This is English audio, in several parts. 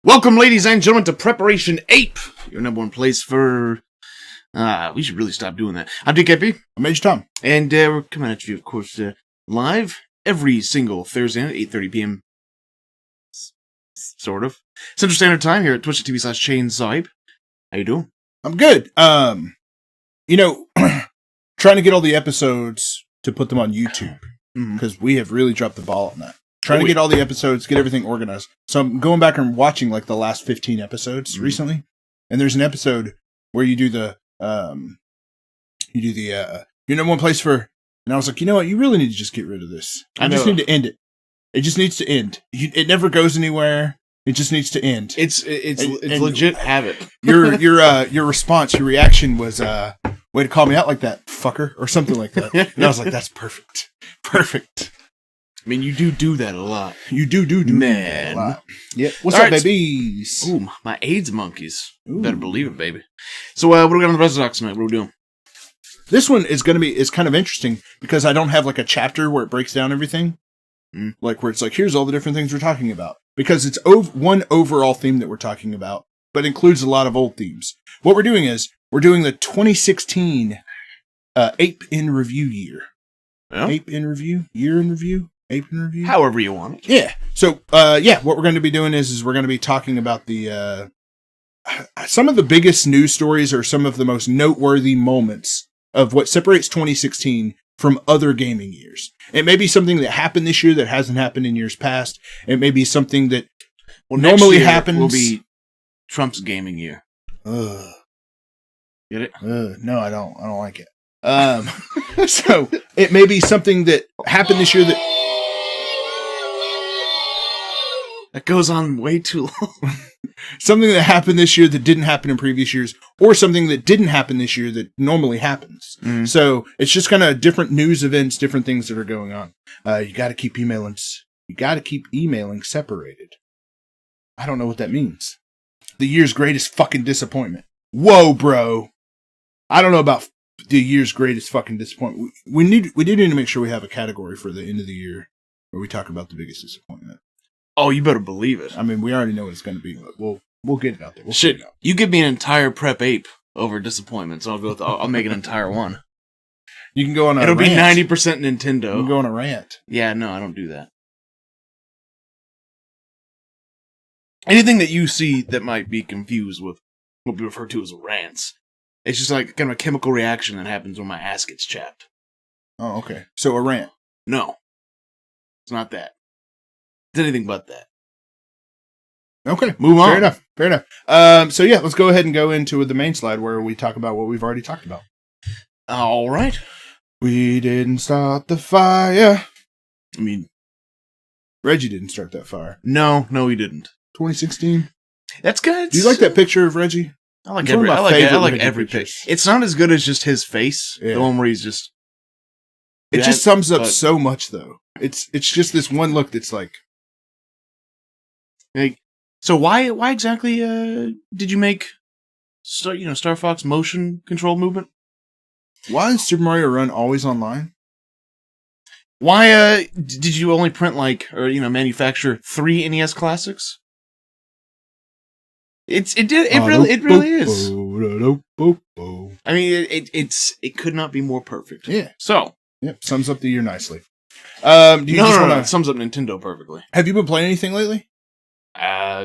Welcome, ladies and gentlemen, to Preparation Ape, your number one place for... we should really stop doing that. I'm DKP. I'm Mage Tom. And we're coming at you, of course, live every single Thursday night at 8:30 p.m. Sort of. Central Standard Time here at twitch.tv/ChainsawApe. How you doing? I'm good. Trying to get all the episodes to put them on YouTube, because we have really dropped the ball on that. Trying to get all the episodes, get everything organized. So I'm going back and watching like the last 15 episodes recently, and there's an episode where you do the your number one place for, and I was like, you know what, you really need to just get rid of this. I just need to end it. It just needs to end. It never goes anywhere. It just needs to end. It's legit habit. Your response, your reaction was way to call me out like that, fucker, or something like that. And I was like, that's perfect. Perfect. I mean, you do that a lot. You do man. A lot. Yep. What's up, babies? Ooh, my AIDS monkeys. Ooh. Better believe it, baby. So, what do we got on the Res Docs tonight? What are we doing? This one is kind of interesting because I don't have like a chapter where it breaks down everything. Like where it's like, here's all the different things we're talking about. Because it's one overall theme that we're talking about, but includes a lot of old themes. What we're doing is, we're doing the 2016 Ape In review year. Yeah. Ape In review? Year in review? Ape In review? However you want it. Yeah. So, what we're going to be doing is we're going to be talking about the some of the biggest news stories or some of the most noteworthy moments of what separates 2016 from other gaming years. It may be something that happened this year that hasn't happened in years past. It may be something that normally happens. Will be Trump's gaming year. Get it? No, I don't. I don't like it. So it may be something that happened this year that goes on way too long. Something that happened this year that didn't happen in previous years, or something that didn't happen this year that normally happens. So it's just kind of different news events, different things that are going on. You got to keep emailing. You got to keep emailing separated. I don't know what that means. The year's greatest fucking disappointment. Whoa, bro. I don't know about the year's greatest fucking disappointment. We do need to make sure we have a category for the end of the year where we talk about the biggest disappointment. Oh, you better believe it. I mean, we already know what it's going to be, but we'll get it out there. Shit, you give me an entire prep ape over disappointments, I'll make an entire one. You can go on a It'll rant. be 90% Nintendo. You can go on a rant. Yeah, no, I don't do that. Anything that you see that might be confused with what we refer to as rants, it's just like kind of a chemical reaction that happens when my ass gets chapped. Oh, okay. So a rant. No. It's not that. It's anything but that. Okay. Move on. Fair enough. So let's go ahead and go into the main slide where we talk about what we've already talked about. All right. We didn't start the fire. I mean, Reggie didn't start that fire. No, he didn't. 2016. That's good. Do you like that picture of Reggie? I like every picture. It's not as good as just his face. Yeah. The one where he's just... It just sums up so much, though. It's just this one look that's like... So why exactly did you make Star Fox motion control movement? Why is Super Mario Run always online? Why did you only print manufacture 3 NES classics? It really is. I mean, it could not be more perfect. Yeah. So sums up the year nicely. It sums up Nintendo perfectly. Have you been playing anything lately?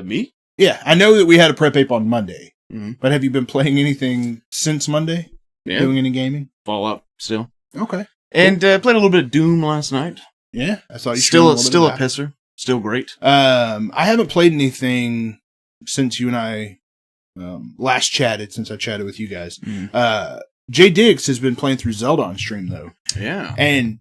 Me? Yeah, I know that we had a prep ape on Monday, but have you been playing anything since Monday? Yeah. Doing any gaming? Fallout still. Okay. And played a little bit of Doom last night. Yeah, I saw you. Still a pisser. Still great. I haven't played anything since you and I last chatted. Since I chatted with you guys, Jay Diggs has been playing through Zelda on stream though. Yeah, and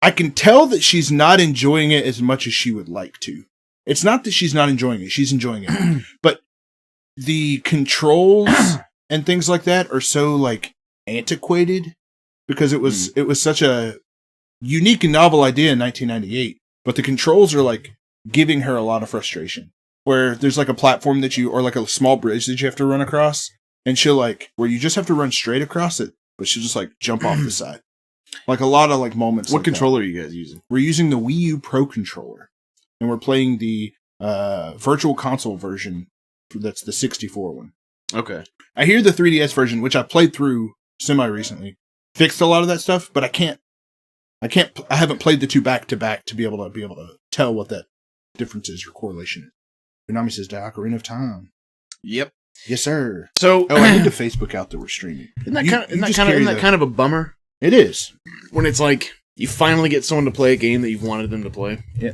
I can tell that she's not enjoying it as much as she would like to. It's not that she's not enjoying it; she's enjoying it, but the controls and things like that are so like antiquated because it was such a unique and novel idea in 1998. But the controls are like giving her a lot of frustration. Where there's like a platform or like a small bridge that you have to run across, and she'll where you just have to run straight across it, but she'll just jump off the side. Like a lot of moments. What controller are you guys using? We're using the Wii U Pro controller, and we're playing the Virtual Console version. That's the 64 one. Okay. I hear the 3DS version, which I played through semi-recently, fixed a lot of that stuff, but I haven't played the two back-to-back to be able to tell what that difference is or correlation is. Konami says, the Ocarina of Time. Yep. Yes, sir. So, I need to Facebook out that we're streaming. Isn't that kind of a bummer? It is. When it's like, you finally get someone to play a game that you've wanted them to play. Yeah.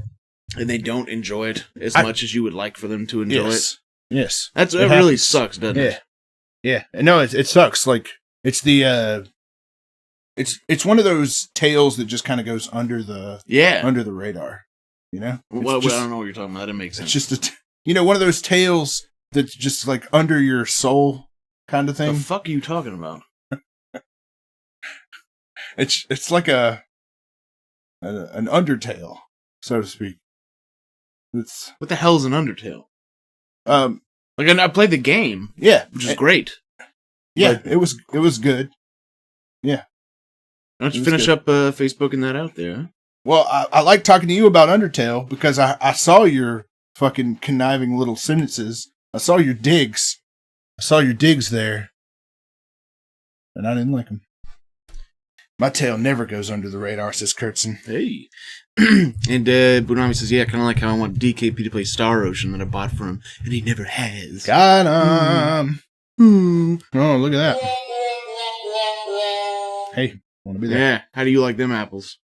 And they don't enjoy it as much as you would like for them to enjoy it. Yes. That really sucks, doesn't it? Yeah. No, it sucks. Like, it's the, it's one of those tales that just kind of goes under the radar, you know? Well, I don't know what you're talking about. That didn't make sense. It's just one of those tales that's just like under your soul kind of thing. The fuck are you talking about? It's like an Undertale, so to speak. What the hell is an Undertale? Like I played the game, which is great. Yeah, but it was good. Yeah. Why don't you finish up Facebooking that out there? Huh? Well, I like talking to you about Undertale because I saw your fucking conniving little sentences. I saw your digs. There, and I didn't like them. My tail never goes under the radar, says Kurtzen. Hey. And Bunami says, yeah, kind of like how I want DKP to play Star Ocean that I bought for him, and he never has. Got him. Oh, look at that. Hey, want to be there? Yeah. How do you like them apples?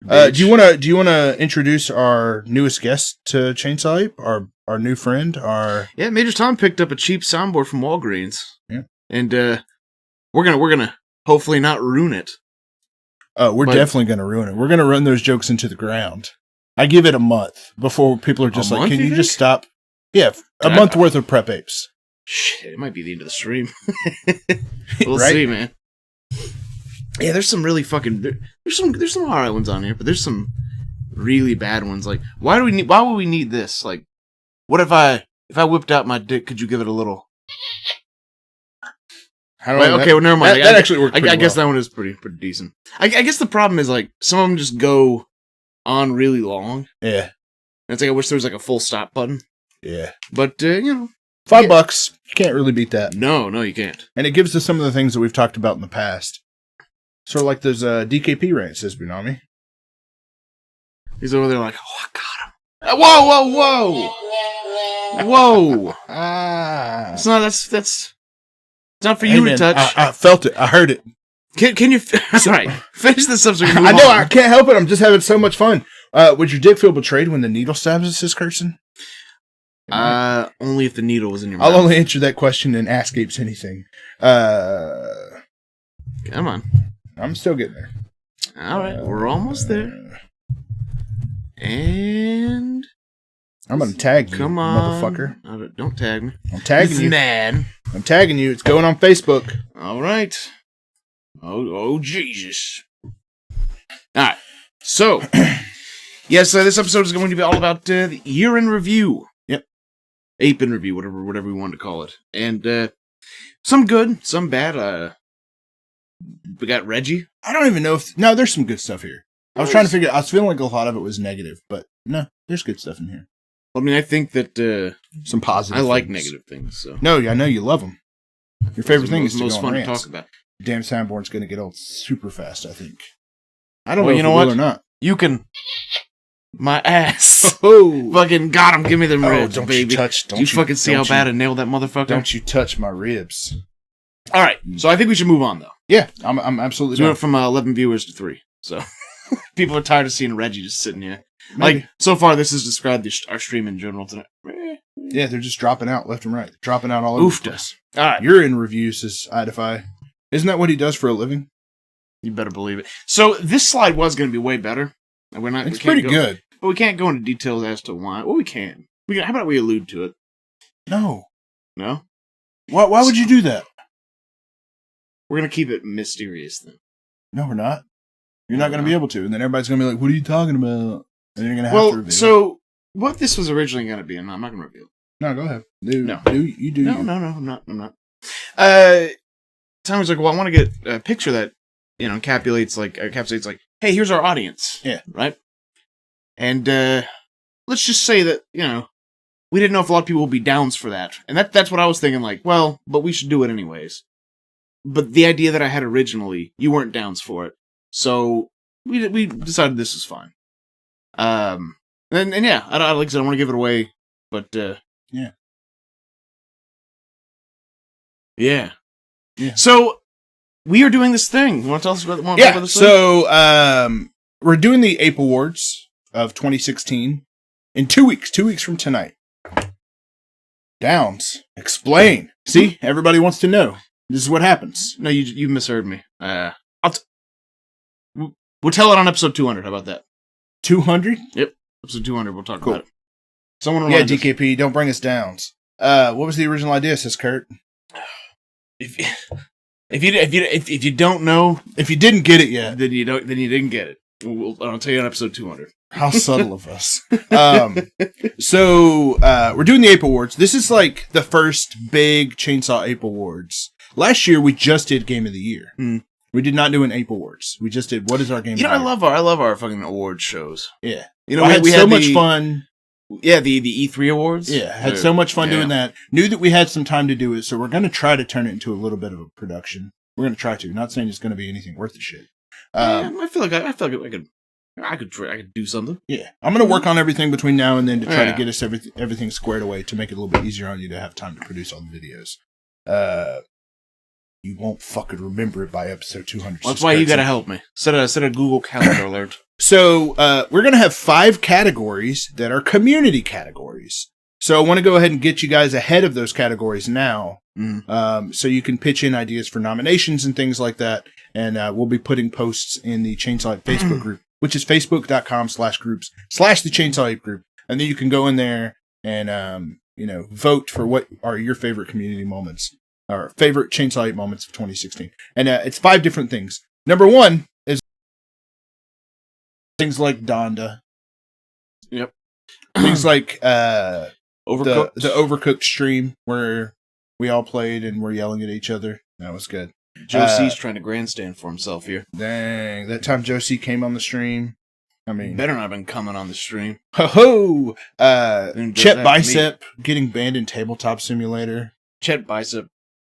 Do you want to introduce our newest guest to Chainsaw Ape? Our new friend? Yeah, Major Tom picked up a cheap soundboard from Walgreens. Yeah. And we're gonna hopefully not ruin it. We're definitely gonna ruin it. We're gonna run those jokes into the ground. I give it a month before people are just like, can you just stop? Yeah, a month worth of Prep Apes. Shit, it might be the end of the stream. We'll right? see, man. Yeah, there's some really fucking there's some alright ones on here, but there's some really bad ones. Like, why would we need this? Like, what if I whipped out my dick? Could you give it a little? Okay, well, never mind. That actually worked. I guess that one is pretty decent. I guess the problem is like some of them just go on really long. Yeah, and it's like I wish there was like a full stop button. Yeah, but $5. You can't really beat that. No, you can't. And it gives us some of the things that we've talked about in the past. Sort of like those DKP rants, says Bunami. He's over there like, oh, I got him. Whoa! It's not for you to touch. I felt it. I heard it. Can you? Sorry, finish this up so we can move I know. on. I can't help it. I'm just having so much fun. Would your dick feel betrayed when the needle stabs us, says Kirsten? Only if the needle was in your mouth. I'll only answer that question and ask Apes anything. Come on. I'm still getting there. All right, we're almost there. And I'm gonna tag you, come on, motherfucker. Don't tag me. I'm tagging you, man. I'm tagging you. It's going on Facebook. All right. Oh, Jesus. All right. So, yes, this episode is going to be all about the year in review. Yep. Ape in review, whatever we want to call it, and some good, some bad. We got Reggie. I don't even know if... No, there's some good stuff here. I was trying to figure... I was feeling like a lot of it was negative, but no, there's good stuff in here. I mean, I think that... some positive I like things. negative things, so... No, I know you love them. Your favorite thing is to most go fun on to rants. talk about. Damn soundboard's going to get old super fast, I think. I don't know you if know it what? will or not. You can... My ass. Oh! Fucking got him. Give me them ribs, don't baby. Don't you fucking see how bad I nailed that motherfucker? Don't you touch my ribs. All right, so I think we should move on, though. Yeah, I'm absolutely We went from 11 viewers to 3, so people are tired of seeing Reggie just sitting here. Maybe. Like, so far, this has described our stream in general tonight. Yeah, they're just dropping out left and right. Dropping out all over the place. All right. You're in reviews, says Idify. Isn't that what he does for a living? You better believe it. So, this slide was going to be way better. And it's pretty good. But we can't go into details as to why. Well, we can. How about we allude to it? No. No? Why would you do that? We're going to keep it mysterious, then. No, we're not. You're not going to be able to. And then everybody's going to be like, what are you talking about? And you're going to have to reveal. So, what this was originally going to be, and I'm not going to reveal. No, go ahead. No, I'm not. Tom was like, well, I want to get a picture that, encapsulates like, hey, here's our audience. Yeah. Right? And, let's just say that, we didn't know if a lot of people would be downs for that. And that's what I was thinking, like, well, but we should do it anyways. But the idea that I had originally, you weren't downs for it. So we decided this was fine. And yeah, like I said, I don't want to give it away, but yeah. Yeah. So we are doing this thing. You want to tell us about this thing? So we're doing the Ape Awards of 2016 in 2 weeks. 2 weeks from tonight. Downs. Explain. See, everybody wants to know. This is what happens. No, you misheard me. We'll tell it on episode 200. How about that? 200? Yep. Episode 200. We'll talk cool. about it. Someone DKP, don't bring us downs. What was the original idea, says Kurt? If you don't know, if you didn't get it yet, then you didn't get it. I'll tell you on episode 200. How subtle of us. So we're doing the Ape Awards. This is like the first big Chainsaw Ape Awards. Last year we just did Game of the Year. We did not do an Ape Awards. We just did what is our game of the year. I love our fucking award shows. Yeah. We had so much fun. Yeah, the E3 awards. Yeah, had so much fun doing that. Knew that we had some time to do it, so we're going to try to turn it into a little bit of a production. We're going to try to. Not saying it's going to be anything worth the shit. I feel like I could do something. Yeah, I'm going to work on everything between now and then to try to get us everything squared away to make it a little bit easier on you to have time to produce all the videos. You won't fucking remember it by episode 200. Well, that's why you got to help me. Set a Google Calendar alert. So we're going to have 5 categories that are community categories. So I want to go ahead and get you guys ahead of those categories now. So you can pitch in ideas for nominations and things like that. And we'll be putting posts in the Chainsaw Ape Facebook group, which is facebook.com/groups/the Chainsaw Ape group. And then you can go in there and, vote for what are your favorite community moments or favorite Chainsaw Ape moments of 2016. And it's 5 different things. Number 1 is things like Donda. Yep. Things like Overcooked. The Overcooked stream where we all played and were yelling at each other. That was good. Joe C's trying to grandstand for himself here. Dang. That time Joe C came on the stream. I mean, better not have been coming on the stream. Ho-ho! Chet Bicep getting banned in Tabletop Simulator. Chet Bicep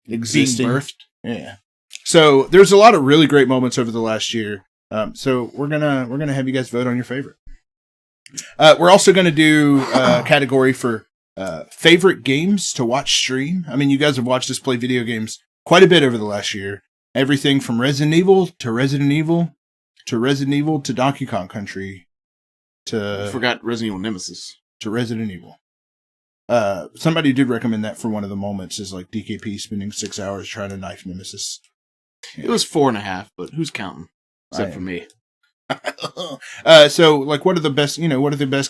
existing. Being birthed. Yeah. So there's a lot of really great moments over the last year. So we're gonna have you guys vote on your favorite. We're also gonna do a category for favorite games to watch stream. I mean, you guys have watched us play video games quite a bit over the last year. Everything from Resident Evil to Resident Evil to Resident Evil to Donkey Kong Country to... I forgot Resident Evil Nemesis. To Resident Evil. Somebody did recommend that for one of the moments is like DKP spending 6 hours trying to knife Nemesis. It was 4.5, but who's counting? Except for me. So, like, what are the best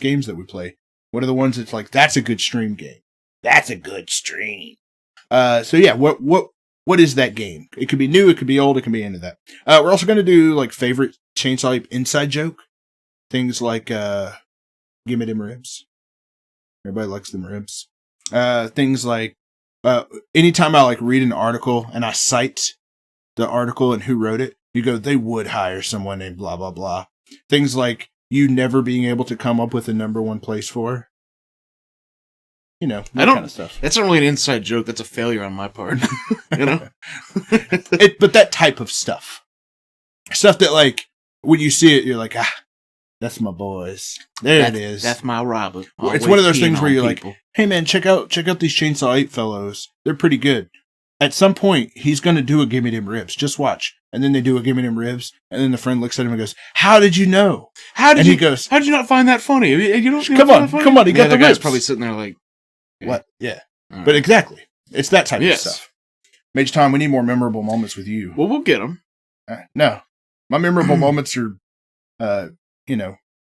games that we play? What are the ones that's like, that's a good stream game? That's a good stream. So yeah, what is that game? It could be new, it could be old, it can be into that. We're also going to do like favorite Chainsaw Ape inside joke. Things like, give me them ribs. Everybody likes them ribs. Things like, anytime I like read an article and I cite the article and who wrote it, you go, they would hire someone named blah, blah, blah. Things like you never being able to come up with a number 1 place for. That kind of stuff. That's not really an inside joke. That's a failure on my part. But that type of stuff. Stuff that, like, when you see it, you're like, that's my boys. It is. That's my Robert. It's one of those things where you're like, hey, man, check out these Chainsaw 8 fellows. They're pretty good. At some point, he's going to do a Gimme Them Ribs. Just watch. And then they do a Gimme Them Ribs. And then the friend looks at him and goes, how did you know? He goes, how did you not find that funny? You don't come on. He got the guy's ribs. Probably sitting there like, what? Yeah. Right. But exactly. It's that type of stuff. Major Tom, we need more memorable moments with you. Well, we'll get them. No. My memorable moments are,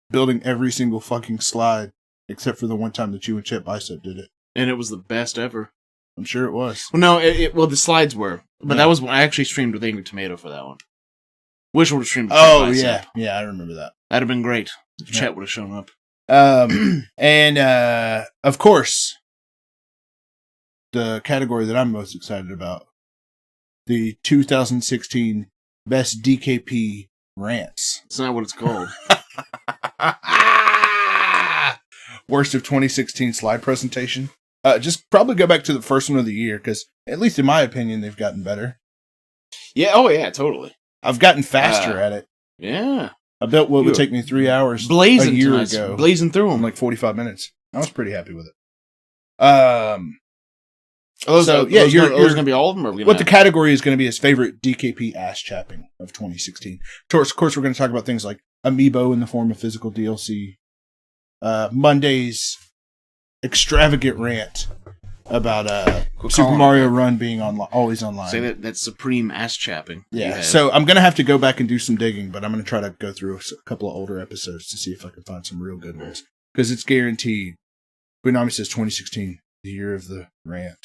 building every single fucking slide, except for the one time that you and Chet Bicep did it. And it was the best ever. I'm sure it was. Well, no, the slides were. But that was when I actually streamed with Angry Tomato for that one. Wish I would have streamed with Chet Bicep. Yeah, I remember that. That'd have been great if Chet would have shown up. And, of course, the category that I'm most excited about, the 2016 Best DKP Rants. That's not what it's called. worst of 2016 slide presentation. Just probably go back to the first one of the year, because at least in my opinion, they've gotten better. Yeah, oh yeah, totally. I've gotten faster at it. Yeah. I built what would take me 3 hours blazing a year tonight, ago. Blazing through them. In like 45 minutes. I was pretty happy with it. Those going to be all of them? Or what the category is going to be his favorite DKP ass chapping of 2016. Of course, we're going to talk about things like Amiibo in the form of physical DLC. Monday's extravagant rant about Super Mario Run being always online. Say that's supreme ass chapping. Yeah, so I'm going to have to go back and do some digging, but I'm going to try to go through a couple of older episodes to see if I can find some real good ones. Because it's guaranteed. Konami says 2016, the year of the rant.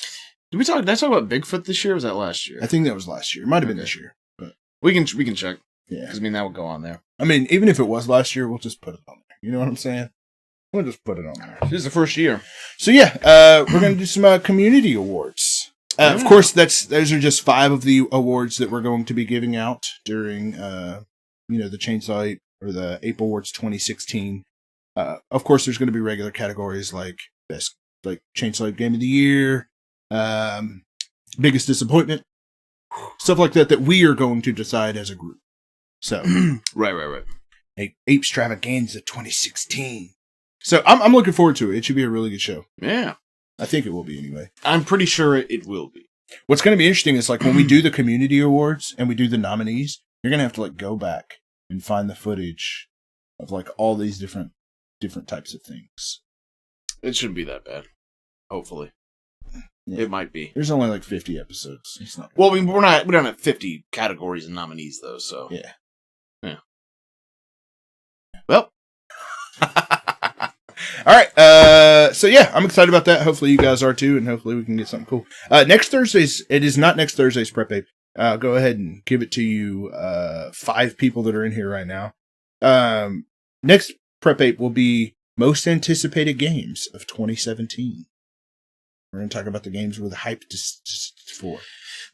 Did I talk about Bigfoot this year, or was that last year? I think that was last year. It might have been this year. But we can check. Yeah. Because, that would go on there. I mean, even if it was last year, we'll just put it on there. You know what I'm saying? We'll just put it on there. This is the first year. So, yeah, we're going to do some community awards. Of course, those are just 5 of the awards that we're going to be giving out during, the Chainsaw Ape or the Ape Awards 2016. Of course, there's going to be regular categories like best, like Chainsaw Ape Game of the Year, biggest disappointment, stuff like that we are going to decide as a group. So, right. Ape Extravaganza 2016. So I'm looking forward to it. It should be a really good show. Yeah. I think it will be anyway. I'm pretty sure it will be. What's going to be interesting is like when we do the community awards and we do the nominees, you're going to have to like go back and find the footage of like all these different types of things. It shouldn't be that bad. Hopefully. Yeah. It might be. There's only like 50 episodes. It's not. Well, we don't have 50 categories and nominees though, so. Yeah. Well. All right. So yeah, I'm excited about that. Hopefully you guys are too, and hopefully we can get something cool. It is not next Thursday's Prep Ape. Go ahead and give it to you 5 people that are in here right now. Next Prep Ape will be most anticipated games of 2017. We're going to talk about the games we're hyped for.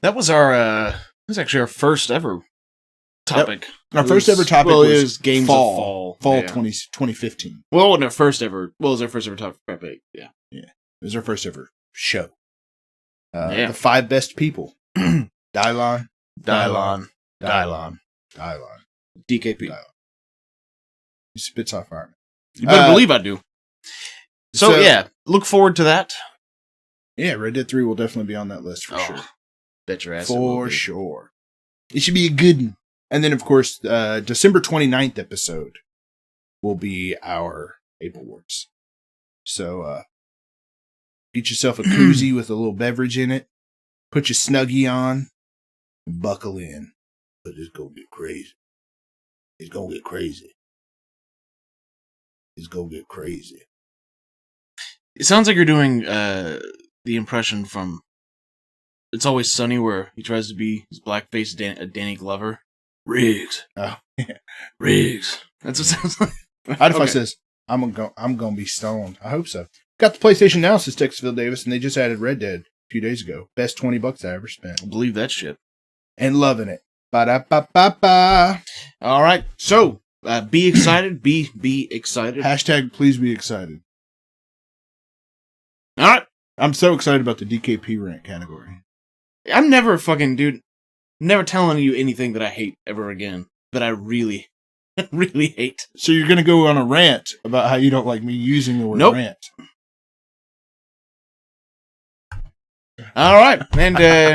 That was actually our first ever topic. Our first ever topic was games fall. Fall 2015. Well, it wasn't our first ever. Well, it was our first ever topic for Prep 8. Yeah. It was our first ever show. The 5 best people. Dylon. DKP. He spits off fire. You better believe I do. So yeah, look forward to that. Yeah, Red Dead 3 will definitely be on that list for sure. Bet your ass for sure. It should be a good one. And then, of course, December 29th episode will be our Ape Awards. So, get yourself a koozie with a little beverage in it. Put your Snuggie on. And buckle in. But it's going to get crazy. It's going to get crazy. It's going to get crazy. It sounds like you're doing the impression from It's Always Sunny where he tries to be his blackface Danny Glover. Riggs. Oh, yeah. Riggs. That's what it sounds like. How if I says, I'm gonna be stoned? I hope so. Got the PlayStation Now, says Texasville Davis, and they just added Red Dead a few days ago. Best $20 I ever spent. I believe that shit. And loving it. Ba-da-ba-ba-ba. All right. So, be excited. Be excited. Hashtag please be excited. All right. I'm so excited about the DKP rant category. I'm never never telling you anything that I hate ever again. That I really, really hate. So you're going to go on a rant about how you don't like me using the word rant. All right. And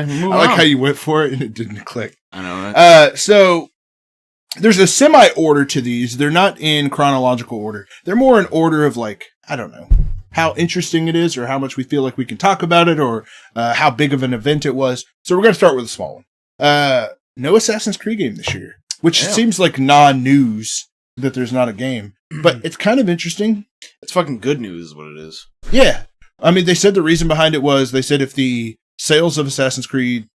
move on. I like how you went for it and it didn't click. I know, right? So there's a semi-order to these. They're not in chronological order. They're more in order of like, I don't know, how interesting it is or how much we feel like we can talk about it or how big of an event it was. So we're going to start with a small one. No Assassin's Creed game this year, which seems like non-news that there's not a game, but it's kind of interesting. It's fucking good news is what it is. Yeah. I mean, they said the reason behind it was they said if the sales of Assassin's Creed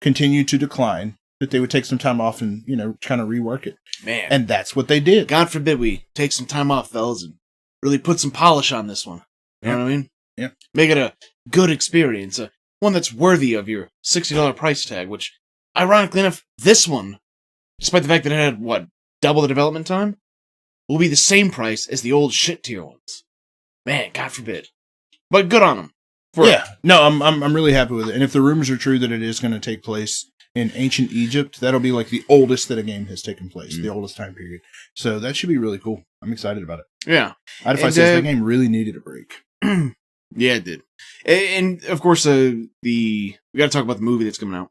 continue to decline, that they would take some time off and, kind of rework it. Man. And that's what they did. God forbid we take some time off, fellas, and really put some polish on this one. You know what I mean? Yeah. Make it a good experience. One that's worthy of your $60 price tag, which, ironically enough, this one, despite the fact that it had, double the development time, will be the same price as the old shit tier ones. Man, God forbid. But good on him. No, I'm really happy with it. And if the rumors are true that it is going to take place in ancient Egypt, that'll be like the oldest that a game has taken place, the oldest time period. So that should be really cool. I'm excited about it. Yeah. I'd say that game really needed a break. Yeah, it did. And of course, we got to talk about the movie that's coming out.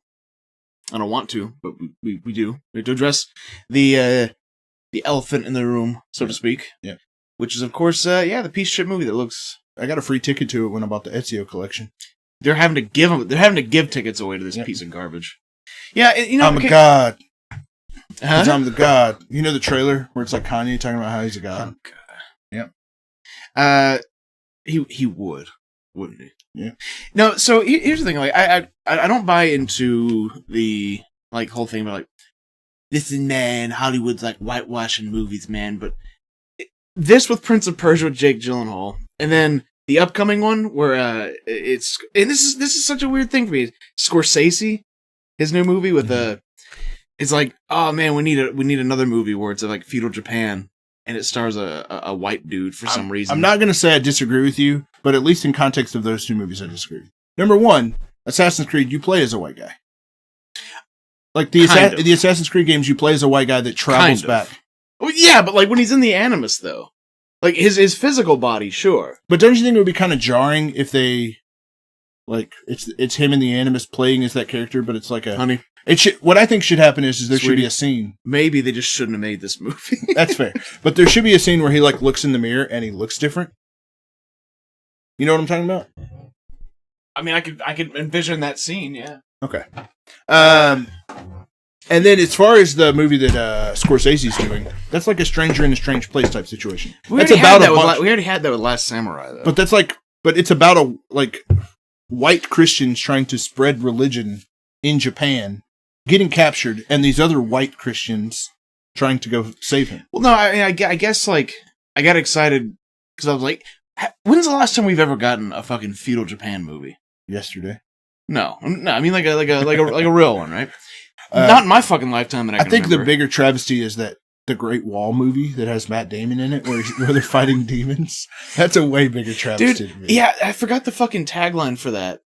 I don't want to, but we do. We have to address the elephant in the room, so to speak. Yeah. Which is, of course, the piece of shit movie that looks. I got a free ticket to it when I bought the Ezio collection. They're having to give tickets away to this piece of garbage. Yeah, I'm a god. Huh? I'm the god. You know the trailer where it's like Kanye talking about how he's a god. Oh god. Yep. He would, wouldn't he? Yeah. No. So here's the thing. Like, I don't buy into the like whole thing about like, listen, man, Hollywood's like whitewashing movies, man. But this with Prince of Persia with Jake Gyllenhaal, and then the upcoming one where this is such a weird thing for me. Scorsese, his new movie with it's like, oh man, we need another movie where it's like feudal Japan and it stars a white dude for some reason. I'm not going to say I disagree with you, but at least in context of those two movies, I disagree. Number one, Assassin's Creed, you play as a white guy. Like the Assassin's Creed games, you play as a white guy that travels back. Well, yeah, but like when he's in the Animus, though, like his physical body, sure. But don't you think it would be kind of jarring if they, like, it's him in the Animus playing as that character, but it's like a honey. What I think should happen is there should be a scene. Maybe they just shouldn't have made this movie. That's fair, but there should be a scene where he like looks in the mirror and he looks different. You know what I'm talking about? I mean, I could envision that scene. Yeah. Okay. And then as far as the movie that Scorsese's doing, that's like a stranger in a strange place type situation. We already had that with Last Samurai, though. But it's about white Christians trying to spread religion in Japan, getting captured, and these other white Christians trying to go save him. Well, no, I guess like I got excited because I was like, when's the last time we've ever gotten a fucking feudal Japan movie? Yesterday. No, I mean like a real one, right? Not in my fucking lifetime. I think the bigger travesty is that the Great Wall movie that has Matt Damon in it, where they're fighting demons. That's a way bigger travesty. Dude, yeah, I forgot the fucking tagline for that.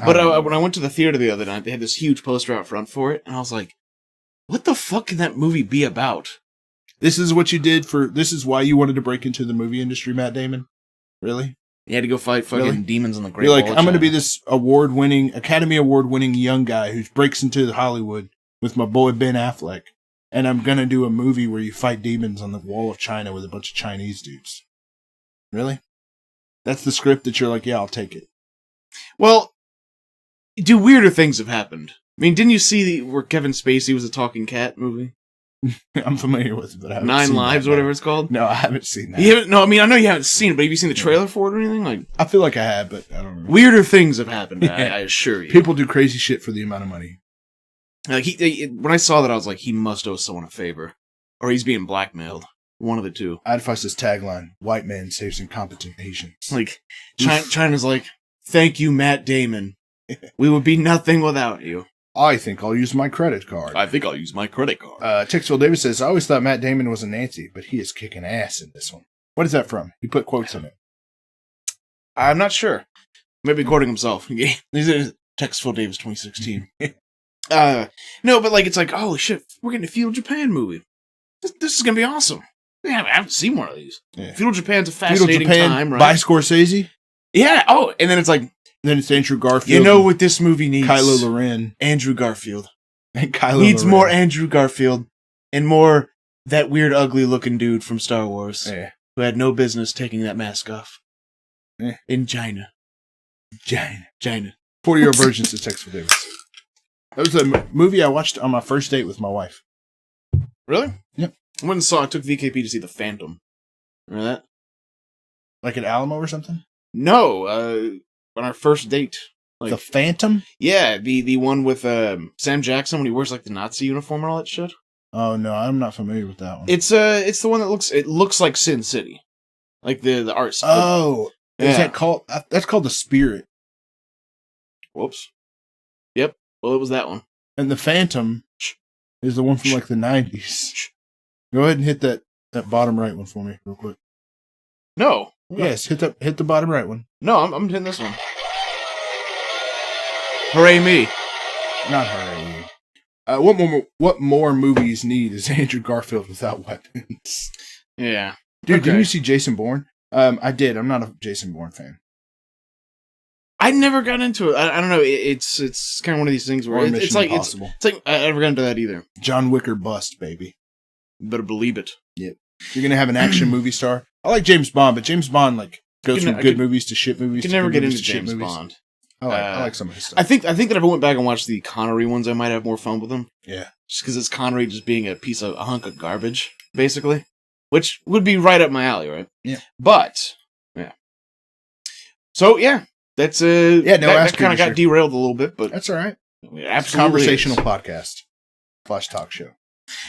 But when I went to the theater the other night, they had this huge poster out front for it, and I was like, "What the fuck can that movie be about?" This is what you did This is why you wanted to break into the movie industry, Matt Damon. Really? You had to go fight fucking demons on the Great Wall. You're like, I'm going to be this Academy Award-winning young guy who breaks into Hollywood with my boy Ben Affleck, and I'm going to do a movie where you fight demons on the Wall of China with a bunch of Chinese dudes. Really? That's the script that you're like, yeah, I'll take it. Well, weirder things have happened. I mean, didn't you see where Kevin Spacey was a talking cat movie? I'm familiar with it, but I haven't 9 seen Lives, that, whatever it's called. No, I haven't seen that. I mean, I know you haven't seen it, but have you seen the trailer for it or anything? Like, I feel like I have, but I don't remember. Weirder things have happened. I assure you. People do crazy shit for the amount of money. Like when I saw that, I was like, he must owe someone a favor, or he's being blackmailed. One of the two. I'd fuss this tagline: "White man saves incompetent Asians." Like China's like, "Thank you, Matt Damon. We would be nothing without you." I think I'll use my credit card. Texville Davis says, I always thought Matt Damon was a Nancy, but he is kicking ass in this one. What is that from? He put quotes in it. I'm not sure. Maybe quoting himself. These are Texville Davis 2016. No, but like, it's like, oh shit, we're getting a feudal Japan movie. This is going to be awesome. I haven't seen one of these. Yeah. Feudal Japan's a fascinating time, right? By Scorsese? Yeah. Oh, and then it's like, then it's Andrew Garfield. You know what this movie needs? Kylo Loren. Andrew Garfield. And Kylo needs Loren. More Andrew Garfield and more that weird, ugly-looking dude from Star Wars who had no business taking that mask off in China. China. 40-year virgins of Texas Davis. That was a movie I watched on my first date with my wife. Really? Yep. I went and saw. I took VKP to see The Phantom. Remember that? Like at Alamo or something? No. On our first date. Like, The Phantom? Yeah, the one with Sam Jackson when he wears like the Nazi uniform and all that shit. Oh no, I'm not familiar with that one. It's the one that looks like Sin City. Like the art style. Oh. Yeah. Is that called that's called The Spirit. Whoops. Yep. Well, it was that one. And The Phantom is the one from like the 90s. Go ahead and hit that bottom right one for me real quick. No. Yes, hit the bottom right one. No, I'm hitting this one. Hooray me. Not hooray. What more movies need is Andrew Garfield without weapons. Yeah. Dude, didn't you see Jason Bourne? I did. I'm not a Jason Bourne fan. I never got into it. I don't know. It's kind of one of these things where it's like Impossible. it's like I never got into that either. John Wick or bust, baby. You better believe it. Yep. You're gonna have an action movie star. I like James Bond, but James Bond like goes from good movies to shit movies. You can never get into James Bond. I like some of his stuff. I think that if I went back and watched the Connery ones, I might have more fun with them. Yeah. Just because it's Connery just being a hunk of garbage, basically, which would be right up my alley, right? Yeah. But yeah. So yeah, that's that kind of got derailed a little bit, but that's all right. Absolutely, conversational podcast / talk show.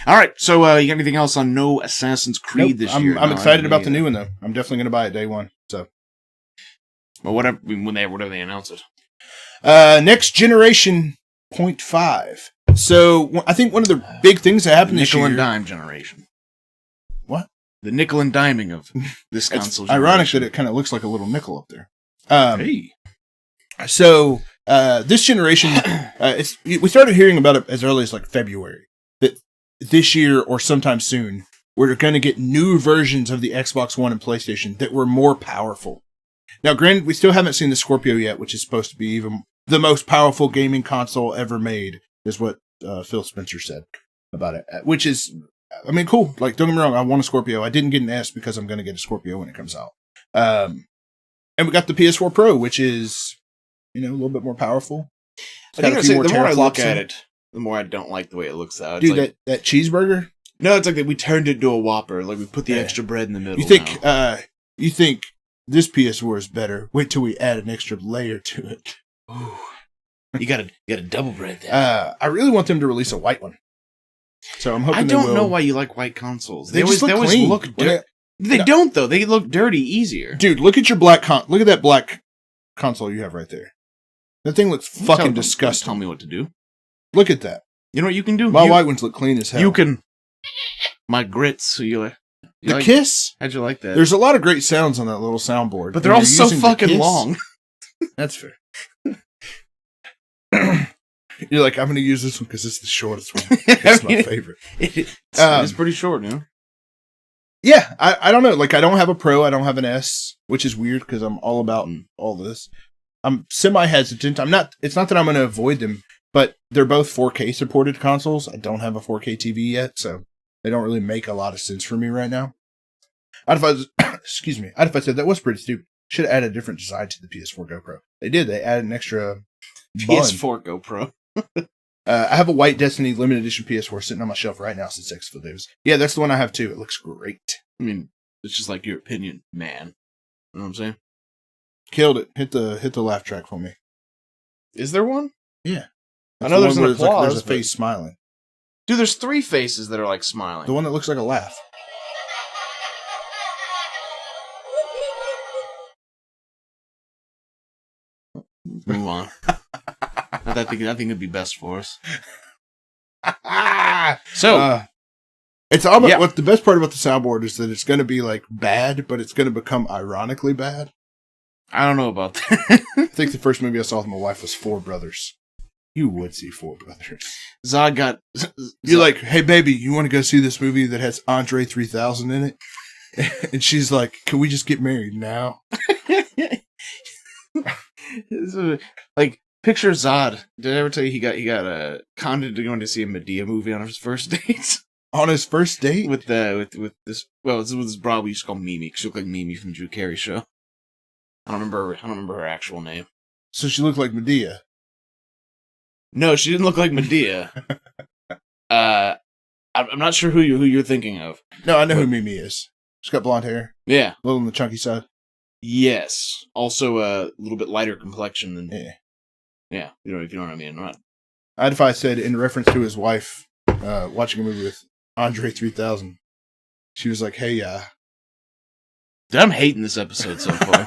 All right, so you got anything else on No Assassin's Creed this year? I'm excited about the new one though. I'm definitely going to buy it day one. So, well, whatever they announce it. Next Generation 0.5. So I think one of the big things that happened this year, nickel and dime generation. What? The nickel and diming of this console. Ironic that it kind of looks like a little nickel up there. Hey. So this generation, we started hearing about it as early as like February. That this year or sometime soon, we're going to get new versions of the Xbox One and PlayStation that were more powerful. Now, granted, we still haven't seen the Scorpio yet, which is supposed to be even the most powerful gaming console ever made, is what Phil Spencer said about it. Which is, I mean, cool. Like, don't get me wrong, I want a Scorpio. I didn't get an S because I'm going to get a Scorpio when it comes out. And we got the PS4 Pro, which is, a little bit more powerful. I think the more I look at it, the more I don't like the way it looks out. Dude, like, that cheeseburger? No, it's like that we turned it into a Whopper. Like, we put the extra bread in the middle. You think this PS4 is better? Wait till we add an extra layer to it. Ooh. You got a double bread there. I really want them to release a white one. So I'm hoping. I don't know why you like white consoles. They always look dirty. They don't though. They look dirty easier. Dude, look at your look at that black console you have right there. That thing looks fucking disgusting. Tell me what to do. Look at that. You know what you can do? My white ones look clean as hell. You can. My grits. So the Kiss. How'd you like that? There's a lot of great sounds on that little soundboard, but they're all so fucking long. That's fair. You're like, I'm going to use this one because it's the shortest one. It's my favorite. It's pretty short, you know? Yeah, I don't know. Like, I don't have a Pro. I don't have an S, which is weird because I'm all about all this. I'm semi-hesitant. It's not that I'm going to avoid them, but they're both 4K supported consoles. I don't have a 4K TV yet, so they don't really make a lot of sense for me right now. Excuse me. I'd if I said that was pretty stupid. Should have added a different design to the PS4 GoPro. They did. They added an extra PS4 GoPro. I have a white Destiny limited edition PS4 sitting on my shelf right now since Expo Days. Yeah, that's the one I have too. It looks great. I mean, it's just like your opinion, man. You know what I'm saying? Killed it. Hit the laugh track for me. Is there one? Yeah. I know there's an applause. There's a face smiling. Dude, there's 3 faces that are like smiling. The one that looks like a laugh. Move on. I think it'd be best for us. So it's almost what the best part about the soundboard is that it's going to be like bad, but it's going to become ironically bad. I don't know about that. I think the first movie I saw with my wife was Four Brothers. You would see Four Brothers. You're like, hey baby, you want to go see this movie that has Andre 3000 in it? And she's like, can we just get married now? Like, picture Zod. Did I ever tell you he got conned into going to see a Medea movie on his first date? On his first date with this? Well, it's with this broad we used to call Mimi because she looked like Mimi from Drew Carey show. I don't remember her actual name. So she looked like Medea. No, she didn't look like Medea. I'm not sure who you're thinking of. No, I know who Mimi is. She's got blonde hair. Yeah, a little on the chunky side. Yes. Also a little bit lighter complexion than. Yeah. If you know what I mean. If I said in reference to his wife watching a movie with Andre 3000, she was like, "Hey, I'm hating this episode so far.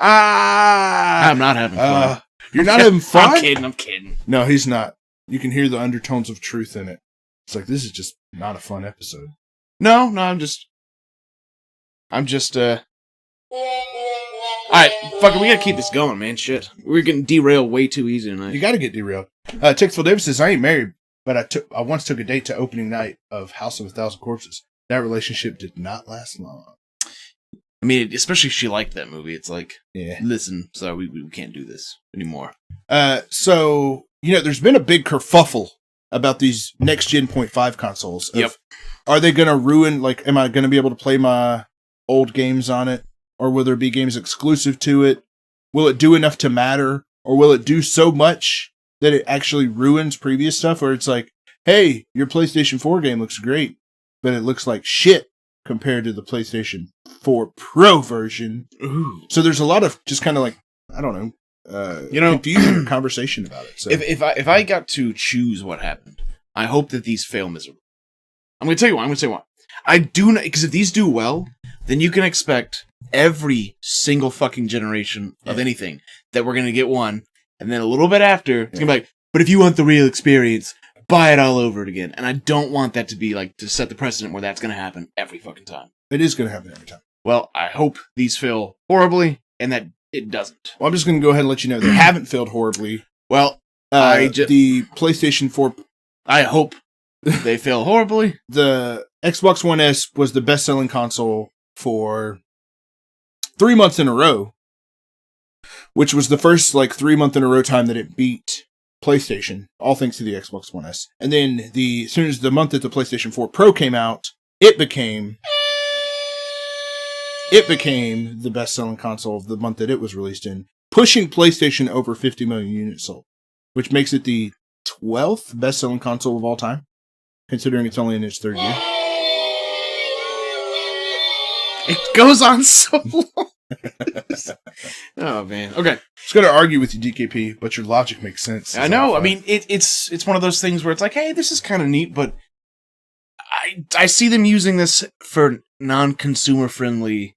I'm not having fun. You're not having fun? I'm kidding. No, he's not. You can hear the undertones of truth in it. It's like, this is just not a fun episode. No, I'm just Alright, fuck it, we gotta keep this going, man. Shit. We're getting derailed way too easy tonight. You got to get derailed. Tixville Davis says, I ain't married, but I once took a date to opening night of House of a Thousand Corpses. That relationship did not last long. I mean, especially if she liked that movie. It's like, Yeah. listen, so we can't do this anymore. So, there's been a big kerfuffle about these next-gen 0.5 consoles. Yep. Are they going to ruin, am I going to be able to play my old games on it? Or will there be games exclusive to it? Will it do enough to matter? Or will it do so much that it actually ruins previous stuff? Or it's like, hey, your PlayStation 4 game looks great, but it looks like shit compared to the PlayStation 4 Pro version. Ooh. So there's a lot of just kind of I don't know, confusion or conversation about it. So. If I got to choose what happened, I hope that these fail miserably. I'm going to tell you why. I do not, because if these do well, then you can expect every single fucking generation of anything that we're going to get one, and then a little bit after, it's going to be like, but if you want the real experience, buy it all over it again. And I don't want that to be to set the precedent where that's going to happen every fucking time. It is going to happen every time. Well, I hope these fail horribly, and that it doesn't. Well, I'm just going to go ahead and let you know they haven't failed horribly. Well, the PlayStation 4... I hope they fail horribly. The Xbox One S was the best-selling console for 3 months in a row, which was the first 3 month in a row time that it beat PlayStation, all thanks to the Xbox One S. And then as soon as the month that the PlayStation 4 Pro came out, it became the best-selling console of the month that it was released in, pushing PlayStation over 50 million units sold, which makes it the 12th best-selling console of all time, considering it's only in its third year. It goes on so long. Oh, man. Okay. I was going to argue with you, DKP, but your logic makes sense. I know. I mean, it's one of those things where it's like, hey, this is kind of neat, but I see them using this for non-consumer friendly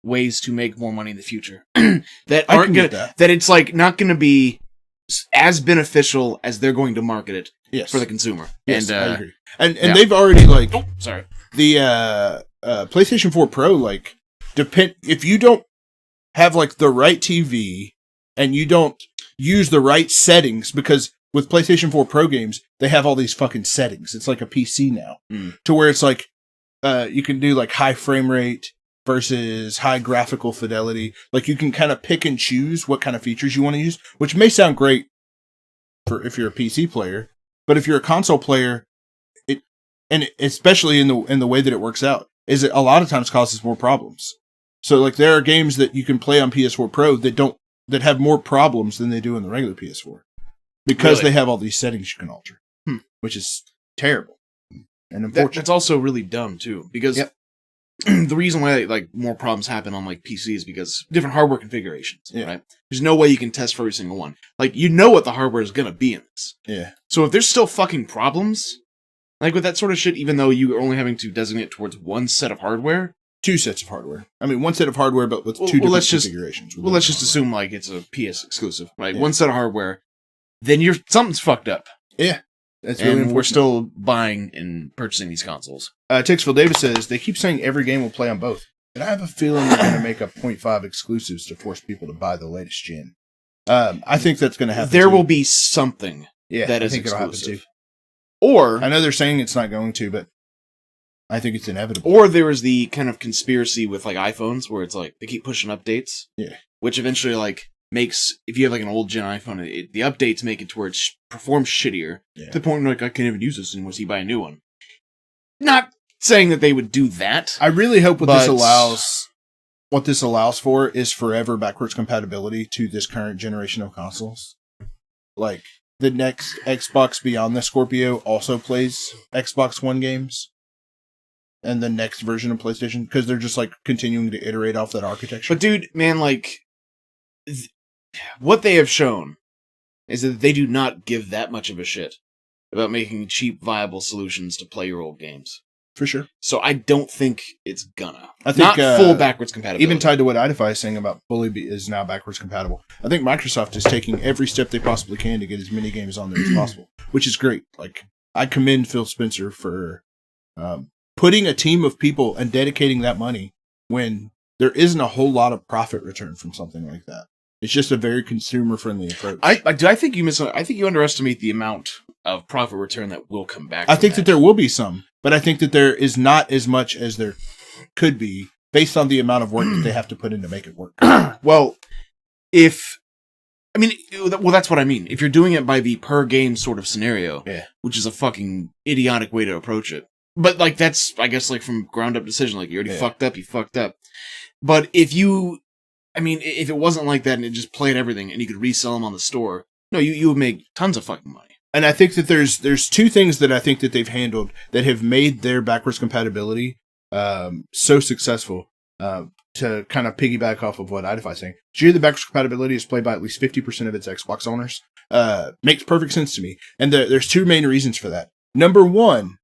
ways to make more money in the future. that it's not going to be as beneficial as they're going to market it for the consumer. Yes, and I agree. And they've already sorry. The PlayStation 4 Pro if you don't have the right TV and you don't use the right settings, because with PlayStation 4 Pro games they have all these fucking settings. It's like a PC now, to where it's you can do high frame rate versus high graphical fidelity. You can kind of pick and choose what kind of features you want to use, which may sound great for if you're a PC player, but if you're a console player, and especially in the way that it works out, is it a lot of times causes more problems. So there are games that you can play on PS4 Pro that have more problems than they do in the regular PS4 because they have all these settings you can alter, which is terrible and unfortunate. That's also really dumb too, because the reason why more problems happen on PC is because different hardware configurations. Right? There's no way you can test for every single one. You know what the hardware is gonna be in this. Yeah. So if there's still fucking problems, with that sort of shit, even though you're only having to designate towards one set of hardware. 2 sets of hardware. I mean, 1 set of hardware, but with 2 different configurations. Let's just assume it's a PS exclusive, right? Yeah. 1 set of hardware. Then something's fucked up. Yeah. That's really and we're still buying and purchasing these consoles. Tixville Davis says, they keep saying every game will play on both. But I have a feeling they're going to make up 0.5 exclusives to force people to buy the latest gen. I think that's going to happen. There will be something that is exclusive. Or I know they're saying it's not going to, but I think it's inevitable. Or there is the kind of conspiracy with iPhones where it's they keep pushing updates. Yeah. Which eventually makes, if you have an old gen iPhone, the updates make it to where it performs shittier. Yeah. To the point where I can't even use this anymore, so you buy a new one. Not saying that they would do that. I really hope what this allows for is forever backwards compatibility to this current generation of consoles. The next Xbox beyond the Scorpio also plays Xbox One games. And the next version of PlayStation, because they're just continuing to iterate off that architecture. But dude, man, what they have shown is that they do not give that much of a shit about making cheap, viable solutions to play your old games. For sure. So I don't think it's gonna. I think not full backwards compatibility. Even tied to what Idify is saying about Bully is now backwards compatible. I think Microsoft is taking every step they possibly can to get as many games on there as possible, which is great. I commend Phil Spencer for putting a team of people and dedicating that money when there isn't a whole lot of profit return from something like that. It's just a very consumer-friendly approach. I think you underestimate the amount of profit return that will come back. I think that there will be some, but I think that there is not as much as there could be based on the amount of work that they have to put in to make it work. Well, that's what I mean. If you're doing it by the per game sort of scenario, which is a fucking idiotic way to approach it. But like that's, I guess, like from ground up decision, like you already fucked up, you fucked up. But if it wasn't like that and it just played everything and you could resell them on the store, no, you would make tons of fucking money. And I think that there's two things that I think that they've handled that have made their backwards compatibility so successful. To kind of piggyback off of what Idify's saying, the backwards compatibility is played by at least 50% of its Xbox owners. Makes perfect sense to me. And there's two main reasons for that. Number one,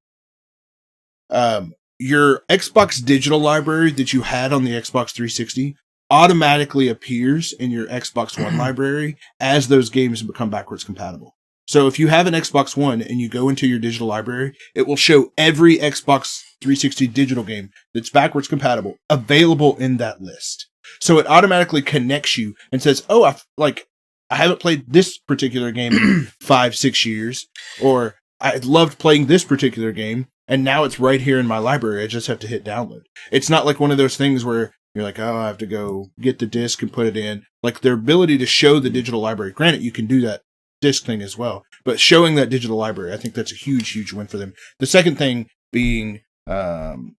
your Xbox digital library that you had on the Xbox 360 automatically appears in your Xbox One library as those games become backwards compatible. So if you have an Xbox One and you go into your digital library, it will show every Xbox 360 digital game that's backwards compatible available in that list. So it automatically connects you and says, oh, I haven't played this particular game in 5-6 years, or I loved playing this particular game, and now it's right here in my library. I just have to hit download. It's not like one of those things where you're like, oh, I have to go get the disc and put it in. Like their ability to show the digital library. Granted, you can do that disc thing as well, but showing that digital library, I think that's a huge win for them. The second thing being, don't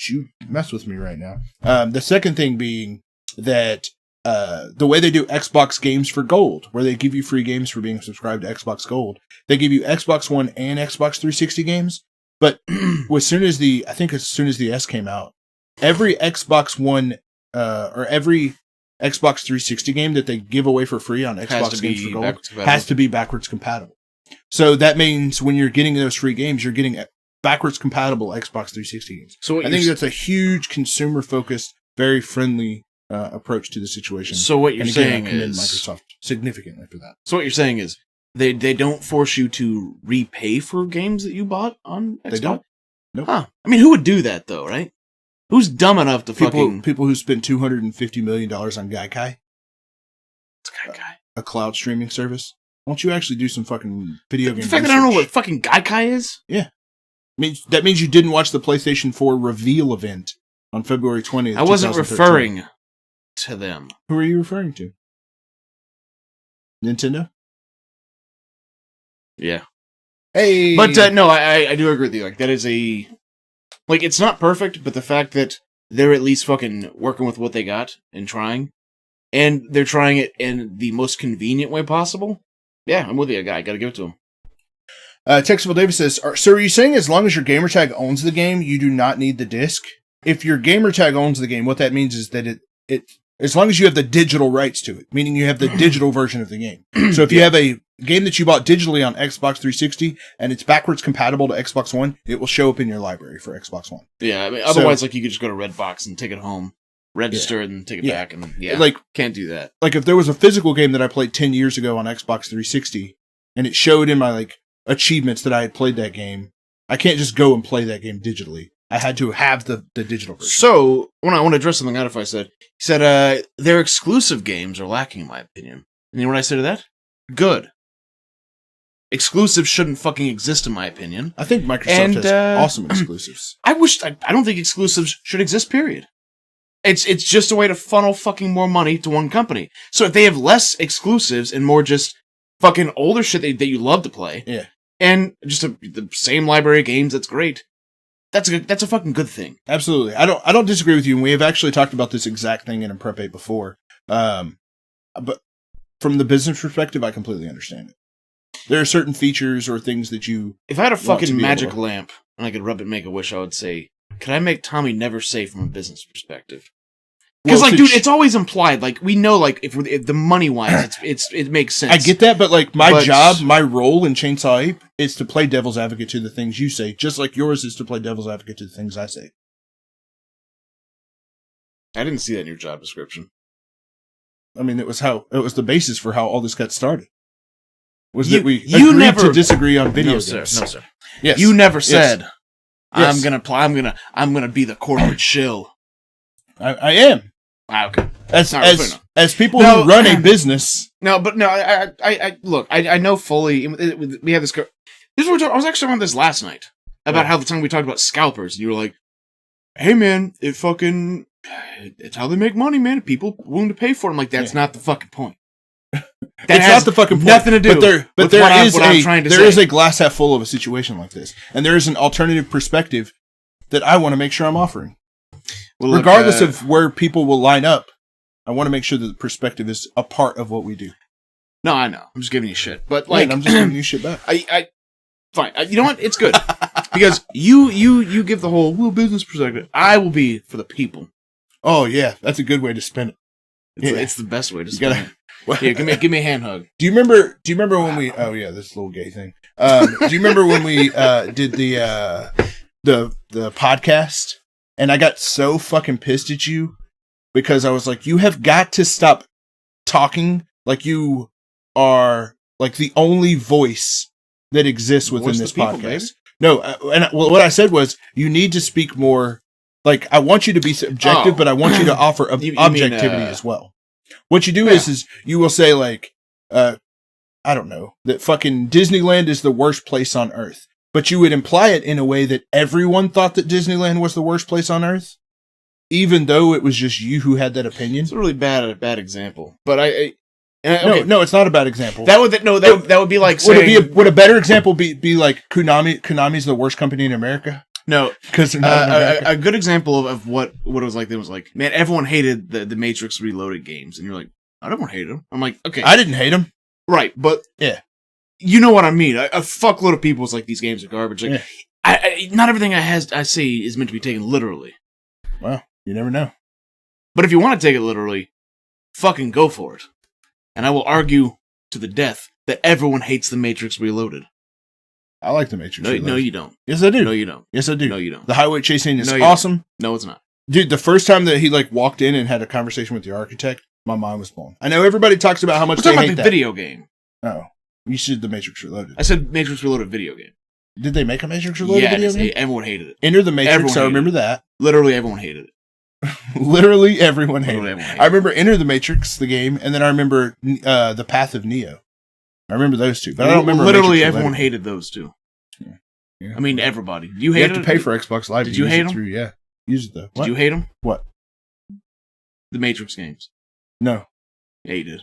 you mess with me right now. The second thing being that the way they do Xbox Games for Gold, where they give you free games for being subscribed to Xbox Gold, they give you Xbox One and Xbox 360 games. But as soon as the S came out, every Xbox One or every Xbox 360 game that they give away for free on Xbox Games for Gold has to be backwards compatible. So that means when you're getting those free games, you're getting backwards compatible Xbox 360 games. So I think that's a huge consumer-focused, very friendly approach to the situation. So what you're saying is Microsoft significantly for that. So what you're saying is they don't force you to repay for games that you bought on Xbox? They don't. Nope. Huh. I mean, who would do that though, right? Who's dumb enough to people who spend $250 million on Gaikai? It's Gaikai. A cloud streaming service. Why don't you actually do some fucking video game The fact that I don't know what fucking Gaikai is? Yeah. That means you didn't watch the PlayStation 4 reveal event on February 20th, I wasn't referring to them. Who are you referring to? Nintendo? Yeah. Hey! But no, I do agree with you. Like, that is it's not perfect, but the fact that they're at least fucking working with what they got and trying, and they're trying it in the most convenient way possible. Yeah, I'm with you, guy. Gotta give it to them. Textable Davis says, so are you saying as long as your gamertag owns the game, you do not need the disc? If your gamertag owns the game, what that means is that it as long as you have the digital rights to it, meaning you have the digital version of the game. So if you have a game that you bought digitally on Xbox 360 and it's backwards compatible to Xbox One, it will show up in your library for Xbox One. Yeah, I mean, otherwise, you could just go to Redbox and take it home, register it, and take it back, and can't do that. Like if there was a physical game that I played 10 years ago on Xbox 360 and it showed in my achievements that I had played that game, I can't just go and play that game digitally. I had to have the digital version. So, when I want to address something Idify said, he said, their exclusive games are lacking, in my opinion. And you know what I say to that? Good. Exclusives shouldn't fucking exist, in my opinion. I think Microsoft has awesome exclusives. I don't think exclusives should exist, period. It's just a way to funnel fucking more money to one company. So if they have less exclusives and more just fucking older shit that you love to play, and just the same library of games, that's great. That's a fucking good thing. Absolutely. I don't disagree with you, and we have actually talked about this exact thing in Prep 8 before. But from the business perspective, I completely understand it. There are certain features or things that you... If I had a fucking magic lamp and I could rub it and make a wish, I would say, could I make Tommy never safe from a business perspective? Because, dude, it's always implied. We know, if the money-wise, it makes sense. I get that, but, my job, my role in Chainsaw Ape is to play devil's advocate to the things you say, just like yours is to play devil's advocate to the things I say. I didn't see that in your job description. I mean, it was the basis for how all this got started. That we agreed to disagree on video games. No, sir. Yes. You never said, Yes. I'm gonna be the corporate shill. I am. Okay. As people who run a business. No, but no, I look, I know fully. We have this. I was actually on this last night about how the time we talked about scalpers, and you were like, "Hey, man, it's how they make money, man. People willing to pay for it." I'm like, that's not the fucking point. It's not the fucking point. Nothing to do. But there is a glass half full of a situation like this, and there is an alternative perspective that I want to make sure I'm offering. Well, regardless of where people will line up, I want to make sure that the perspective is a part of what we do. No, I know. I'm just giving you shit, but like, I'm just giving you shit back. Fine. You know what? It's good because you give the whole business perspective. I will be for the people. Oh yeah, that's a good way to spin it. It's the best way to spin it. Yeah, give me a hand hug. Do you remember when we? Oh yeah, this little gay thing. Do you remember when we did the podcast and I got so fucking pissed at you because I was like, you have got to stop talking like you are like the only voice that exists within this podcast. Baby? No, what I said was you need to speak more. Like I want you to be subjective, but I want you to offer objectivity as well. What you do is you will say like, I don't know, that fucking Disneyland is the worst place on earth. But you would imply it in a way that everyone thought that Disneyland was the worst place on earth, even though it was just you who had that opinion. It's a really bad example. But no, it's not a bad example. That would be like saying, would a better example be like Konami's the worst company in America? No, because a good example of what it was like. It was like, man, everyone hated the Matrix Reloaded games, and you're like, I don't hate them. I'm like, okay, I didn't hate them, right? But yeah, you know what I mean. A fuckload of people was like, these games are garbage. Like, not everything I say is meant to be taken literally. Well, you never know. But if you want to take it literally, fucking go for it. And I will argue to the death that everyone hates the Matrix Reloaded. I like the Matrix Reloaded. No, you don't. Yes, I do. No, you don't. Yes, I do. No, you don't. The highway chase scene is awesome. No, it's not. Dude, the first time that he like walked in and had a conversation with the architect, my mind was blown. I know everybody talks about how much they hate that. Video game. Oh, you said the Matrix Reloaded. I said Matrix Reloaded video game. Did they make a Matrix Reloaded video game? Everyone hated it. Enter the Matrix, I remember that. Literally everyone hated it. Literally everyone hated it. I remember Enter the Matrix, the game, and then I remember The Path of Neo. I remember those two, but I don't remember. Literally everyone hated those two. Yeah. I mean, everybody. You have to pay for Xbox Live. Did you hate them? Yeah, use it though. Did you hate them? What? The Matrix games. No. Yeah, you did.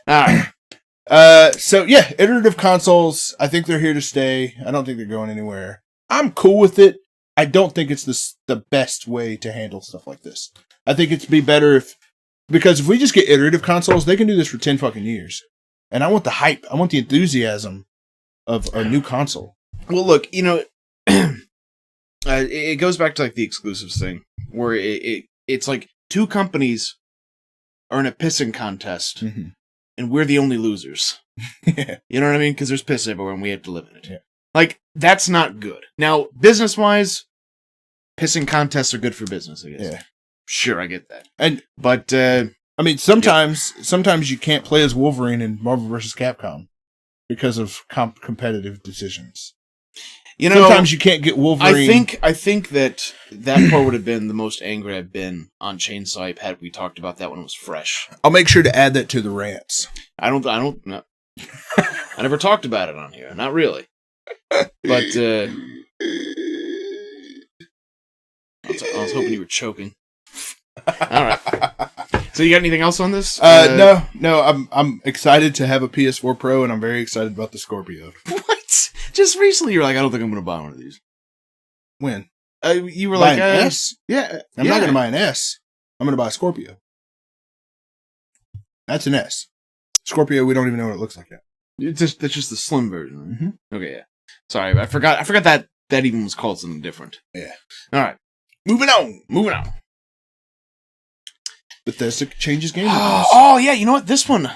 All right. So yeah, iterative consoles. I think they're here to stay. I don't think they're going anywhere. I'm cool with it. I don't think it's the best way to handle stuff like this. I think it'd be better because if we just get iterative consoles, they can do this for 10 fucking years. And I want the hype. I want the enthusiasm of a new console. Well, look, it goes back to like the exclusives thing, where it's like two companies are in a pissing contest, and we're the only losers. Yeah. You know what I mean? Because there's piss everywhere, and we have to live in it. Yeah. Like that's not good. Now, business-wise, pissing contests are good for business, I guess. Yeah. Sure, I get that. But I mean, sometimes you can't play as Wolverine in Marvel vs. Capcom because of competitive decisions. Sometimes you can't get Wolverine. I think that part would have been the most angry I've been on Chainsaw Ape had we talked about that when it was fresh. I'll make sure to add that to the rants. I don't know. I never talked about it on here. Not really. But I was hoping you were choking. All right. So you got anything else on this? No. I'm excited to have a PS4 Pro, and I'm very excited about the Scorpio. What? Just recently, you were like, I don't think I'm going to buy one of these. When? You were buy like, an S? Yeah. I'm not going to buy an S. I'm going to buy a Scorpio. That's an S. Scorpio, we don't even know what it looks like yet. That's just the slim version. Mm-hmm. Okay, yeah. Sorry, I forgot that even was called something different. Yeah. All right. Moving on. Bethesda changes game. Oh, yeah. You know what? This one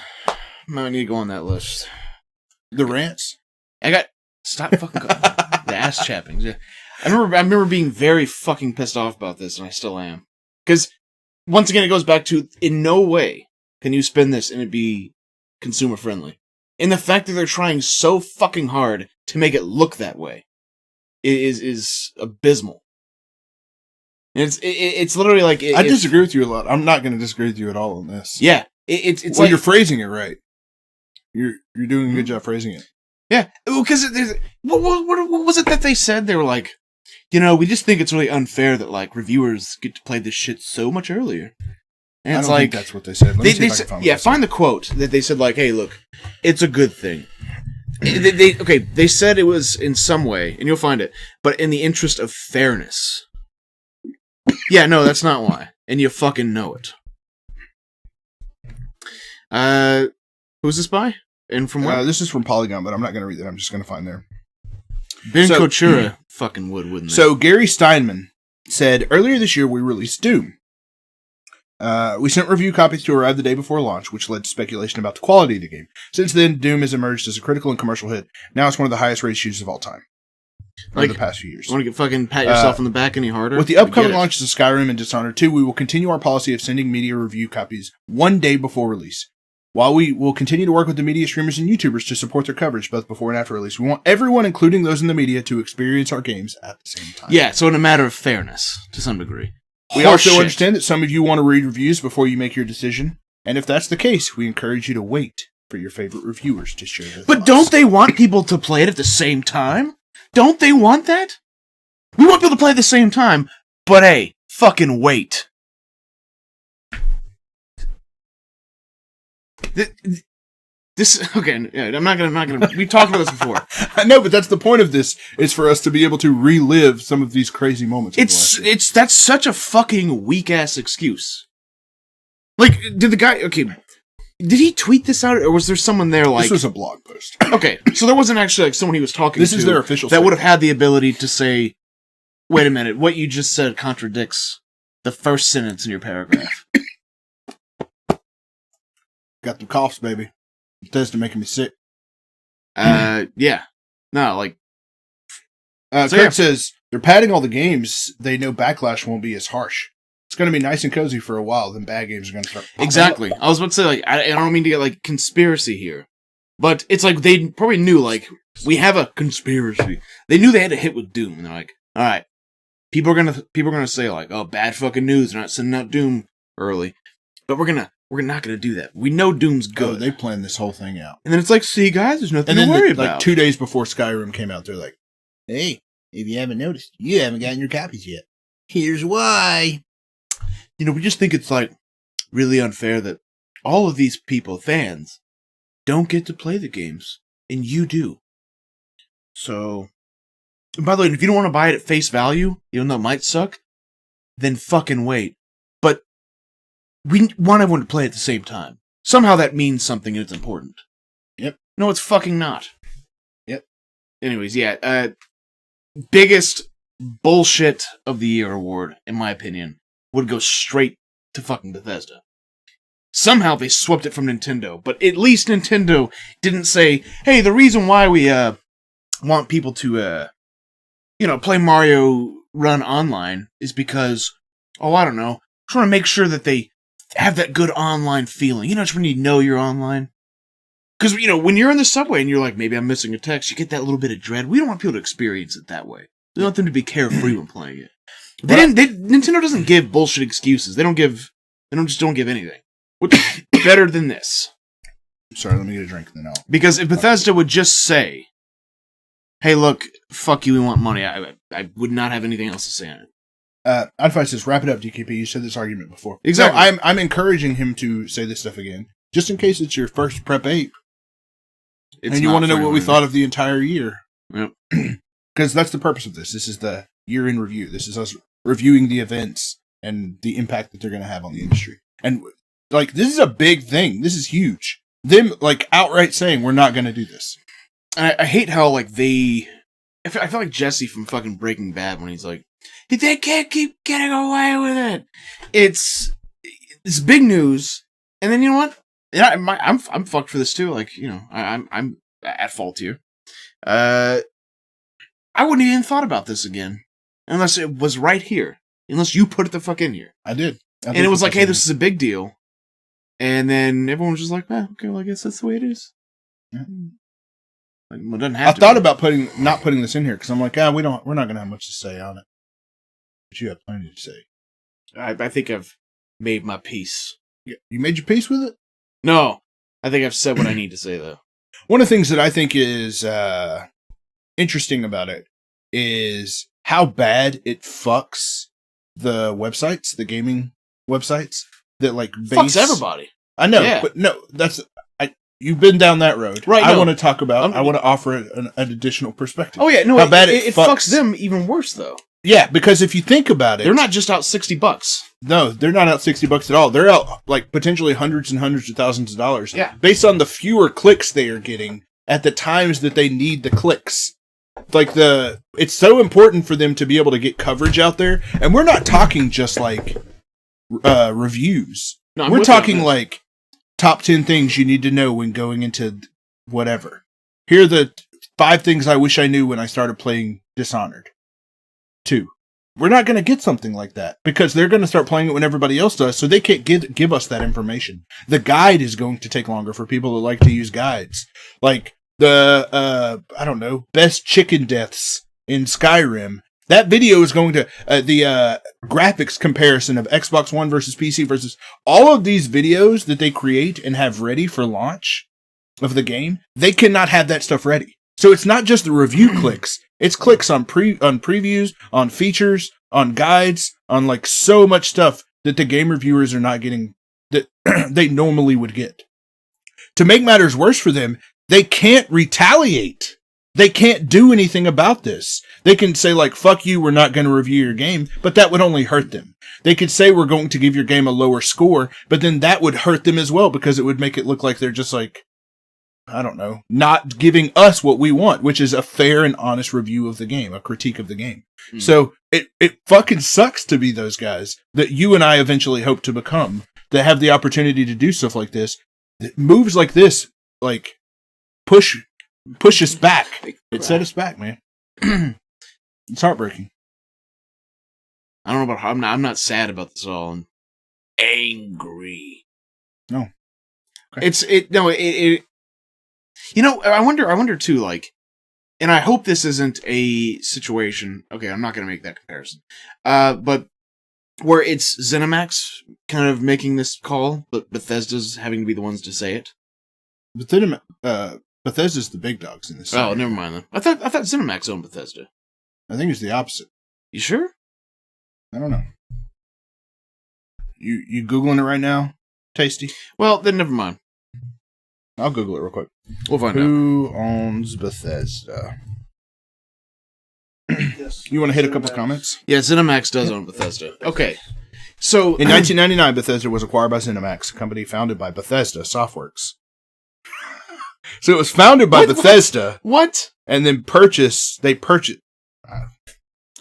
might need to go on that list. The rants? Stop fucking the ass chappings. Yeah. I remember being very fucking pissed off about this, and I still am. Because, once again, it goes back to, in no way can you spin this and it be consumer friendly. And the fact that they're trying so fucking hard to make it look that way is abysmal. It's literally like I disagree with you a lot. I'm not going to disagree with you at all on this. Yeah, it's well, like you're phrasing it right. You're doing a good job phrasing it. Yeah, because what was it that they said? They were like, we just think it's really unfair that like reviewers get to play this shit so much earlier. And I it's don't like think that's what they said. Let me see if I can find find the quote that they said like, "Hey, look, it's a good thing." They said it was in some way, and you'll find it, but in the interest of fairness. Yeah, no, that's not why, and you fucking know it. Who's this by? And from where? This is from Polygon, but I'm not going to read it. I'm just going to find there. Ben Kochura fucking would, wouldn't they? So Gary Steinman said, earlier this year we released Doom. We sent review copies to arrive the day before launch, which led to speculation about the quality of the game. Since then, Doom has emerged as a critical and commercial hit. Now it's one of the highest rated shooters of all time. Over the past few years. Want to fucking pat yourself on the back any harder? With the upcoming launches of Skyrim and Dishonored 2, we will continue our policy of sending media review copies one day before release. While we will continue to work with the media streamers and YouTubers to support their coverage both before and after release, we want everyone, including those in the media, to experience our games at the same time. Yeah, so in a matter of fairness, to some degree. We also understand that some of you want to read reviews before you make your decision, and if that's the case, we encourage you to wait for your favorite reviewers to share their thoughts. Don't they want people to play it at the same time? Don't they want that? We want people to play at the same time, but hey, fucking wait. I'm not gonna. We talked about this before. I know, but that's the point of this, is for us to be able to relive some of these crazy moments. That's such a fucking weak ass excuse. Like, did the guy? Okay, did he tweet this out, or was there someone there like? This was a blog post. Okay, so there wasn't actually like someone he was talking to. This is their official that would have had the ability to say, "Wait a minute, what you just said contradicts the first sentence in your paragraph." Got the coughs, baby. Bethesda making me sick. Yeah. No, like... Craig says, they're padding all the games. They know backlash won't be as harsh. It's going to be nice and cozy for a while, then bad games are going to start popping Exactly. up. I was about to say, like, I don't mean to get, like, conspiracy here. But it's like, they probably knew, like, we have a conspiracy. They knew they had a hit with Doom, and they're like, alright, people are gonna say, like, oh, bad fucking news, they're not sending out Doom early. But we're not gonna do that. We know Doom's good. Oh, they planned this whole thing out. And then it's like, see, guys, there's nothing to worry about. Like 2 days before Skyrim came out, they're like, hey, if you haven't noticed, you haven't gotten your copies yet. Here's why. We just think it's, like, really unfair that all of these people, fans, don't get to play the games. And you do. So, and by the way, if you don't want to buy it at face value, even though it might suck, then fucking wait. But we want everyone to play at the same time. Somehow that means something and it's important. Yep. No, it's fucking not. Yep. Anyways, yeah. Biggest bullshit of the year award, in my opinion, would go straight to fucking Bethesda. Somehow they swept it from Nintendo, but at least Nintendo didn't say, hey, the reason why we want people to play Mario Run online is because, I don't know, trying to make sure that they have that good online feeling. Just when you know you're online. Because, when you're in the subway and you're like, maybe I'm missing a text, you get that little bit of dread. We don't want people to experience it that way. We want them to be carefree when playing it. Nintendo doesn't give bullshit excuses. They don't give anything. What's better than this? Sorry, let me get a drink and then I'll... Because if Bethesda would just say, hey, look, fuck you, we want money, I would not have anything else to say on it. Advice says, wrap it up, DKP. You said this argument before. Exactly. So I'm encouraging him to say this stuff again, just in case it's your first Prep Ape. And you want to know what we thought of the entire year. Yep. Because that's the purpose of this. This is the year in review. This is us reviewing the events and the impact that they're going to have on the industry. And, like, this is a big thing. This is huge. Them, like, outright saying, we're not going to do this. And I hate how, like, I feel like Jesse from fucking Breaking Bad when he's like, they can't keep getting away with it. It's big news. And then, you know what? Yeah, I'm fucked for this too. Like, I'm at fault here. I wouldn't even thought about this again unless it was right here. Unless you put it the fuck in here. I did. And it was like, hey, this is a big deal. And then everyone was just like, okay, well, I guess that's the way it is. Yeah. Like, well, it doesn't have I thought about not putting this in here because I'm like, we're not gonna have much to say on it. But you have plenty to say. I think I've made my peace. You made your peace with it? No, I think I've said what I need to say, though. One of the things that I think is interesting about it is how bad it fucks the websites, the gaming websites that like Fucks everybody. I know, Yeah. but no, you've been down that road. Right, I no. want to talk about. I want to offer an additional perspective. Oh yeah, no, how bad it fucks them even worse though. Yeah, because if you think about it, They're not just out $60. no, they're not out $60 at all. They're out like potentially hundreds and hundreds of thousands of dollars. Yeah. Based on the fewer clicks they are getting at the times that they need the clicks. Like it's so important for them to be able to get coverage out there. And we're not talking just like reviews. No, I'm we're with you on talking this. like top 10 things you need to know when going into whatever. Here are the 5 things I wish I knew when I started playing Dishonored 2. We're not going to get something like that because they're going to start playing it when everybody else does, so they can't give us that information. The guide is going to take longer for people that like to use guides. Like the, I don't know, best chicken deaths in Skyrim. That video is going to, the graphics comparison of Xbox One versus PC versus all of these videos that they create and have ready for launch of the game, they cannot have that stuff ready. So it's not just the review clicks. It's clicks on previews, on features, on guides, on like so much stuff that the game reviewers are not getting that they normally would get. To make matters worse for them, they can't retaliate. They can't do anything about this. They can say like, fuck you, we're not going to review your game, but that would only hurt them. They could say we're going to give your game a lower score, but then that would hurt them as well because it would make it look like they're just like, I don't know, not giving us what we want, which is a fair and honest review of the game, a critique of the game. Mm. So it fucking sucks to be those guys that you and I eventually hope to become, that have the opportunity to do stuff like this. Moves like this, like, push us back. It set us back, man. It's heartbreaking. I don't know about how I'm not sad about this all. I'm angry. No. Okay. You know, I wonder too, like, and I hope this isn't a situation. Okay, I'm not going to make that comparison. But where it's ZeniMax kind of making this call, but Bethesda's having to be the ones to say it. Bethesda's the big dogs in this. Oh, never mind then. I thought ZeniMax owned Bethesda. I think it's the opposite. You sure? I don't know. You Googling it right now, Tasty? Well, then never mind. I'll Google it real quick. We'll find out. Who owns Bethesda? You want to hit a couple comments? Yeah, ZeniMax does own Bethesda. Okay. So in 1999, Bethesda was acquired by ZeniMax, a company founded by Bethesda Softworks. So it was founded by Bethesda. What? And then they purchased.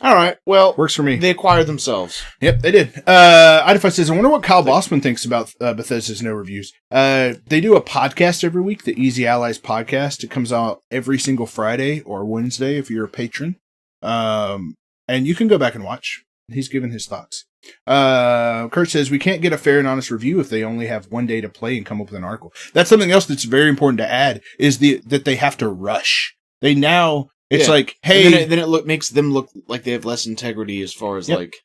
All right. Well, works for me. They acquired themselves. Yep, they did. Idify says, I wonder what Kyle Bossman thinks about Bethesda's no reviews. They do a podcast every week, the Easy Allies podcast. It comes out every single Friday or Wednesday if you're a patron. And you can go back and watch. He's given his thoughts. Kurt says, we can't get a fair and honest review if they only have one day to play and come up with an article. That's something else that's very important to add, is that they have to rush. They now... It's like, hey... And then it makes them look like they have less integrity as far as, like...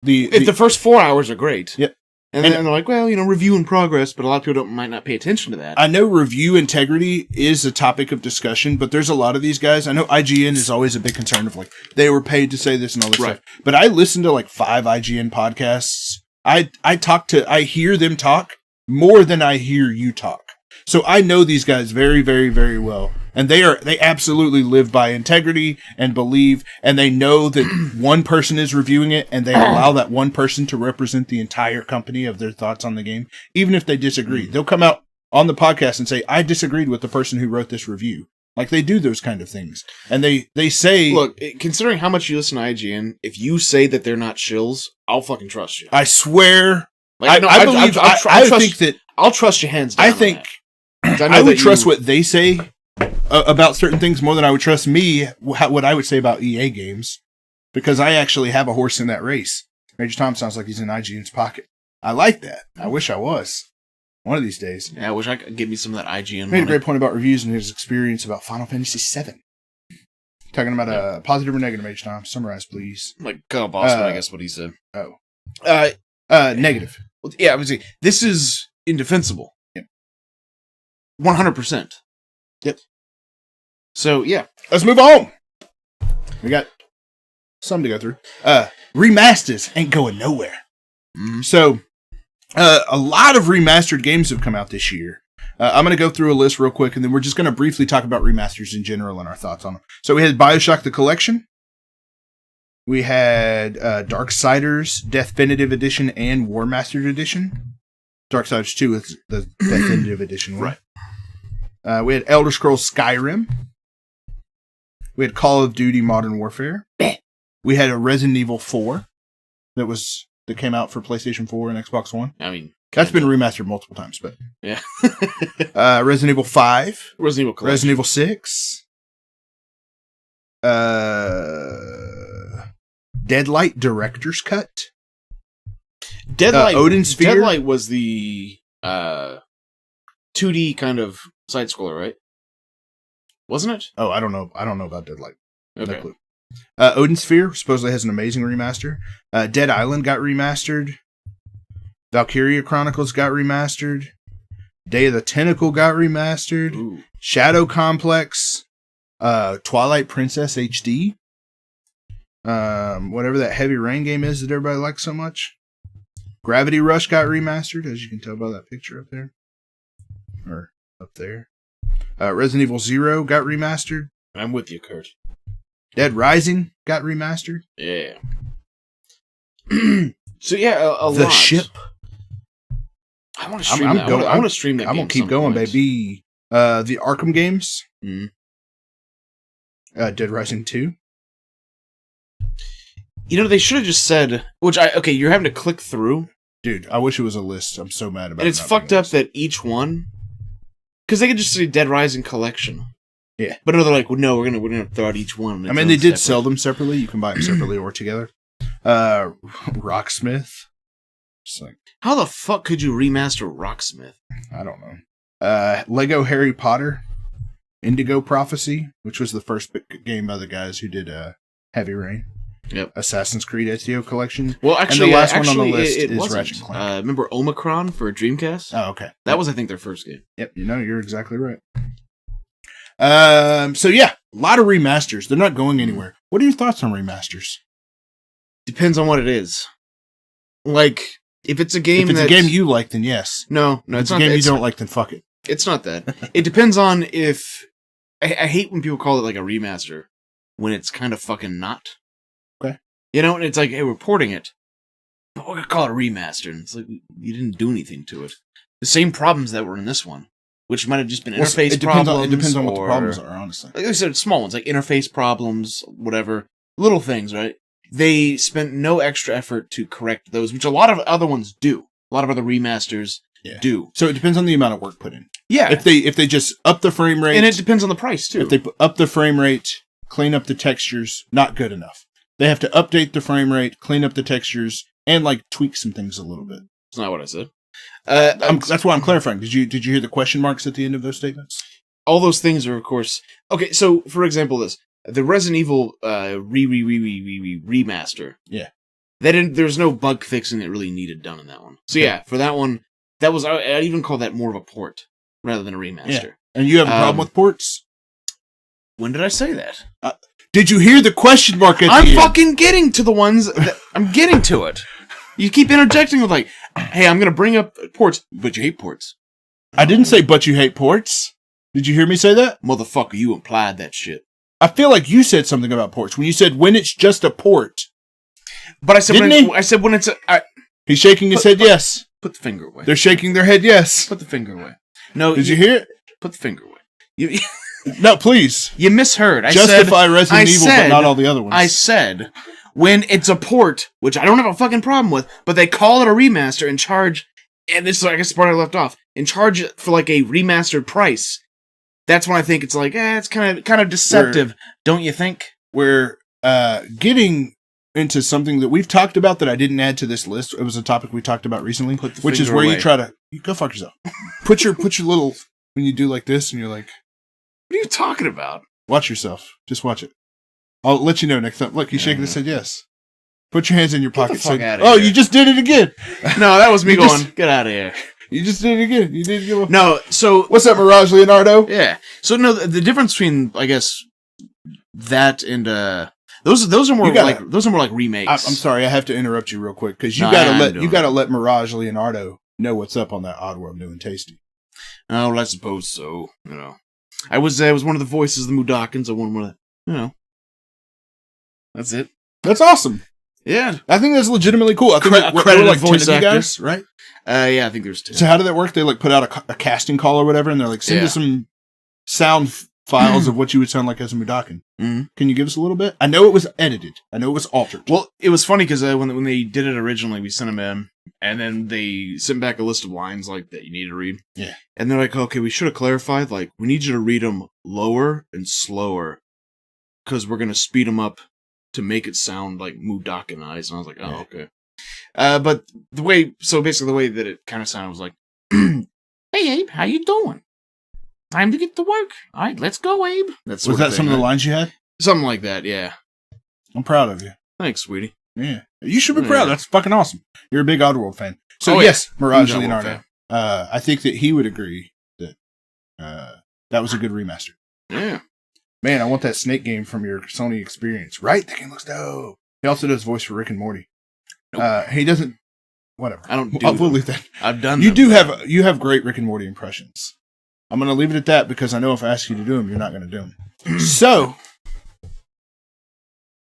The first 4 hours are great. Yep. And then they're like, well, review in progress, but a lot of people might not pay attention to that. I know review integrity is a topic of discussion, but there's a lot of these guys. I know IGN is always a big concern of, like, they were paid to say this and all this stuff. But I listen to, like, 5 IGN podcasts. I hear them talk more than I hear you talk. So I know these guys very, very, very well. And they absolutely live by integrity and believe, and they know that one person is reviewing it, and they allow that one person to represent the entire company of their thoughts on the game, even if they disagree. They'll come out on the podcast and say, I disagreed with the person who wrote this review. Like, they do those kind of things. And they say... Look, considering how much you listen to IGN, if you say that they're not shills, I'll fucking trust you. I swear... Like, I'll trust you hands down. I think... I would trust what they say about certain things more than I would trust what I would say about EA games, because I actually have a horse in that race. Major Tom sounds like he's in IGN's pocket. I like that. I wish I was. One of these days. Yeah, I wish I could give me some of that IGN He made a great point about reviews and his experience about Final Fantasy VII. Talking about a positive or negative, H-Tom. Summarize, please. Like, Boston, I guess what he said. Oh. Negative. Well, yeah, I would say, this is indefensible. Yep. 100%. Yep. So, yeah. Let's move on. We got some to go through. Remasters ain't going nowhere. Mm-hmm. So, a lot of remastered games have come out this year. I'm going to go through a list real quick, and then we're just going to briefly talk about remasters in general and our thoughts on them. So we had BioShock the Collection. We had Darksiders Definitive Edition and War Mastered Edition. Darksiders 2 is the Definitive Edition one. Right. We had Elder Scrolls Skyrim. We had Call of Duty Modern Warfare. We had a Resident Evil 4 that came out for PlayStation 4 and Xbox One. I mean, that's been remastered multiple times, but yeah. Resident Evil 5, Resident Evil Collection. Resident Evil 6, Deadlight Director's Cut. Deadlight, Odin Sphere. Deadlight was the 2D kind of side scroller, right? Wasn't it? Oh, I don't know. I don't know about Deadlight. Okay. No clue. Odin Sphere supposedly has an amazing remaster. Dead Island got remastered. Valkyria Chronicles got remastered. Day of the Tentacle got remastered. Ooh. Shadow Complex. Twilight Princess HD. Whatever that Heavy Rain game is that everybody likes so much. Gravity Rush got remastered, as you can tell by that picture up there. Or up there. Resident Evil 0 got remastered. I'm with you, Kurt. Dead Rising got remastered. Yeah. So yeah, a The lot. Ship. I want to stream that. I want to stream that. I'm gonna keep going, baby. The Arkham games. Mm. Dead Rising 2. You know, they should have just said, you're having to click through. Dude, I wish it was a list. I'm so mad about it. And it's fucked up that each one, because they could just say Dead Rising Collection. Yeah. But no, they're like, well, no, we're gonna throw out each one. I mean, they did sell them separately. You can buy them separately or together. Rocksmith. Just like, how the fuck could you remaster Rocksmith? I don't know. Lego Harry Potter. Indigo Prophecy, which was the first game by the guys who did Heavy Rain. Yep. Assassin's Creed Ezio Collection. Well, actually, and the last one on the it list is wasn't. Ratchet & Clank. Remember Omicron for Dreamcast? Oh, okay. That was, I think, their first game. Yep, you're exactly right. So yeah, a lot of remasters. They're not going anywhere. What are your thoughts on remasters? Depends on what it is. Like, if it's a game a game you like, then yes. No, if it's a not. game you don't like, then fuck it. It's not that. It depends on if... I hate when people call it like a remaster, when it's kind of fucking not. Okay. You know, and it's like, hey, we're porting it, but we're gonna call it a remaster. And it's like, you didn't do anything to it. The same problems that were in this one, which might have just been interface problems. It depends on what the problems are, honestly. Like I said, small ones, like interface problems, whatever. Little things, right? They spent no extra effort to correct those, which a lot of other ones do. A lot of other remasters do. So it depends on the amount of work put in. Yeah. If they just up the frame rate. And it depends on the price, too. If they up the frame rate, clean up the textures, not good enough. They have to update the frame rate, clean up the textures, and like tweak some things a little bit. That's not what I said. That's why I'm clarifying. Did you hear the question marks at the end of those statements? All those things are, of course... Okay, so, for example, the Resident Evil remaster. Yeah. There's no bug fixing that really needed done in that one. So yeah, for that one, that was... I even call that more of a port rather than a remaster. Yeah. And you have a problem with ports? When did I say that? Did you hear the question mark at the end? I'm fucking getting to the ones that... I'm getting to it. You keep interjecting with like, hey, I'm going to bring up ports, but you hate ports. I didn't say, but you hate ports. Did you hear me say that? Motherfucker, you implied that shit. I feel like you said something about ports when you said when it's just a port. But I said when it's a... He's shaking his head yes. Put the finger away. They're shaking their head yes. Put the finger away. No, did you hear it? Put the finger away. No, please. You misheard. Justify Resident Evil, but not all the other ones. I said, when it's a port, which I don't have a fucking problem with, but they call it a remaster and charge, and this is, I guess, the part I left off, and charge it for like a remastered price. That's when I think it's like, it's kind of deceptive, don't you think? We're getting into something that we've talked about that I didn't add to this list. It was a topic we talked about recently, which is where you try to go fuck yourself. Put your little, when you do like this, and you're like, what are you talking about? Watch yourself. Just watch it. I'll let you know next time. Look, he's shaking his head yes. Put your hands in your pocket. fuck outta oh, here. you just did it again. No, that was me going, get out of here. You just did it again. You did it again. No, so... What's up, Mirage Leonardo? Yeah. So, no, the difference between, I guess, that and... Those are more like remakes. I'm sorry, I have to interrupt you real quick, because you No, gotta let Mirage Leonardo know what's up on that Oddworld New and Tasty. Oh, well, I suppose so. You know, I was one of the voices of the Mudokons. I won one of the, you know. That's it. That's awesome. Yeah. I think that's legitimately cool. I think there were like voice 10 of you actors, guys, right? Yeah, I think there's 10. So how did that work? They like put out a casting call or whatever, and they're like, send us some sound files of what you would sound like as a Mudokon. Mm-hmm. Can you give us a little bit? I know it was edited. I know it was altered. Well, it was funny because when they did it originally, we sent them in, and then they sent back a list of lines like that you need to read. Yeah. And they're like, okay, we should have clarified, like, we need you to read them lower and slower because we're going to speed them up to make it sound like Mudokonized. And I was like, oh, okay. But basically the way that it kind of sounded was like, hey, Abe, how you doing? Time to get to work. All right, let's go, Abe. Was that some of the lines you had? Something like that, yeah. I'm proud of you. Thanks, sweetie. Yeah. You should be proud. That's fucking awesome. You're a big Oddworld fan. So, Mirage Leonardo. I think that he would agree that that was a good remaster. Yeah. Man, I want that Snake game from your Sony experience. Right? That game looks dope. He also does voice for Rick and Morty. Nope. He doesn't... Whatever. I don't do We'll leave that. I've done You have great Rick and Morty impressions. I'm going to leave it at that because I know if I ask you to do them, you're not going to do them. So...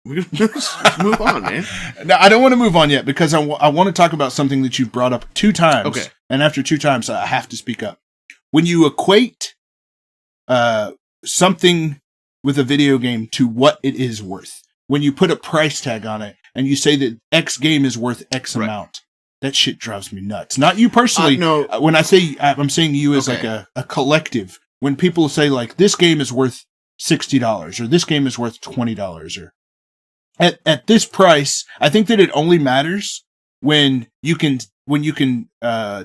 We're going to move on, man. No, I don't want to move on yet because I want to talk about something that you've brought up 2 times. Okay. And after 2 times, I have to speak up. When you equate something with a video game to what it is worth, when you put a price tag on it and you say that X game is worth X amount, that shit drives me nuts. Not you personally. No. When I say, I'm saying you as like a collective. When people say like, this game is worth $60 or this game is worth $20 or at this price, I think that it only matters when you can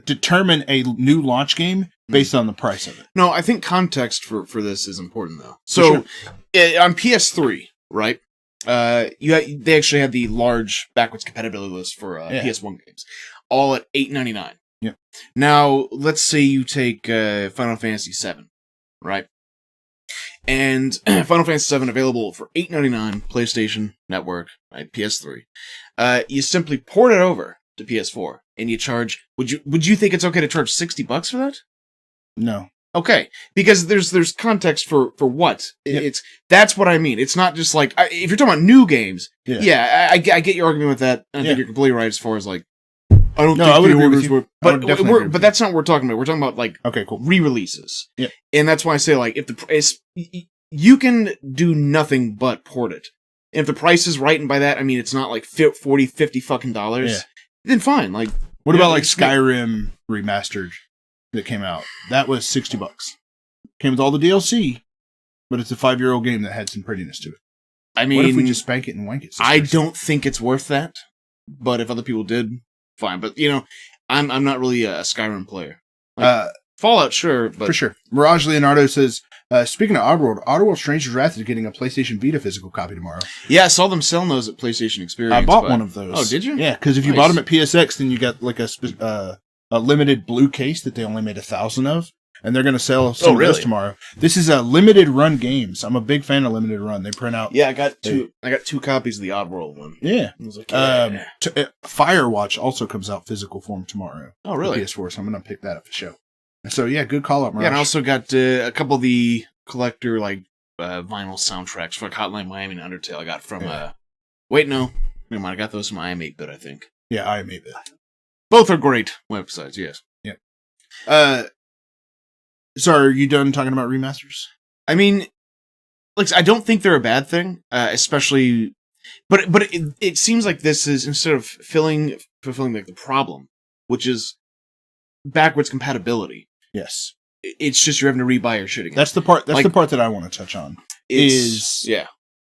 determine a new launch game based on the price of it. No, I think context for this is important though. So on PS3, right? They actually had the large backwards compatibility list for PS1 games, all at $8.99. Yeah. Now let's say you take Final Fantasy VII, right? And Final Fantasy VII available for $8.99, PlayStation Network, right, PS3. You simply port it over to PS4, and you charge. Would you think it's okay to charge $60 for that? No. Okay, because there's context for what that's what I mean. It's not just like if you're talking about new games. Yeah, I get your argument with that. And I think you're completely right as far as like. I don't think I would the agree with orders you. were, but that's not what we're talking about. We're talking about like cool. re-releases. Yeah, and that's why I say like if the price, you can do nothing but port it. And if the price is right, and by that I mean it's not like $40, $50 fucking dollars, then fine. Like what about like Skyrim remastered that came out? That was $60. Came with all the DLC, but it's a 5-year-old game that had some prettiness to it. I mean, what if we just spank it and wank it? I don't think it's worth that. But if other people did, fine. But you know, I'm not really a Skyrim player. Like, Fallout, sure, but for sure. Mirage Leonardo says, speaking of Oddworld Stranger's Wrath is getting a PlayStation Vita physical copy tomorrow. Yeah, I saw them selling those at PlayStation Experience. I bought one of those. Oh, did you? Yeah, because if you bought them at PSX, then you got like a limited blue case that they only made 1,000 of, and they're going to sell some of those tomorrow. This is a limited run games. I'm a big fan of limited run. They print out. Yeah, I got 2 copies of the Oddworld one. Yeah. I was like, Firewatch also comes out physical form tomorrow. Oh, really? PS4, so I'm going to pick that up for show. So yeah, good call up, Mirage. Yeah, and I also got a couple of the collector vinyl soundtracks for Hotline Miami and Undertale. I got from wait, no, never mind. I got those from I Am 8-Bit, I think. Yeah, I Am 8-Bit. Both are great websites. Yes. Yeah. So are you done talking about remasters? I mean, like I don't think they're a bad thing, especially, but it seems like this is instead of fulfilling like the problem, which is backwards compatibility. Yes. It's just you're having to rebuy your shit again. That's the part. That's the part that I want to touch on. Is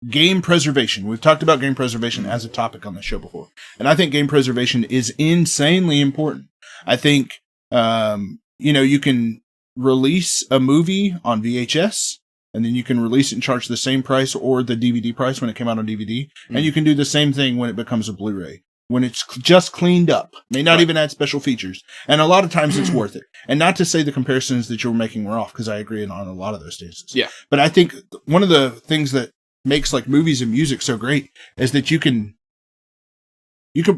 game preservation. We've talked about game preservation as a topic on the show before, and I think game preservation is insanely important. I think you can release a movie on VHS, and then you can release it and charge the same price or the DVD price when it came out on DVD. And you can do the same thing when it becomes a Blu-ray. When it's just cleaned up, may not even add special features. And a lot of times it's worth it. And not to say the comparisons that you were making were off, because I agree on a lot of those cases. Yeah. But I think one of the things that makes like movies and music so great is that you can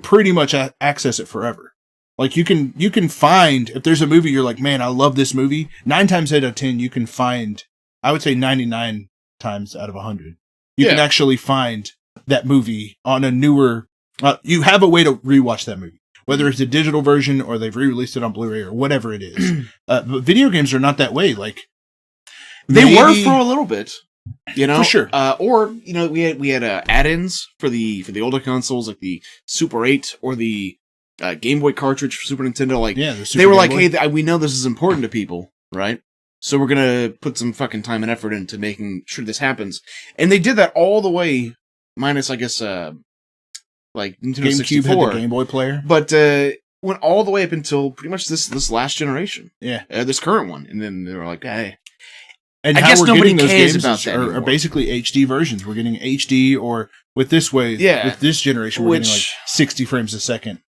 pretty much access it forever. Like you can find, if there's a movie you're like, man, I love this movie, 9 times out of 10 you can find, I would say 99 times out of 100, you can actually find that movie on a newer. You have a way to rewatch that movie, whether it's a digital version or they've re-released it on Blu-ray or whatever it is. But video games are not that way. Like they were for a little bit, for sure. Or we had add-ins for the older consoles, like the Super 8 or the Game Boy cartridge for Super Nintendo. Like they were like, hey, we know this is important to people, right? So we're gonna put some fucking time and effort into making sure this happens, and they did that all the way, minus I guess. Like Nintendo GameCube 64, had the Game Boy player, but went all the way up until pretty much this last generation. Yeah, this current one, and then they were like, "Hey," and I guess nobody cares about that are basically HD versions. We're getting HD, or with this way, with this generation, we're getting like 60 frames a second,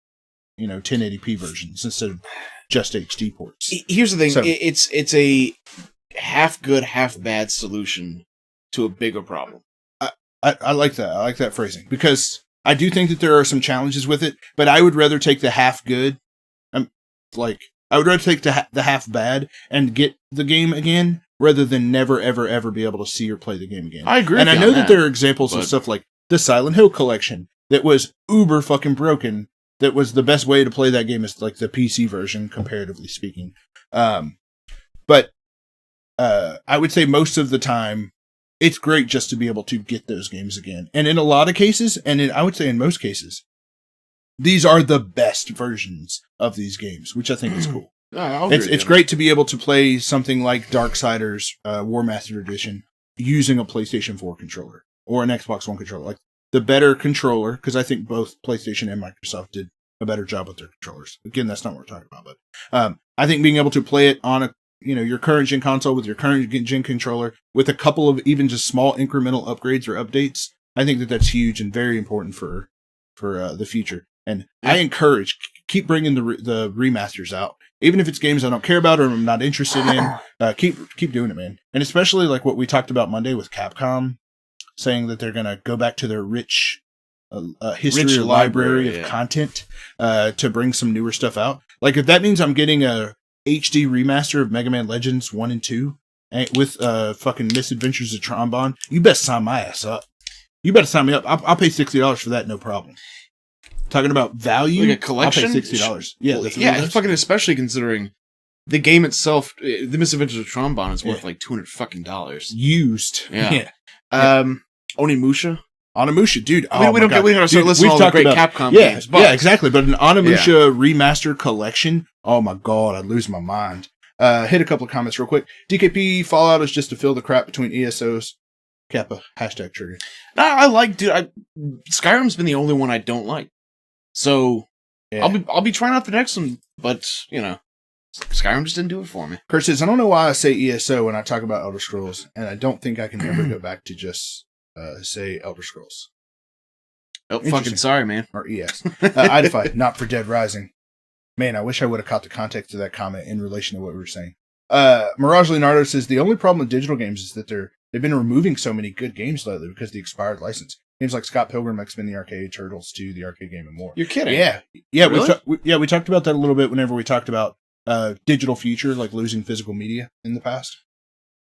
1080p versions instead of just HD ports. Here's the thing: so, it's a half good, half bad solution to a bigger problem. I like that. I like that phrasing because I do think that there are some challenges with it, but I would rather take the half good. I would rather take the half bad and get the game again rather than never, ever, ever be able to see or play the game again. I agree. And I know that there are examples of stuff like the Silent Hill collection that was uber fucking broken. That was the best way to play that game is like the PC version, comparatively speaking. But I would say most of the time, it's great just to be able to get those games again. And in a lot of cases, and I would say in most cases, these are the best versions of these games, which I think is cool. It's great to be able to play something like Darksiders War Master Edition using a PlayStation 4 controller or an Xbox One controller. Like the better controller, because I think both PlayStation and Microsoft did a better job with their controllers. Again, that's not what we're talking about, but I think being able to play it on your current gen console with your current gen controller with a couple of even just small incremental upgrades or updates, I think that's huge and very important for the future. And I encourage, keep bringing the remasters out, even if it's games I don't care about or I'm not interested in. Keep doing it, man. And especially like what we talked about Monday with Capcom, saying that they're gonna go back to their rich history or library of content to bring some newer stuff out. Like if that means I'm getting a HD remaster of Mega Man Legends 1 and 2 with fucking Misadventures of Trombone, you best sign my ass up. You better sign me up. I'll pay $60 for that, no problem. Talking about value, like a collection, I'll pay $60. Yeah, fucking especially considering the game itself, the Misadventures of Trombone is worth like $200 fucking used. Yeah. Onimusha, dude. We don't start listening to all the great Capcom games. Yeah, exactly. But an Onimusha remaster collection, oh my god, I'd lose my mind. Hit a couple of comments real quick. DKP Fallout is just to fill the crap between ESOs. Kappa, hashtag trigger. Skyrim's been the only one I don't like. So I'll be trying out the next one, but Skyrim just didn't do it for me. Kurt says, I don't know why I say ESO when I talk about Elder Scrolls, and I don't think I can ever go back to just say Elder Scrolls. Oh, fucking sorry, man. Or ES. Idify, not for Dead Rising. Man, I wish I would have caught the context of that comment in relation to what we were saying. Mirage Leonardo says, the only problem with digital games is that they've been removing so many good games lately because of the expired license. Games like Scott Pilgrim, X-Men the Arcade, Turtles 2, the arcade game, and more. You're kidding. Yeah. Really? We talked about that a little bit whenever we talked about digital future, like losing physical media in the past.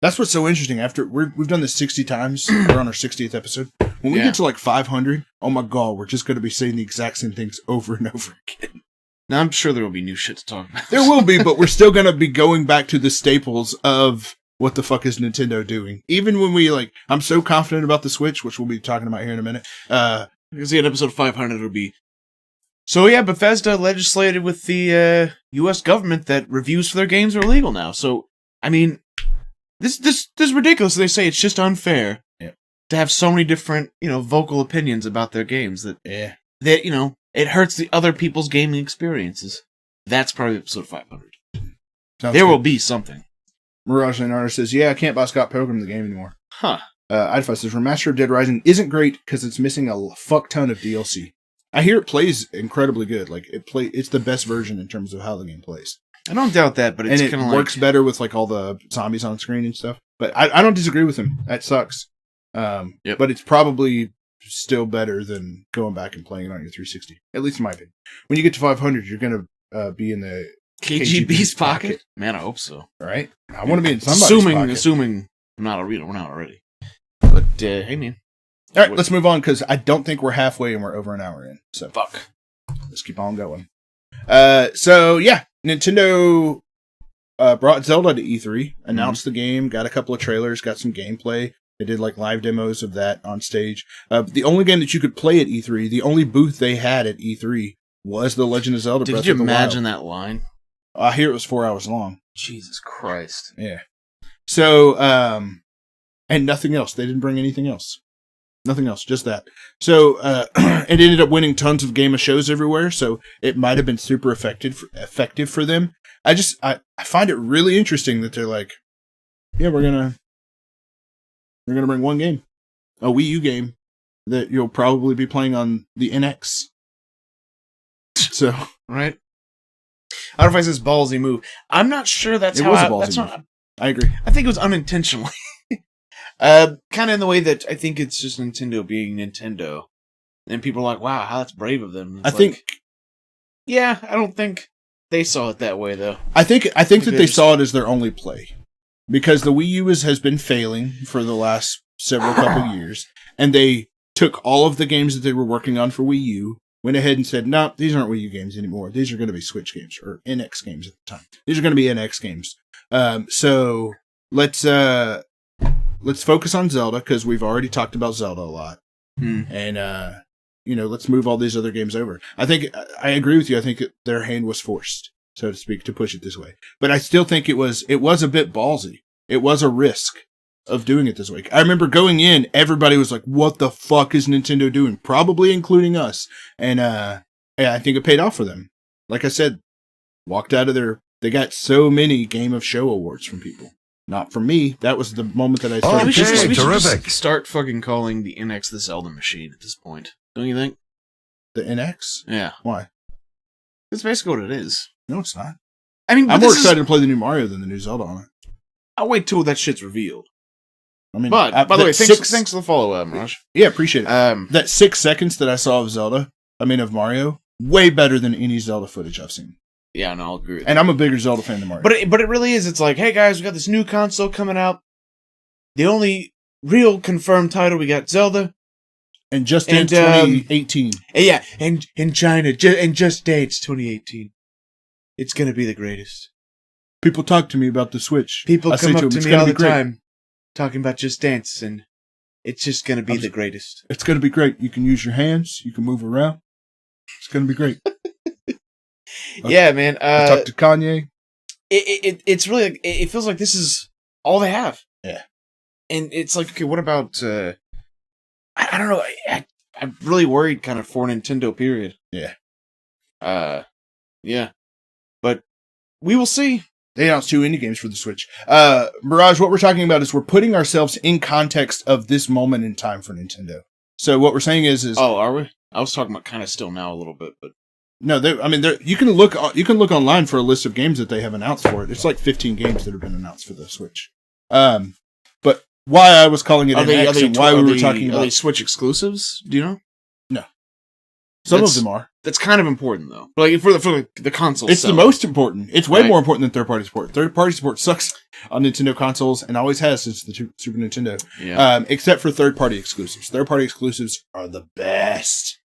That's what's so interesting. After we've done this 60 times, we're on our 60th episode. When we get to like 500, oh my god, we're just going to be saying the exact same things over and over again. Now I'm sure there will be new shit to talk about. There will be, but we're still going to be going back to the staples of what the fuck is Nintendo doing. Even when I'm so confident about the Switch, which we'll be talking about here in a minute. Because in episode 500 it'll be. So yeah, Bethesda legislated with the U.S. government that reviews for their games are illegal now. So I mean. This is ridiculous. They say it's just unfair to have so many different, vocal opinions about their games that it hurts the other people's gaming experiences. That's probably episode 500. There will be something. Mirage Leonardo says, yeah, I can't buy Scott Pilgrim the game anymore. Huh. Idfa says, Remaster of Dead Rising isn't great because it's missing a fuck ton of DLC. I hear it plays incredibly good. Like, it's the best version in terms of how the game plays. I don't doubt that, but it's kind of like... works better with, like, all the zombies on screen and stuff. But I don't disagree with him. That sucks. But it's probably still better than going back and playing it on your 360. At least in my opinion. When you get to 500, you're going to be in the KGB's pocket? Man, I hope so. Right? I want to be in somebody's pocket. Assuming we're not already. But, hey, man. All right, let's move on, because I don't think we're halfway and we're over an hour in. So fuck. Let's keep on going. So, yeah. Nintendo brought Zelda to E3, announced the game, got a couple of trailers, got some gameplay. They did, like, live demos of that on stage. The only game that you could play at E3, the only booth they had at E3 was The Legend of Zelda Breath of the Wild. Did you imagine that line? I hear it was 4 hours long. Jesus Christ. Yeah. So, and nothing else. They didn't bring anything else. Nothing else, just that. So, it ended up winning tons of Game of Shows everywhere, so it might have been super effective for them. I find it really interesting that they're like, yeah, we're gonna bring one game. A Wii U game that you'll probably be playing on the NX. So. Right. Idfa says ballsy move. I'm not sure that's how it was a ballsy move. I agree. I think it was unintentionally. Kind of in the way that I think it's just Nintendo being Nintendo. And people are like, wow, how that's brave of them. I think... Yeah, I don't think they saw it that way, though. I think that they saw it as their only play. Because the Wii U has been failing for the last several couple years. And they took all of the games that they were working on for Wii U, went ahead and said, no, these aren't Wii U games anymore. These are going to be Switch games, or NX games at the time. These are going to be NX games. So let's focus on Zelda, because we've already talked about Zelda a lot. And, let's move all these other games over. I agree with you. I think their hand was forced, so to speak, to push it this way. But I still think it was a bit ballsy. It was a risk of doing it this way. I remember going in, everybody was like, what the fuck is Nintendo doing? Probably including us. And I think it paid off for them. Like I said, walked out of there. They got so many Game of Show awards from people. Not from me. That was the moment that I started. We should just start fucking calling the NX the Zelda machine at this point. Don't you think? The NX? Yeah. Why? That's basically what it is. No, it's not. I mean, I'm more excited to play the new Mario than the new Zelda on it. I'll wait till that shit's revealed. I mean, by the way, thanks for the follow-up, Raj. Yeah, appreciate it. That 6 seconds that I saw of Mario, way better than any Zelda footage I've seen. Yeah, no, I'll agree with and I'm a bigger Zelda fan than Mario. But it really is. It's like, hey guys, we got this new console coming out. The only real confirmed title, we got Zelda. And just in 2018. Yeah, and in China, and just dates 2018. It's going to be the greatest. People talk to me about the Switch. People come up to me all the time talking about Just Dance, and it's just going to be the greatest. It's going to be great. You can use your hands. You can move around. It's going to be great. Yeah, man. I talked to Kanye. It's really, it feels like this is all they have. Yeah. And it's like, okay, what about, I don't know. I'm really worried kind of for Nintendo, period. Yeah. Yeah. But we will see. They announced 2 indie games for the Switch. Mirage, what we're talking about is we're putting ourselves in context of this moment in time for Nintendo. So what we're saying is oh, are we? I was talking about kind of still now a little bit, but no, you can look online for a list of games that they have announced for it. It's like 15 games that have been announced for the Switch. But why I was calling it NX and why we were talking about... Are they Switch exclusives? Do you know? No. Some of them are. That's kind of important, though. Like, for the console It's the most important. It's way more important than third-party support. Third-party support sucks on Nintendo consoles and always has since the Super Nintendo. Yeah. Except for third-party exclusives. Third-party exclusives are the best.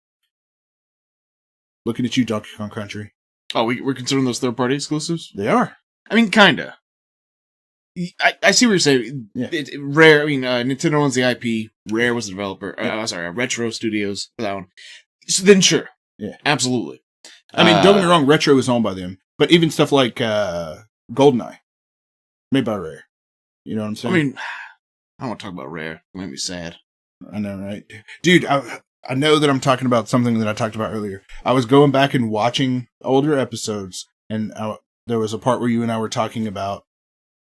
Looking at you, Donkey Kong Country. Oh, we're considering those third-party exclusives? They are. I mean, kinda. I see what you're saying. Yeah. Rare, Nintendo owns the IP. Rare was the developer. Retro Studios for that one. So then, sure. Yeah. Absolutely. I mean, don't get me wrong, Retro is owned by them. But even stuff like GoldenEye, made by Rare. You know what I'm saying? I mean, I don't want to talk about Rare. It made me sad. I know, right? Dude, I know that I'm talking about something that I talked about earlier. I was going back and watching older episodes, and there was a part where you and I were talking about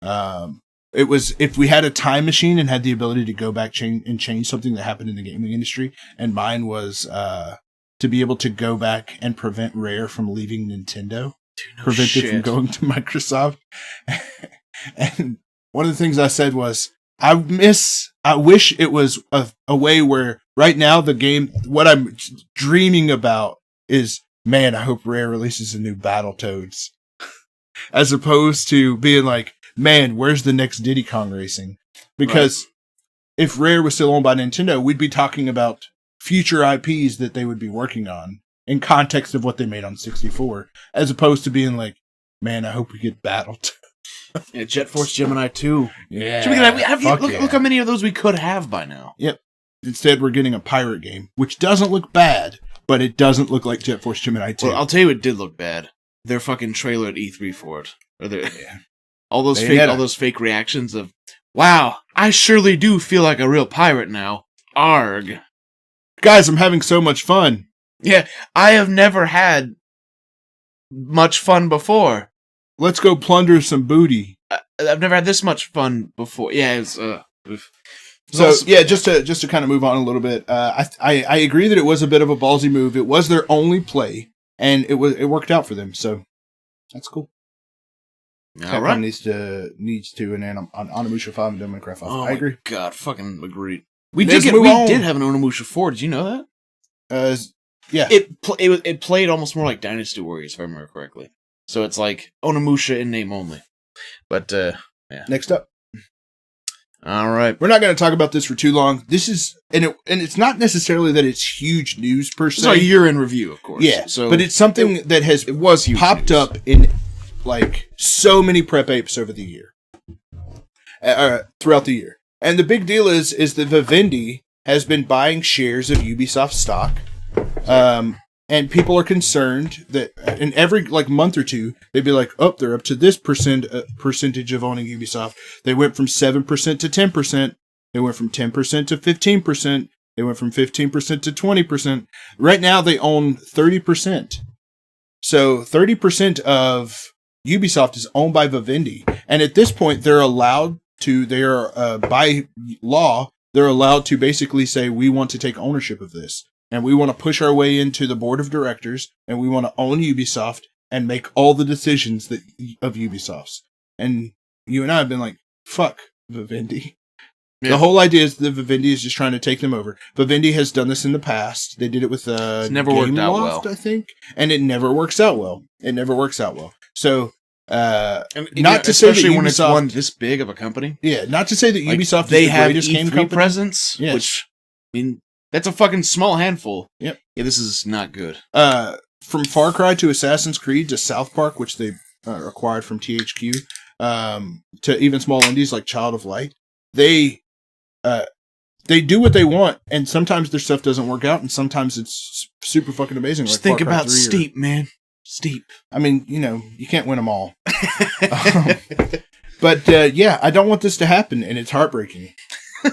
It was if we had a time machine and had the ability to go back and change something that happened in the gaming industry, and mine was to be able to go back and prevent Rare from leaving Nintendo, prevent it from going to Microsoft. And one of the things I said was, I wish it was a way where right now the game, what I'm dreaming about is, man, I hope Rare releases a new Battletoads. As opposed to being like, man, where's the next Diddy Kong Racing? Because if Rare was still owned by Nintendo, we'd be talking about future IPs that they would be working on in context of what they made on 64, as opposed to being like, man, I hope we get Battletoads. Yeah, Jet Force Gemini 2. Yeah. Look how many of those we could have by now. Yep. Instead, we're getting a pirate game, which doesn't look bad, but it doesn't look like Jet Force Gemini 2. Well, I'll tell you what did look bad. Their fucking trailer at E3 for it. All those fake reactions of, wow, I surely do feel like a real pirate now. Arg. Guys, I'm having so much fun. Yeah, I have never had much fun before. Let's go plunder some booty. I've never had this much fun before. Yeah, it's just to kind of move on a little bit, I agree that it was a bit of a ballsy move. It was their only play, and it worked out for them. So that's cool. All right. needs to and then on Onimusha 5 and Devil May Cry 5. Oh I agree. God, fucking agreed. We did have an Onimusha 4. Did you know that? Yeah. It played almost more like Dynasty Warriors, if I remember correctly. So it's like Onimusha in name only. But yeah. Next up. All right. We're not going to talk about this for too long. This is and it's not necessarily that it's huge news per se. It's a year in review, of course. Yeah. So but it's something that has huge popped news. up in like so many prep apes over the year, throughout the year. And the big deal is that Vivendi has been buying shares of Ubisoft stock. And people are concerned that in every month or two, they'd be like, oh, they're up to this percentage of owning Ubisoft. They went from 7% to 10%. They went from 10% to 15%. They went from 15% to 20%. Right now, they own 30%. So 30% of Ubisoft is owned by Vivendi. And at this point, by law, they're allowed to basically say, we want to take ownership of this. And we want to push our way into the board of directors, and we want to own Ubisoft and make all the decisions of Ubisoft's. And you and I have been like, fuck Vivendi. Yeah. The whole idea is that Vivendi is just trying to take them over. Vivendi has done this in the past. They did it with it's never worked out well, I think, and it never works out well. So, not to say that especially when Ubisoft, it's one this big of a company. Yeah, not to say that Ubisoft they is the have greatest E3 game company. presence, Yes. which I mean. That's a fucking small handful. Yep. Yeah, this is not good. From Far Cry to Assassin's Creed to South Park, which they acquired from THQ, to even small indies like Child of Light, they do what they want, and sometimes their stuff doesn't work out, and sometimes it's super fucking amazing. Just think about Steep, man. Steep. I mean, you can't win them all. But yeah, I don't want this to happen, and it's heartbreaking.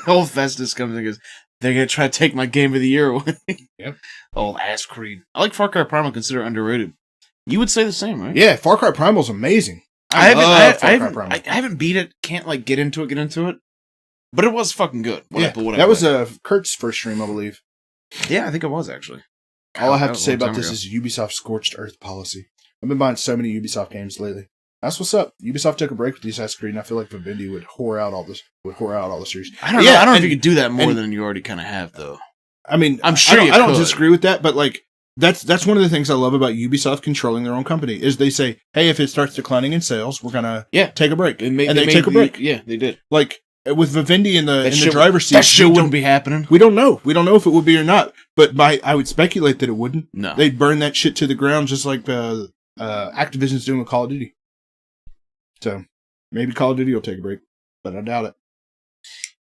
Old Festus comes and goes, they're going to try to take my game of the year away. Yep. Old ass Creed. I like Far Cry Primal, consider underrated. You would say the same, right? Yeah, Far Cry Primal's amazing. I haven't beat it. Can't get into it. But it was fucking good. That was Kurt's first stream, I believe. Yeah, I think it was, actually. All I have to say about this is Ubisoft scorched earth policy. I've been buying so many Ubisoft games lately. That's what's up. Ubisoft took a break with the Assassin's Creed, and I feel like Vivendi would whore out all the series. I don't know. I don't know if you could do that more than you already kind of have, though. I mean, I'm sure I don't disagree with that, but that's one of the things I love about Ubisoft controlling their own company is they say, hey, if it starts declining in sales, we're gonna take a break, and they take a break. Yeah, they did. Like with Vivendi in the driver's seat, that shit wouldn't be happening. We don't know. We don't know if it would be or not. But I would speculate that it wouldn't. No, they'd burn that shit to the ground, just like Activision's doing with Call of Duty. So maybe Call of Duty will take a break, but I doubt it.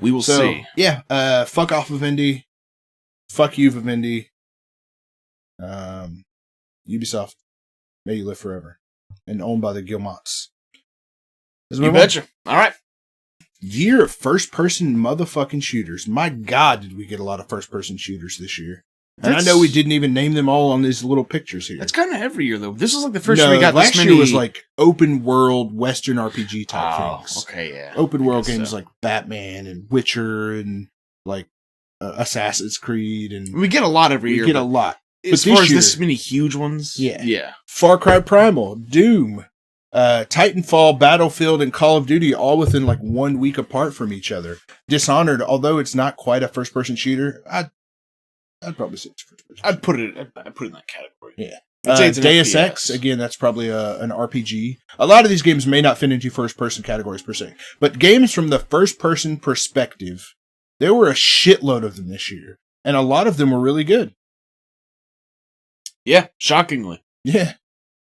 We will see. Yeah, fuck off Vivendi. Fuck you, Vivendi. Ubisoft, may you live forever. And owned by the Guillemots. You betcha. All right. Year of first-person motherfucking shooters. My God, did we get a lot of first-person shooters this year. And I know we didn't even name them all on these little pictures here. That's kind of every year, though. This was like the first year we got last this many... year was like open world Western RPG type things. Okay, yeah. Open world games like Batman and Witcher and like Assassin's Creed. And we get a lot every year. We get a lot. As far as this many huge ones, yeah. Far Cry Primal, Doom, Titanfall, Battlefield, and Call of Duty, all within like 1 week apart from each other. Dishonored, although it's not quite a first-person shooter, I'd probably say it's first-person. I'd put it in that category. Yeah. I'd say it's an Deus FPS. Ex, again, that's probably an RPG. A lot of these games may not fit into first-person categories per se, but games from the first-person perspective, there were a shitload of them this year, and a lot of them were really good. Yeah, shockingly. Yeah.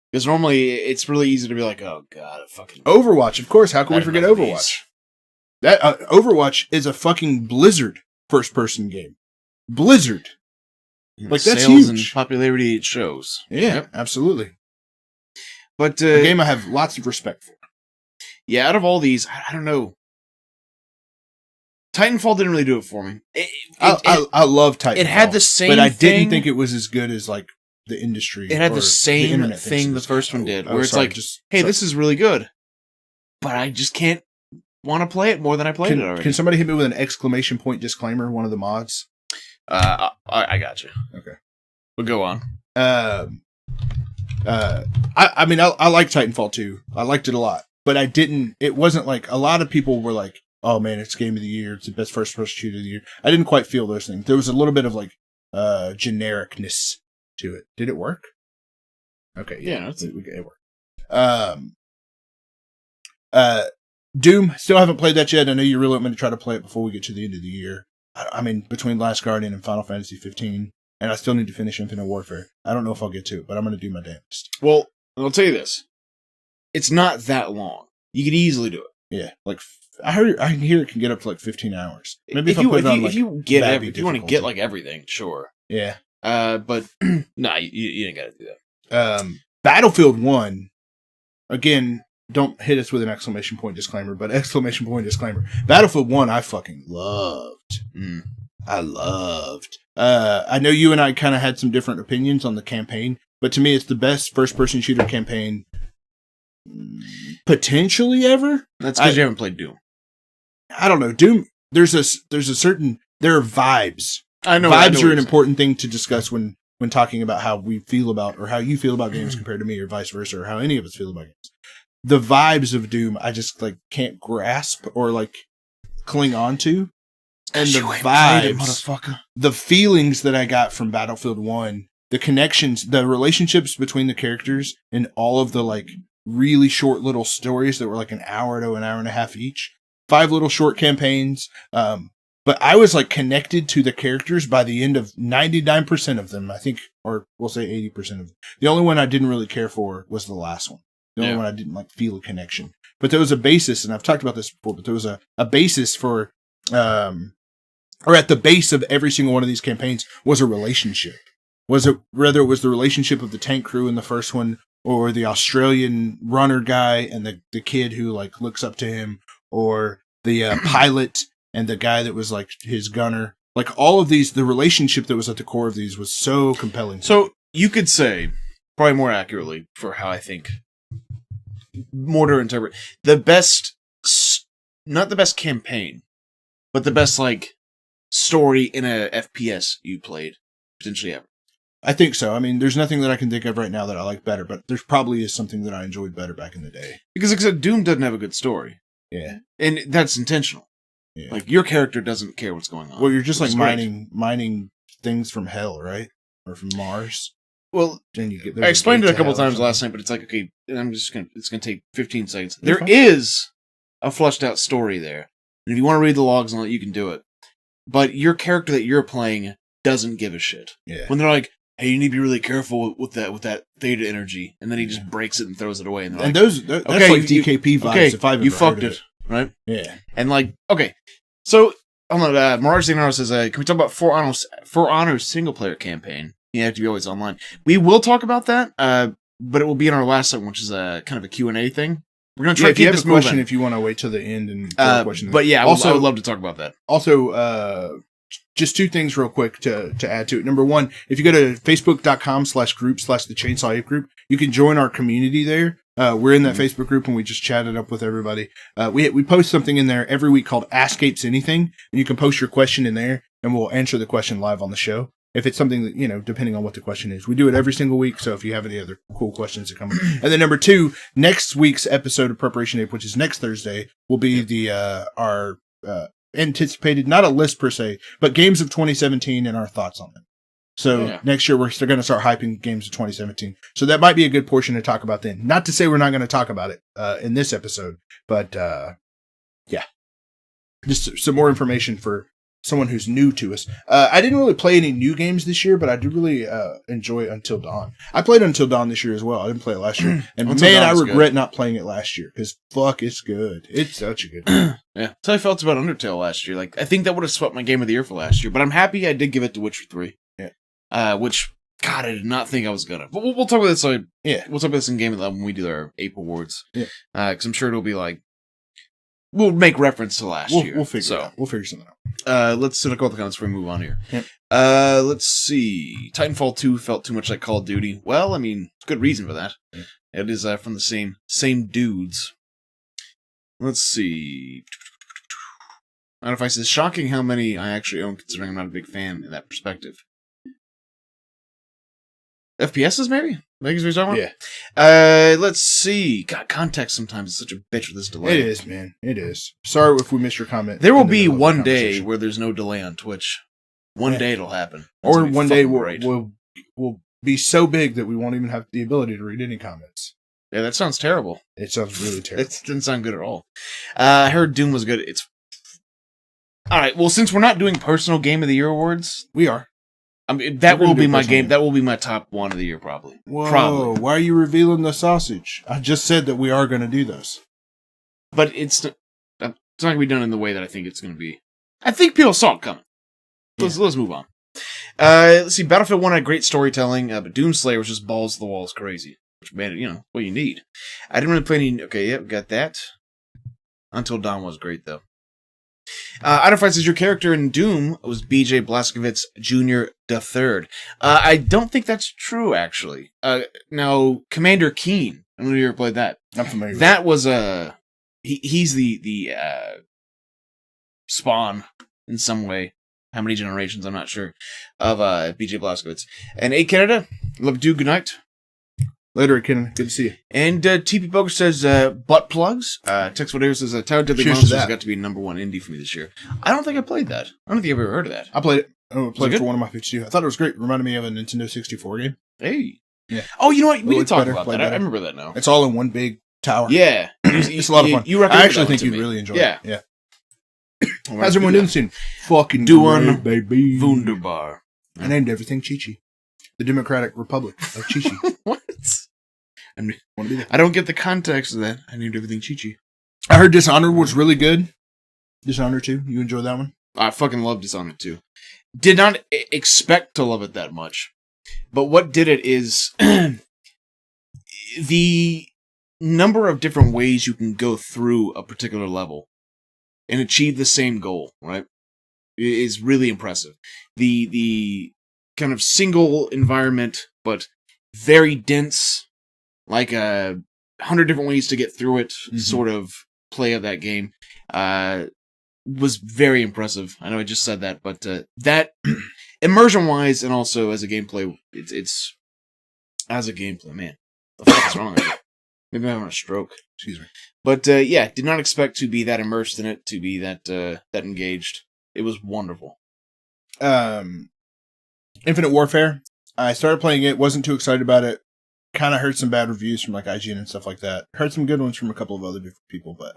Because normally it's really easy to be like, oh god, fucking Overwatch, of course. How can we forget Overwatch? That Overwatch is a fucking Blizzard first-person game. Blizzard. Like, that's sales huge. And popularity it shows. Yeah, absolutely. But a game I have lots of respect for. Yeah, out of all these, I don't know. Titanfall didn't really do it for me. I love Titanfall. It had the same, but I didn't think it was as good as like the industry. It had the same thing the first one did, where it's like, hey, this is really good, but I just can't want to play it more than I played it already. Can somebody hit me with an exclamation point disclaimer? One of the mods. I got you. Okay, we'll go on. I mean, I like Titanfall 2. I liked it a lot, but I didn't. It wasn't like a lot of people were like, "Oh man, it's game of the year. It's the best first-person shooter of the year." I didn't quite feel those things. There was a little bit of like genericness to it. Did it work? Okay, yeah, it worked. Doom. Still haven't played that yet. I know you really want me to try to play it before we get to the end of the year. I mean, between Last Guardian and Final Fantasy 15, and I still need to finish Infinite Warfare. I don't know if I'll get to it, but I'm going to do my damnedest. Well, I'll tell you this: it's not that long. You could easily do it. Yeah, like I hear it can get up to like 15 hours. Maybe if you want to get like everything, sure. Yeah. But nah, you didn't got to do that. Battlefield 1, again, don't hit us with an exclamation point disclaimer, but exclamation point disclaimer. Battlefield 1, I fucking loved. I loved. I know you and I kind of had some different opinions on the campaign, but to me, it's the best first-person shooter campaign potentially ever. That's because you haven't played Doom. I don't know. Doom, there are vibes. I know vibes are an important thing to discuss when talking about how we feel about, or how you feel about games compared to me, or vice versa, or how any of us feel about games. The vibes of Doom, I just like can't grasp or like cling on to. And the vibes, the feelings that I got from Battlefield 1, the connections, the relationships between the characters, and all of the like really short little stories that were like an hour to an hour and a half each. 5 little short campaigns. But I was like connected to the characters by the end of 99% of them, I think, or we'll say 80% of them. The only one I didn't really care for was the last one. The only one I didn't like feel a connection. But there was a basis, and I've talked about this before, but there was a basis for, or at the base of every single one of these campaigns was a relationship. Whether it was the relationship of the tank crew in the first one, or the Australian runner guy and the kid who like looks up to him, or the pilot and the guy that was like his gunner. Like all of these, the relationship that was at the core of these was so compelling. So you could say, probably more accurately for how I think, more to interpret, the best, not the best campaign, but the best like story in a FPS you played potentially ever. I think so. I mean, there's nothing that I can think of right now that I like better, but there's probably is something that I enjoyed better back in the day. Because like I said, Doom doesn't have a good story. Yeah. And that's intentional. Yeah. Like, your character doesn't care what's going on. Well, you're just like mining things from hell, right? Or from Mars. Well, then you get I explained it a couple times last night, but it's like, okay, it's going to take 15 seconds. There is a fleshed out story there. And if you want to read the logs on it, you can do it. But your character that you're playing doesn't give a shit. Yeah. When they're like, hey, you need to be really careful with that theta energy, and then he just breaks it and throws it away. And like, that's like DKP vibes. Okay, if I've you ever fucked heard it, right? Yeah. And like, okay, so Mirage Signaro says, can we talk about For Honor's single player campaign? You have to be always online. We will talk about that, but it will be in our last segment, which is kind of a Q&A thing. We're gonna try to keep this moving. Question if you want to wait till the end and throw a question. But yeah, I would love to talk about that. Also, just two things real quick to add to it. Number one, if you go to facebook.com/group/the Chainsaw Ape group, you can join our community there. We're in that Facebook group and we just chatted up with everybody. We post something in there every week called Ask Apes Anything, and you can post your question in there and we'll answer the question live on the show. If it's something that, depending on what the question is, we do it every single week. So if you have any other cool questions that come up. And then number two, next week's episode of Preparation Ape, which is next Thursday, will be our anticipated, not a list per se, but games of 2017 and our thoughts on them. So next year we're going to start hyping games of 2017. So that might be a good portion to talk about then. Not to say we're not going to talk about it in this episode, but just some more information for someone who's new to us. I didn't really play any new games this year, but I did really enjoy Until Dawn. I played Until Dawn this year as well. I didn't play it last year. And man, I regret not playing it last year because fuck, it's good. It's such a good game. Yeah. That's how I felt about Undertale last year. Like, I think that would have swept my game of the year for last year, but I'm happy I did give it to Witcher 3. Yeah. Which, God, I did not think I was gonna. But we'll talk about this. We'll talk about this in Game of the when we do our Ape Awards. Yeah. Because I'm sure it'll be like, we'll make reference to last year. We'll figure it out. We'll figure something out. Let's look at the comments before we move on here. Yep. Let's see. Titanfall 2 felt too much like Call of Duty. Well, I mean, good reason for that. Yeah. It is from the same dudes. Let's see. If I says shocking how many I actually own, considering I'm not a big fan in that perspective. FPSs, maybe? I think is what you're talking about? Yeah. Let's see. God, context sometimes is such a bitch with this delay. It is, man. It is. Sorry if we missed your comment. There will be one day where there's no delay on Twitch. One day it'll happen. Or one day we'll be so big that we won't even have the ability to read any comments. Yeah, that sounds terrible. It sounds really terrible. It didn't sound good at all. I heard Doom was good. All right, well, since we're not doing personal Game of the Year awards... We are. I mean, that will be my game. That will be my top one of the year, probably. Whoa, probably. Why are you revealing the sausage? I just said that we are going to do those. But it's not going to be done in the way that I think it's going to be. I think people saw it coming. Let's move on. Let's see. Battlefield 1 had great storytelling, but Doomslayer was just balls to the walls crazy. Which made it, what you need. I didn't really play any... Okay, we got that. Until Dawn was great, though. Identified says your character in Doom was B.J. Blazkowicz Jr. III. I don't think that's true, actually. Now, Commander Keen. I don't know if you ever played that. I'm familiar with that. Was he's the spawn in some way. How many generations? I'm not sure. Of B.J. Blazkowicz. And A Canada, love you. Good night. Later, Ken. Good to see you. And TP Poker says, butt plugs. Tex Whatever says, Tower Deadly Cheers Monsters got to be #1 indie for me this year. I don't think I played that. I don't think I've ever heard of that. I played it. I played it for one of my 52. I thought it was great. It reminded me of a Nintendo 64 game. Hey. Yeah. Oh, you know what? We did talk about that. I remember that now. It's all in one big tower. Yeah. It's a lot of fun. I actually think you'd really enjoy it. Yeah. How's everyone doing soon? Fucking doing, baby. Wunderbar. I named everything Chi-Chi. The Democratic Republic of Chi-Chi. What? I don't get the context of that. I named everything Chi-Chi. I heard Dishonored was really good. Dishonored 2. You enjoy that one? I fucking love Dishonored 2. Did not expect to love it that much. But what did it is the number of different ways you can go through a particular level and achieve the same goal, right? Is really impressive. The kind of single environment, but very dense, like 100 different ways to get through it, sort of play of that game, was very impressive. I know I just said that, but that immersion-wise and also as a gameplay, it's as a gameplay, man. What the fuck is wrong with it? Maybe I'm having a stroke. Excuse me. But did not expect to be that immersed in it, to be that engaged. It was wonderful. Infinite Warfare. I started playing it, wasn't too excited about it. Kind of heard some bad reviews from like IGN and stuff like that. Heard some good ones from a couple of other different people, but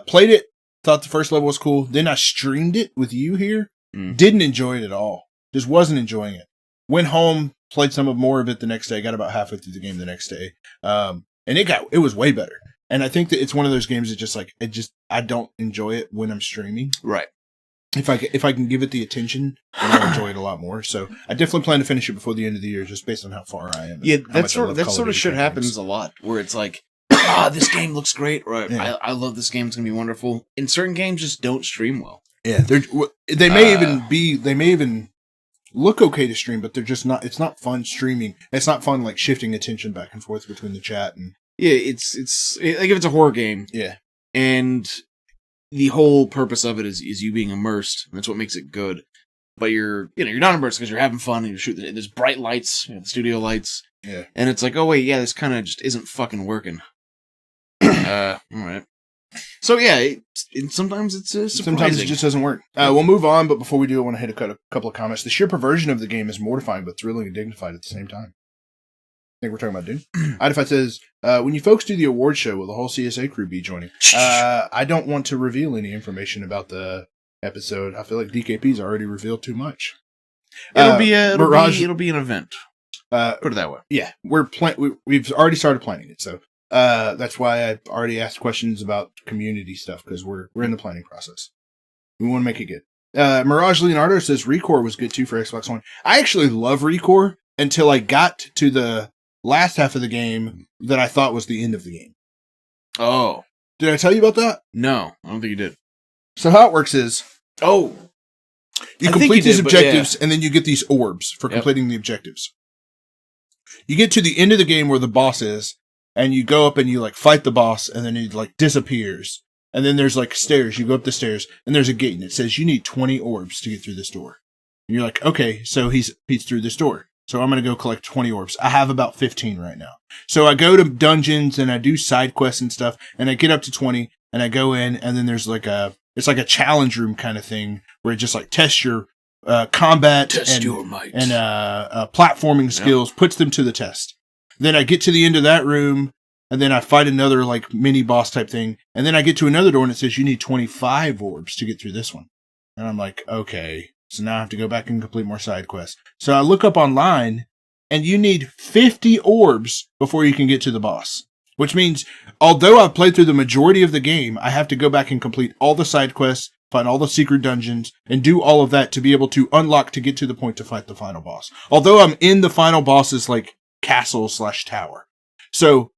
played it. Thought the first level was cool. Then I streamed it with you here. Didn't enjoy it at all. Just wasn't enjoying it. Went home, played more of it the next day. Got about halfway through the game the next day, and it was way better. And I think that it's one of those games that I don't enjoy it when I'm streaming. Right. If I can give it the attention, I'll enjoy it a lot more. So I definitely plan to finish it before the end of the year, just based on how far I am. Yeah, that sort of shit happens a lot, where it's like, this game looks great, right? Yeah. I love this game; it's gonna be wonderful. And certain games just don't stream well. Yeah, they may even look okay to stream, but they're just not. It's not fun streaming. It's not fun like shifting attention back and forth between the chat and. Yeah, it's like if it's a horror game. Yeah, and the whole purpose of it is you being immersed. And that's what makes it good. But you're not immersed because you're having fun and you're shooting. There's bright lights, the studio lights. Yeah, and it's like, oh wait, yeah, this kind of just isn't fucking working. All right. So yeah, sometimes it's surprising. Sometimes it just doesn't work. We'll move on, but before we do, I want to hit a couple of comments. The sheer perversion of the game is mortifying, but thrilling and dignified at the same time. I think we're talking about Dune. Idify says, when you folks do the award show, will the whole CSA crew be joining? I don't want to reveal any information about the episode. I feel like DKP's already revealed too much. It'll be an event. Put it that way. Yeah, we've already started planning it, so that's why I already asked questions about community stuff, because we're in the planning process. We want to make it good. Mirage Leonardo says Recore was good too for Xbox One. I actually love Recore until I got to the last half of the game that I thought was the end of the game. Oh. Did I tell you about that? No, I don't think you did. So how it works is... Oh. You complete these objectives, and then you get these orbs for completing the objectives. You get to the end of the game where the boss is, and you go up and you, like, fight the boss, and then he, like, disappears. And then there's, like, stairs. You go up the stairs, and there's a gate, and it says you need 20 orbs to get through this door. And you're like, okay, so he's through this door. So I'm going to go collect 20 orbs. I have about 15 right now. So I go to dungeons and I do side quests and stuff, and I get up to 20 and I go in, and then there's it's like a challenge room kind of thing where it just like tests your combat your might. And platforming skills, puts them to the test. Then I get to the end of that room, and then I fight another like mini boss type thing. And then I get to another door and it says you need 25 orbs to get through this one. And I'm like, okay. So now I have to go back and complete more side quests. So I look up online, and you need 50 orbs before you can get to the boss. Which means, although I've played through the majority of the game, I have to go back and complete all the side quests, find all the secret dungeons, and do all of that to be able to unlock to get to the point to fight the final boss. Although I'm in the final boss's, like, castle/tower. So,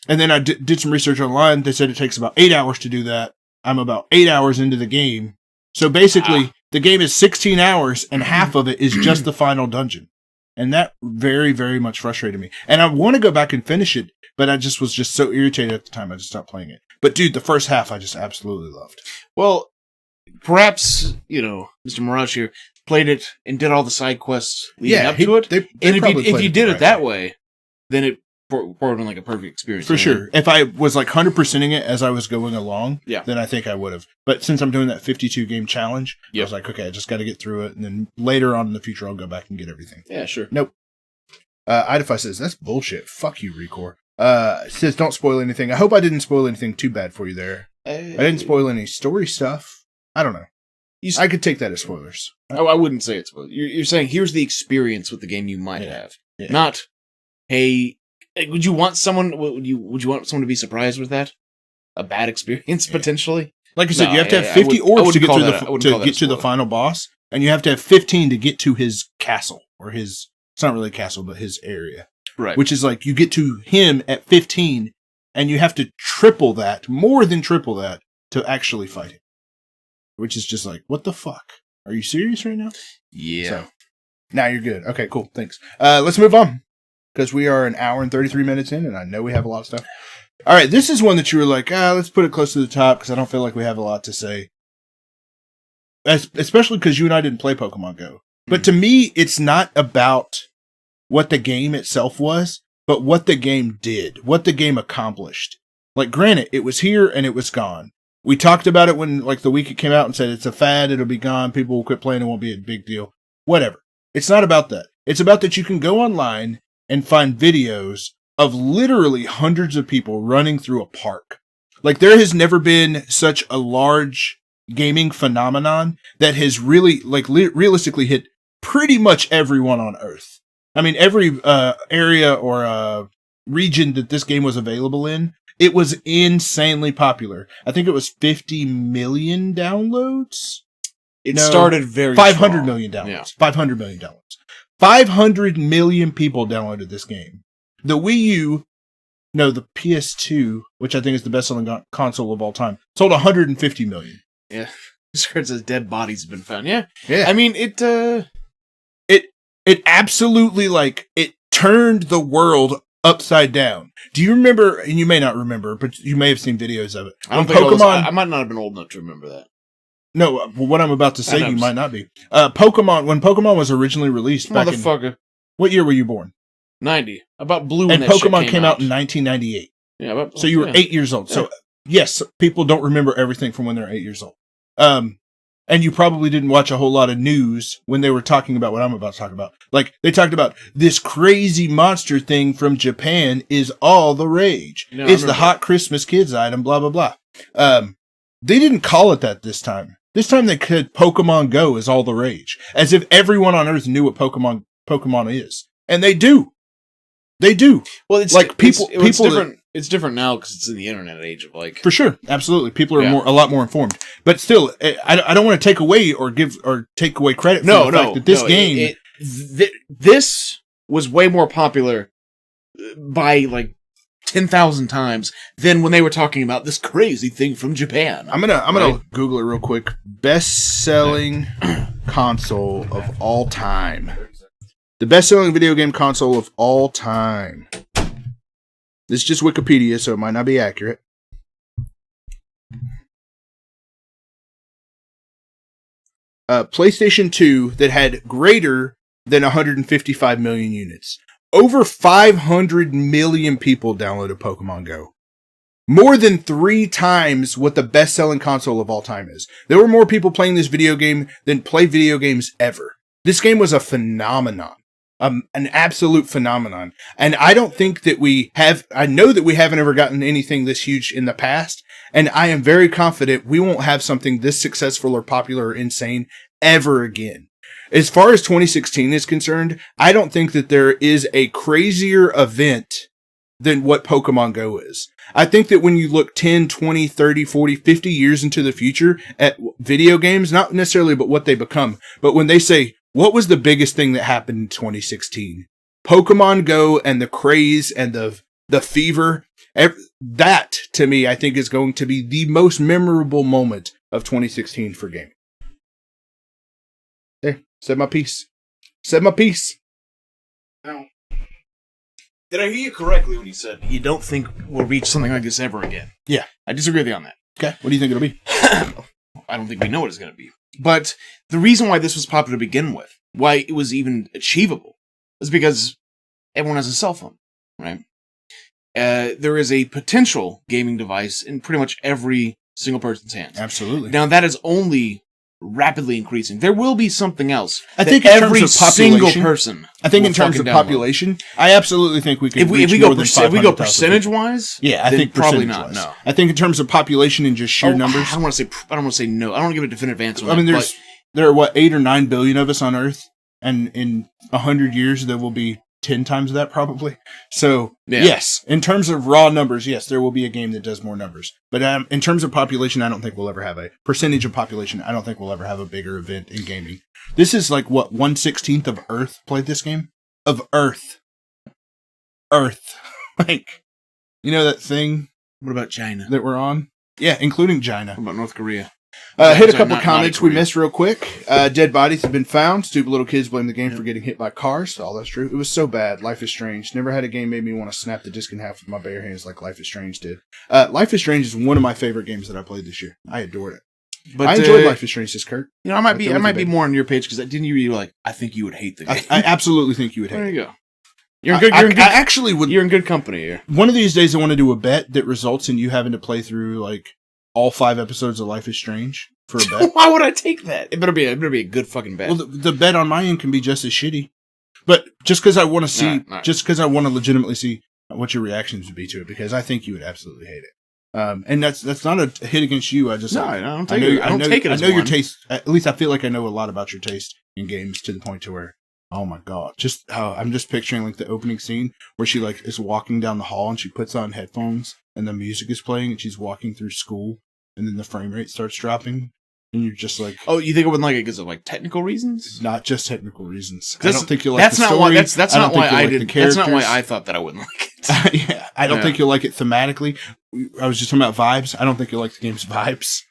and then I did some research online. They said it takes about 8 hours to do that. I'm about 8 hours into the game. So basically, the game is 16 hours, and half of it is just the final dungeon. And that very, very much frustrated me. And I want to go back and finish it, but I just was so irritated at the time, I just stopped playing it. But dude, the first half I just absolutely loved. Well, perhaps, Mr. Mirage here played it and did all the side quests leading up to it. They and if you did it that way, then it brought in like a perfect experience. For sure. If I was like 100%ing it as I was going along, then I think I would have. But since I'm doing that 52 game challenge, I was like, okay, I just got to get through it. And then later on in the future, I'll go back and get everything. Yeah, sure. Nope. Idify says, that's bullshit. Fuck you, Recore. Says, don't spoil anything. I hope I didn't spoil anything too bad for you there. I didn't spoil any story stuff. I don't know. I could take that as spoilers. Oh, I wouldn't say it's spoilers. You're saying here's the experience with the game you might have. Yeah. Not, hey, would you want someone to be surprised with that? A bad experience, potentially? Like I said, you have to have 50 orbs to get to the final boss, and you have to have 15 to get to his castle, or his, it's not really a castle, but his area. Right. Which is like, you get to him at 15, and you have to triple that, more than triple that, to actually fight him. Which is just like, what the fuck? Are you serious right now? Yeah. So, now you're good. Okay, cool. Thanks. Let's move on. Because we are an hour and 33 minutes in, and I know we have a lot of stuff. All right, this is one that you were like, let's put it close to the top, because I don't feel like we have a lot to say. Especially because you and I didn't play Pokemon Go. But to me, it's not about what the game itself was, but what the game did, what the game accomplished. Like, granted, it was here and it was gone. We talked about it when, like, the week it came out and said it's a fad, it'll be gone, people will quit playing, it won't be a big deal. Whatever. It's not about that. It's about that you can go online and find videos of literally hundreds of people running through a park. Like, there has never been such a large gaming phenomenon that has really, like, realistically hit pretty much everyone on Earth. I mean, every area or region that this game was available in, it was insanely popular. I think it was 50 million downloads. It started very 500 million downloads. Yeah. 500 million downloads. 500 million people downloaded this game. The the PS2, which I think is the best-selling console of all time, sold 150 million. Yeah. This card says dead bodies have been found. Yeah. Yeah. I mean, it absolutely, like, it turned the world upside down. Do you remember, and you may not remember, but you may have seen videos of it. I don't think I might not have been old enough to remember that. No, what I'm about to say, you might not be. Pokemon, when Pokemon was originally released back in... What year were you born? 90. About blue when that Pokemon came out in 1998. Yeah, so you were 8 years old. Yeah. So, yes, people don't remember everything from when they're 8 years old. And you probably didn't watch a whole lot of news when they were talking about what I'm about to talk about. Like, they talked about this crazy monster thing from Japan is all the rage. No, it's the hot Christmas kids item, blah, blah, blah. They didn't call it that this time. This time they said Pokemon Go is all the rage. As if everyone on Earth knew what Pokemon is. And they do. They do. Well, it's like people. It's different. It's different now because it's in the internet age of like. For sure, absolutely, people are a lot more informed. But still, I don't want to take away or take away credit for the fact that this game. This was way more popular by like 10,000 times than when they were talking about this crazy thing from Japan. I'm gonna Google it real quick. Best-selling console of all time. The best-selling video game console of all time. This is just Wikipedia, so it might not be accurate. PlayStation 2 that had greater than 155 million units. Over 500 million people downloaded Pokemon Go. More than 3 times what the best-selling console of all time is. There were more people playing this video game than play video games ever. This game was a phenomenon. An absolute phenomenon. And I don't think that I know that we haven't ever gotten anything this huge in the past, and I am very confident we won't have something this successful or popular or insane ever again. As far as 2016 is concerned, I don't think that there is a crazier event than what Pokemon Go is. I think that when you look 10, 20, 30, 40, 50 years into the future at video games, not necessarily but what they become, but when they say, what was the biggest thing that happened in 2016? Pokemon Go and the craze and the fever. That, to me, I think is going to be the most memorable moment of 2016 for gaming. There, said my piece. Said my piece. Now, did I hear you correctly when you said you don't think we'll reach something like this ever again? Yeah. I disagree with you on that. Okay. What do you think it'll be? I don't think we know what it's going to be. But the reason why this was popular to begin with, why it was even achievable, is because everyone has a cell phone, right? There is a potential gaming device in pretty much every single person's hands. Absolutely. Now, that is only rapidly increasing. There will be something else. I think in terms of population, in terms of population, I absolutely think we could reach more than 500,000. If we go percentage-wise, yeah, I think probably not. No, I think in terms of population and just sheer numbers, I don't want to say no. I don't want to give a definitive answer. I mean, there are 8 or 9 billion of us on Earth, and in 100 years there will be 10 times that probably. So yes, in terms of raw numbers, yes, there will be a game that does more numbers. But in terms of population, I don't think we'll ever have a percentage of population. I don't think we'll ever have a bigger event in gaming. This is like what 1/16 of Earth played this game of Earth. Like, you know that thing? What about China that we're on? Yeah, including China. What about North Korea? Hit a couple comments we missed real quick. Dead bodies have been found. Stupid little kids blame the game for getting hit by cars. All that's true. It was so bad. Life is Strange. Never had a game made me want to snap the disc in half with my bare hands like Life is Strange did. Life is Strange is one of my favorite games that I played this year. I adored it. But I enjoyed Life is Strange, just Kurt. You know, I might be more on your page because didn't you like? I think you would hate the game. I absolutely think you would hate. There you go. You're in good company here. One of these days, I want to do a bet that results in you having to play through like all 5 episodes of Life is Strange for a bet. Why would I take that? It better be a good fucking bet. Well, the bet on my end can be just as shitty. But just because I want to see, just because I want to legitimately see what your reactions would be to it, because I think you would absolutely hate it. And that's not a hit against you. I don't take it. I don't take it. I know your taste. At least I feel like I know a lot about your taste in games to the point to where, oh my god, just how I'm just picturing like the opening scene where she like is walking down the hall and she puts on headphones and the music is playing and she's walking through school and then the frame rate starts dropping. And you're just like, oh, you think it wouldn't like it because of like technical reasons? Not just technical reasons. I don't think you'll like the story. That's not why I did. That's not why I thought that I wouldn't like it. Yeah, I don't think you'll like it thematically. I was just talking about vibes. I don't think you'll like the game's vibes.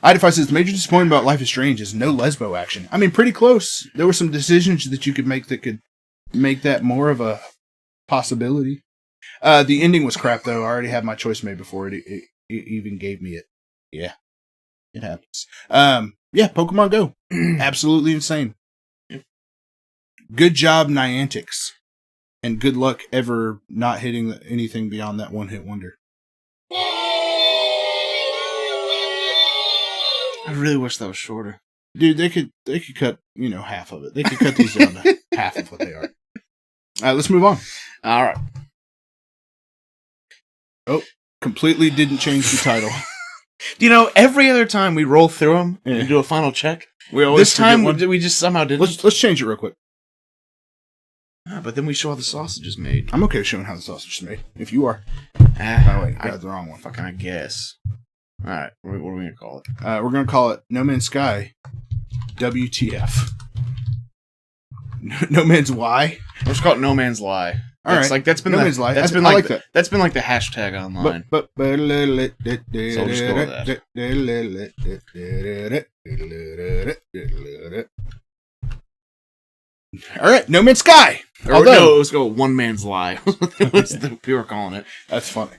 Idify says, major disappointment about Life is Strange is no lesbo action. I mean, pretty close. There were some decisions that you could make that could make that more of a possibility. The ending was crap, though. I already had my choice made before it even gave me it. Yeah, it happens. Yeah, Pokemon Go. Absolutely insane. Yep. Good job, Niantics. And good luck ever not hitting anything beyond that one-hit wonder. I really wish that was shorter. Dude, they could cut, half of it. They could cut these down to half of what they are. All right, let's move on. All right. Oh, completely didn't change the title. Every other time we roll through them and do a final check, We always this time forget one. we just somehow didn't. Let's change it real quick. But then we show how the sausage is made. I'm okay with showing how the sausage is made. If you are. Ah, Oh, wait, I got the wrong one. Fucking I guess. All right, what are we going to call it? We're going to call it No Man's Sky WTF. No Man's Y? Let's call it No Man's Lie. All right. Like, that's been No the, Man's Lie. That's I been like like that. That's been like the hashtag online. So we'll just go with that. All right, No Man's Sky. Or no, let's go One Man's Lie. That's the people are calling it. That's funny.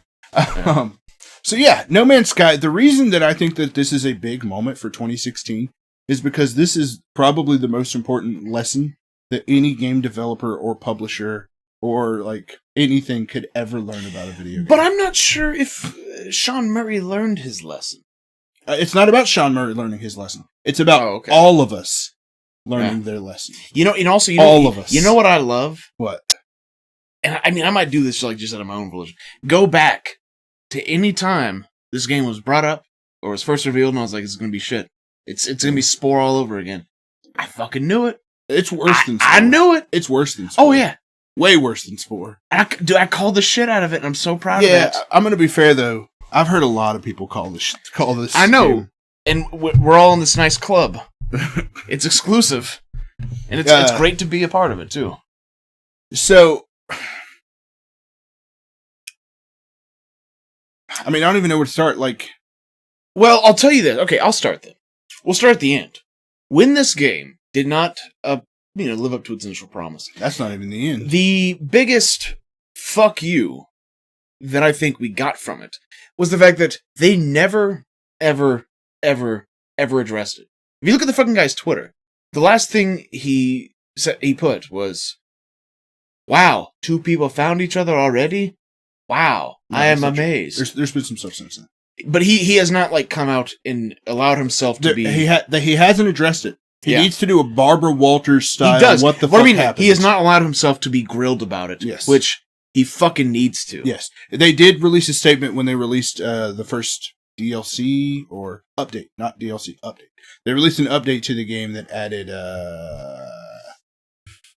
So yeah, No Man's Sky. The reason that I think that this is a big moment for 2016 is because this is probably the most important lesson that any game developer or publisher or like anything could ever learn about a video game. But I'm not sure if Sean Murray learned his lesson. It's not about Sean Murray learning his lesson. It's about all of us learning their lesson. And also, all of us. You know what I love? What? And I mean, I might do this like just out of my own volition. Go back to any time this game was brought up or was first revealed, and I was like, "It's gonna be shit. It's gonna be Spore all over again." I fucking knew it. It's worse than Spore. I knew it. It's worse than Spore. Oh yeah, way worse than Spore. I called the shit out of it, and I'm so proud of it. Yeah, I'm gonna be fair though. I've heard a lot of people call this. I know, game. and we're all in this nice club. It's exclusive, and it's great to be a part of it too. So, I mean, I don't even know where to start. Like, well, I'll tell you this. Okay, I'll start then. We'll start at the end. When this game did not, live up to its initial promise. That's not even the end. The biggest fuck you that I think we got from it was the fact that they never, ever, ever, ever addressed it. If you look at the fucking guy's Twitter, the last thing he put was, "Wow, 2 people found each other already? Wow, No, I am that's not true. amazed." There's been some stuff since then. But he has not come out and allowed himself to be. He hasn't addressed it. He Yeah. needs to do a Barbara Walters style. He does. What the What fuck I mean, happens? he has not allowed himself to be grilled about it. Yes. Which he fucking needs to. Yes, they did release a statement when they released the first DLC or update, not DLC, update. They released an update to the game that added.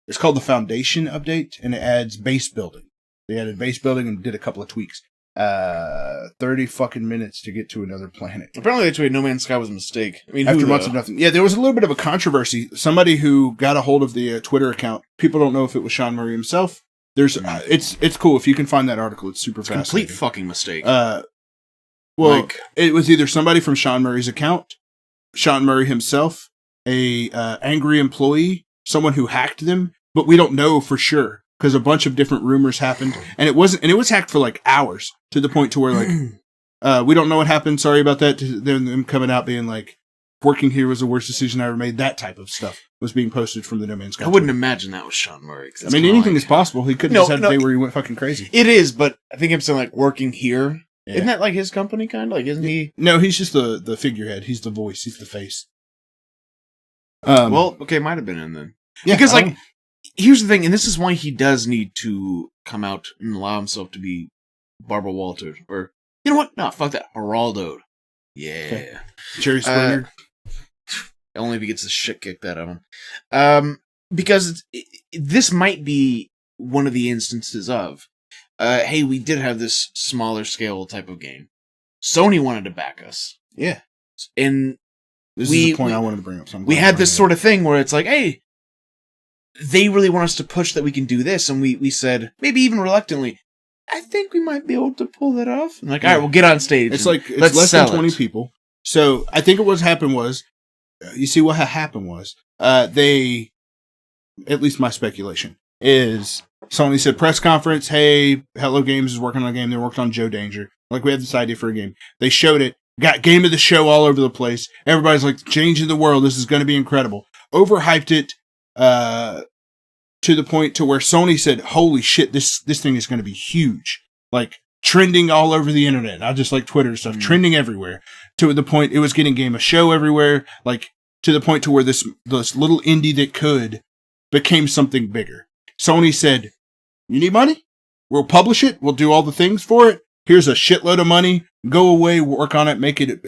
It's called the Foundation update, and it adds base building. They added base building and did a couple of tweaks. 30 fucking minutes to get to another planet. Apparently, they tweeted No Man's Sky was a mistake. I mean, After months of nothing. Yeah, there was a little bit of a controversy. Somebody who got a hold of the Twitter account. People don't know if it was Sean Murray himself. There's, it's cool if you can find that article. It's super fascinating. Complete fucking mistake. It was either somebody from Sean Murray's account, Sean Murray himself, a angry employee, someone who hacked them, but we don't know for sure because a bunch of different rumors happened, and it was hacked for like hours to the point to where like we don't know what happened. Sorry about that. To them coming out being like, working here was the worst decision I ever made. That type of stuff was being posted from the No Man's Sky. I wouldn't imagine that was Sean Murray. I mean, anything is possible. He could have just had a day where he went fucking crazy. It is, but I think I'm saying like working here. Yeah. Isn't that like his company kind of? Like, isn't he? No, he's just the figurehead. He's the voice. He's the face. Well, okay, might have been in then. Yeah, because like, here's the thing, and this is why he does need to come out and allow himself to be Barbara Walters, or you know what? No, fuck that, Geraldo. Yeah, okay. Jerry Springer. Only if he gets the shit kicked out of him. Because this might be one of the instances of, hey, we did have this smaller scale type of game. Sony wanted to back us. Yeah. And this is the point I wanted to bring up. So we had this sort of thing where it's like, hey, they really want us to push that we can do this. And we said, maybe even reluctantly, I think we might be able to pull that off. And like, all right, we'll get on stage. It's like, it's less than 20 people. So I think what happened was, you see what happened was, they, at least my speculation, is Sony said press conference, hey, Hello Games is working on a game. They're working on Joe Danger. Like, we have this idea for a game. They showed it, got game of the show all over the place. Everybody's like, changing the world. This is going to be incredible. Overhyped it to the point to where Sony said, holy shit, this thing is going to be huge. Like, trending all over the internet, not just like Twitter stuff, trending everywhere. To the point it was getting game of show everywhere. Like, to the point to where this little indie that could became something bigger. Sony said, you need money? We'll publish it. We'll do all the things for it. Here's a shitload of money. Go away, work on it, make it,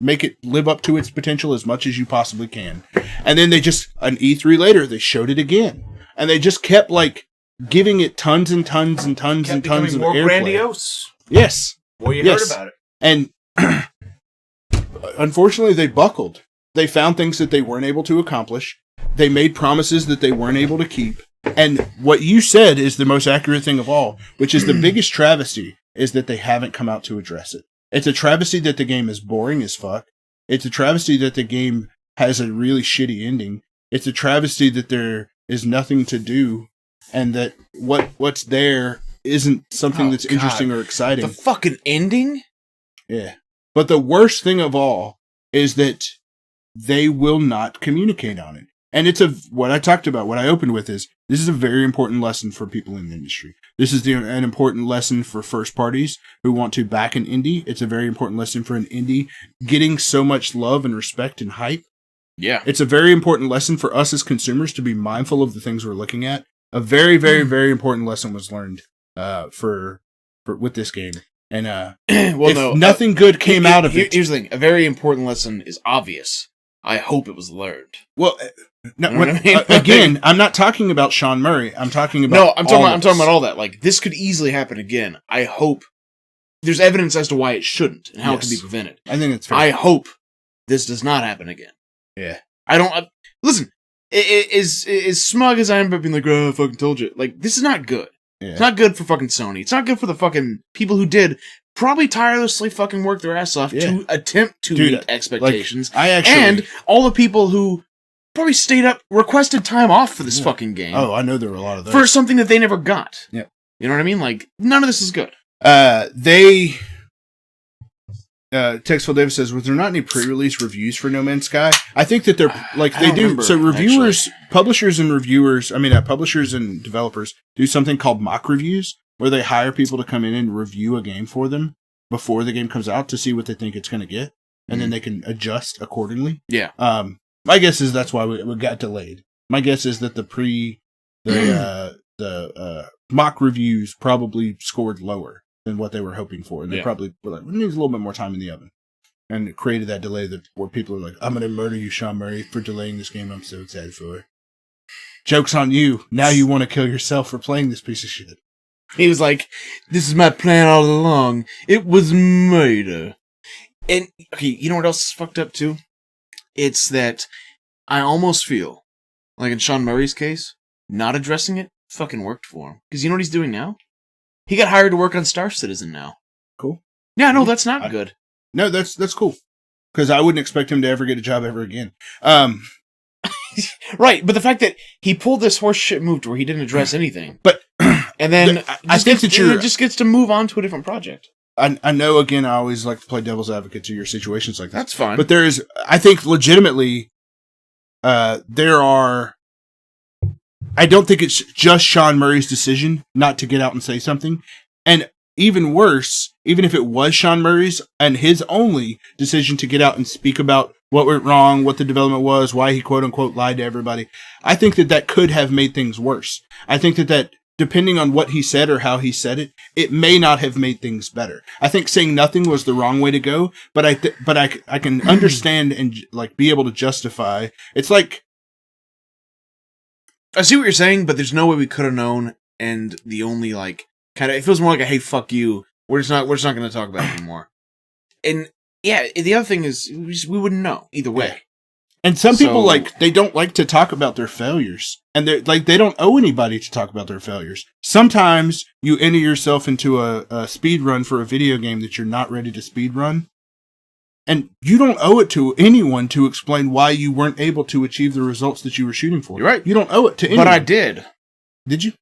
make it live up to its potential as much as you possibly can. And then they just, an E3 later, they showed it again. And they just kept, like, giving it tons and tons and tons and tons of more airplay. grandiose. Yes. Well, you heard about it. And unfortunately, they buckled. They found things that they weren't able to accomplish. They made promises that they weren't able to keep. And what you said is the most accurate thing of all, which is the biggest travesty, is that they haven't come out to address it. It's a travesty that the game is boring as fuck. It's a travesty that the game has a really shitty ending. It's a travesty that there is nothing to do, and that what's there isn't something that's interesting or exciting. The fucking ending? Yeah. But the worst thing of all is that they will not communicate on it. And it's what I talked about, what I opened with is, this is a very important lesson for people in the industry. This is an important lesson for first parties who want to back an indie. It's a very important lesson for an indie getting so much love and respect and hype. Yeah. It's a very important lesson for us as consumers to be mindful of the things we're looking at. A very, very, very important lesson was learned with this game. And nothing good came out of it. Here's the thing. A very important lesson is obvious. I hope it was learned. Well, no, you know what I mean? Again, I'm not talking about Sean Murray. I'm talking about I'm talking about all that. Like, this could easily happen again. I hope there's evidence as to why it shouldn't and how it can be prevented. I think it's fair. I hope this does not happen again. Yeah. Listen, as smug as I am about being like, oh, I fucking told you. Like, this is not good. Yeah. It's not good for fucking Sony. It's not good for the fucking people who did probably tirelessly fucking work their ass off to attempt to meet expectations. And all the people who probably stayed up, requested time off for this fucking game. Oh, I know there were a lot of those. For something that they never got. Yeah. You know what I mean? Like, none of this is good. Textful Davis says, was there not any pre-release reviews for No Man's Sky? I think that they're, like, they do. Remember, so reviewers, publishers and developers do something called mock reviews, where they hire people to come in and review a game for them before the game comes out to see what they think it's going to get. And then they can adjust accordingly. Yeah. My guess is that's why we got delayed. My guess is that the mock reviews probably scored lower than what they were hoping for. And they probably were like, we need a little bit more time in the oven. And it created that delay where people are like, I'm going to murder you, Sean Murray, for delaying this game I'm so excited for. Joke's on you. Now you want to kill yourself for playing this piece of shit. He was like, this is my plan all along. It was murder. And, okay, you know what else is fucked up too? It's that I almost feel, like in Sean Murray's case, not addressing it fucking worked for him. Because you know what he's doing now? He got hired to work on Star Citizen now. Cool. Yeah, no, that's not good. No, that's cool. Because I wouldn't expect him to ever get a job ever again. Right, but the fact that he pulled this horse shit move to where he didn't address anything. But and then I think that he just gets to move on to a different project. I know, again, I always like to play devil's advocate to your situations like that. That's fine. But I think legitimately, I don't think it's just Sean Murray's decision not to get out and say something. And even worse, even if it was Sean Murray's and his only decision to get out and speak about what went wrong, what the development was, why he quote unquote lied to everybody, I think that could have made things worse. I think that depending on what he said or how he said it, it may not have made things better. I think saying nothing was the wrong way to go, but I can understand and like be able to justify. It's like, I see what you're saying, but there's no way we could have known. And the only like kind of, it feels more like a hey fuck you. We're just not going to talk about it anymore. And yeah, the other thing is we wouldn't know either way. Yeah. And some people they don't like to talk about their failures, and they don't owe anybody to talk about their failures. Sometimes you enter yourself into a speed run for a video game that you're not ready to speed run, And you don't owe it to anyone to explain why you weren't able to achieve the results that you were shooting for. You're right. You don't owe it to anyone. But I did. Did you?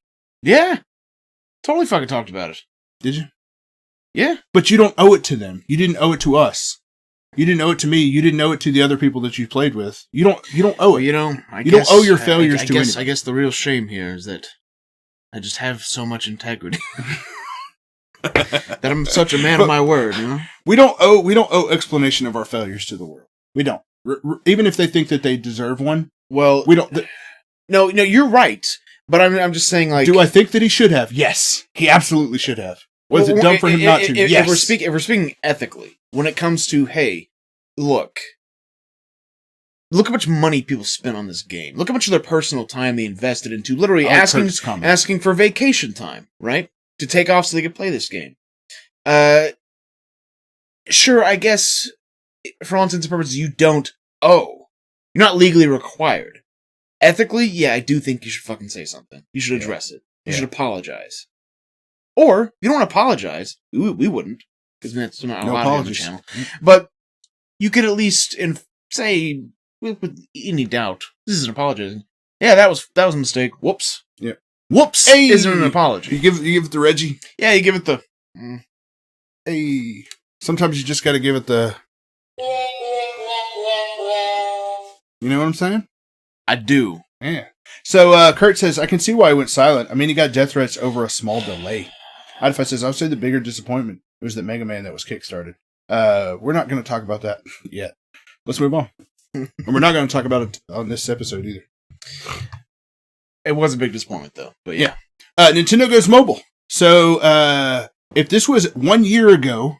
Yeah. Totally fucking talked about it. Did you? Yeah. But you don't owe it to them. You didn't owe it to us. You didn't owe it to me. You didn't owe it to the other people that you played with. You don't owe it. You know, you don't owe your failures to anyone. I guess the real shame here is that I just have so much integrity. That I'm such a man of my word, you know? We don't owe explanation of our failures to the world. We don't. Even if they think that they deserve one. Well, we don't. No, you're right. But I'm just saying, like, do I think that he should have? Yes, he absolutely should have. Was it dumb for him not to? Yes. If we're speaking ethically, when it comes to, hey, look how much money people spent on this game. Look how much of their personal time they invested into literally asking for vacation time, right? To take off so they could play this game. Sure, I guess, for all intents and purposes, you don't owe. You're not legally required. Ethically, yeah, I do think you should fucking say something. You should address it. You should apologize. Or, if you don't want to apologize, we wouldn't, because that's not allowed on the channel. But you could at least say, with any doubt, this isn't apologizing. Yeah, that was a mistake. Whoops. Yeah. Whoops isn't an apology. You give it the Reggie? Yeah, you give it the... Hey. Sometimes you just gotta give it the... You know what I'm saying? I do. Yeah. So, Kurt says, I can see why he went silent. I mean, he got death threats over a small delay. Idify says, I would say the bigger disappointment was that Mega Man that was kickstarted. We're not going to talk about that yet. Let's move on. And we're not going to talk about it on this episode either. It was a big disappointment, though. But yeah. Nintendo goes mobile. So, if this was 1 year ago,